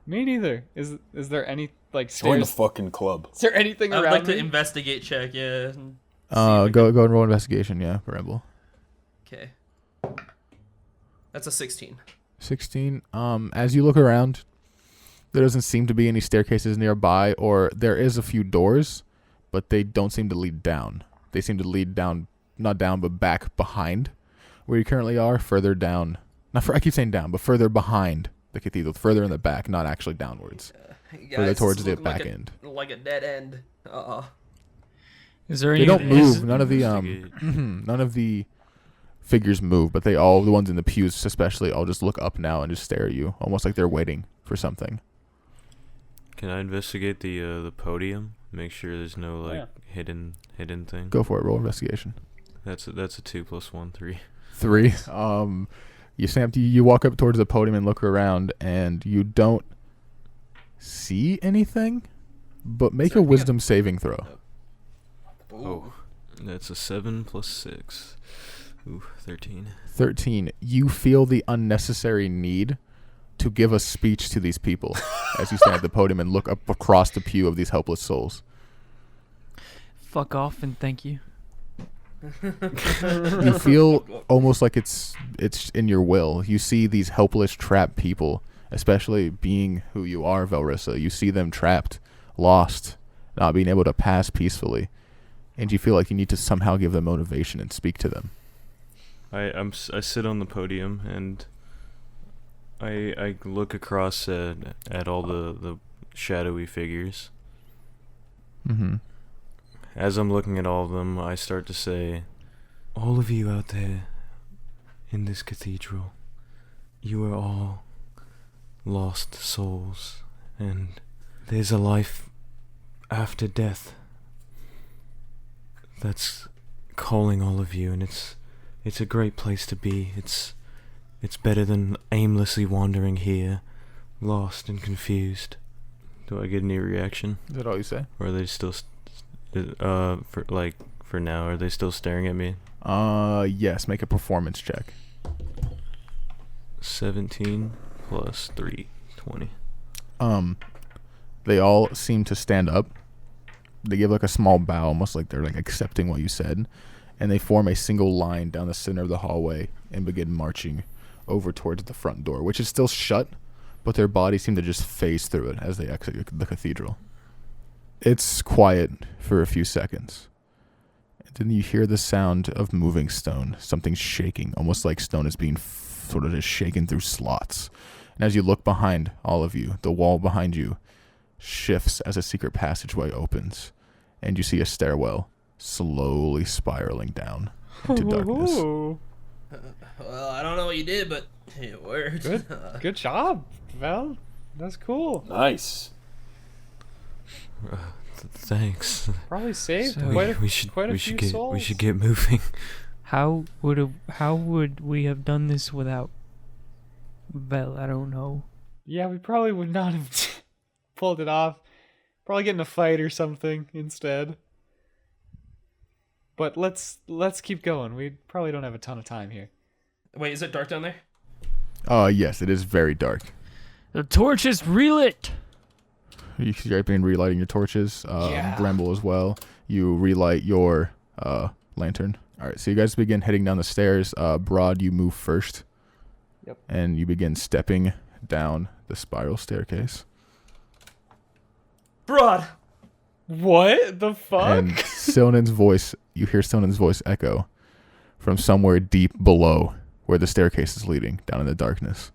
Me neither. Is there any like Join the stairs? fucking club. Is there anything I'd around like to me? investigate check, yeah. Go and roll investigation, yeah, Rebel. Okay. That's a 16. 16. As you look around, there doesn't seem to be any staircases nearby, or there is a few doors, but they don't seem to lead down. They seem to lead down, not down, but back behind where you currently are, further down. I keep saying down, but further behind the cathedral, further in the back, not actually downwards. Further towards the back end. Like a dead end. Is there any? They don't is- move. None of the none of the figures move, but the ones in the pews especially all just look up now and just stare at you, almost like they're waiting for something. Can I investigate the podium? Make sure there's no hidden thing. Go for it. Roll investigation. That's a 2 + 1, 3. 3. You walk up towards the podium and look around, and you don't see anything, but make a wisdom saving throw. Oh, that's a 7 + 6. Ooh, 13. 13. You feel the unnecessary need to give a speech to these people as you stand at the podium and look up across the pew of these helpless souls. Fuck off and thank you. You feel almost like it's in your will. You see these helpless, trapped people, especially being who you are, Velrissa. You see them trapped, lost, not being able to pass peacefully, and you feel like you need to somehow give them motivation and speak to them. I sit on the podium and I look across at all the shadowy figures. Mm-hmm. As I'm looking at all of them, I start to say, all of you out there in this cathedral, you are all lost souls, and there's a life after death that's calling all of you, and it's a great place to be. It's better than aimlessly wandering here, lost and confused. Do I get any reaction? Is that all you say? Or are they still for now, are they still staring at me? Yes, make a performance check. 17 + 3, 20. They all seem to stand up. They give like a small bow, almost like they're like accepting what you said, and they form a single line down the center of the hallway and begin marching over towards the front door, which is still shut, but their bodies seem to just phase through it as they exit the cathedral. It's quiet for a few seconds. And then you hear the sound of moving stone, something shaking, almost like stone is being sort of just shaken through slots. And as you look behind all of you, the wall behind you shifts as a secret passageway opens, and you see a stairwell slowly spiraling down into darkness. Well, I don't know what you did, but it worked. Good job, Vel. That's cool. Nice. Thanks. Probably saved So quite a we should few get souls. we should get moving. How would we have done this without Vel? I don't know. Yeah, we probably would not have pulled it off. Probably get in a fight or something instead. But let's keep going. We probably don't have a ton of time here. Wait, is it dark down there? Yes, it is very dark. The torch is relit. You guys been relighting your torches. Yeah. Bramble as well. You relight your lantern. All right, so you guys begin heading down the stairs. Br'aad, you move first. Yep. And you begin stepping down the spiral staircase. Br'aad! What the fuck? And Silnan's voice, you hear Silnan's voice echo from somewhere deep below where the staircase is leading down in the darkness.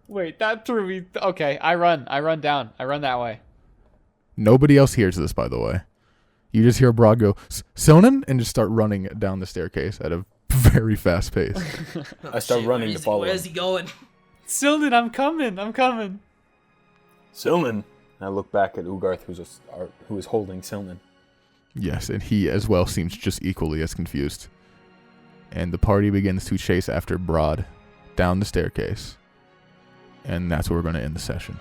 Wait, that threw me. Okay, I run down. I run that way. Nobody else hears this, by the way. You just hear Br'aad go, Silnan, and just start running down the staircase at a very fast pace. I start running to follow Where's him. he going? Silnan, I'm coming. Silnan. And I look back at Ugarth, who is holding Silnan. Yes, and he as well seems just equally as confused. And the party begins to chase after Br'aad down the staircase. And that's where we're going to end the session.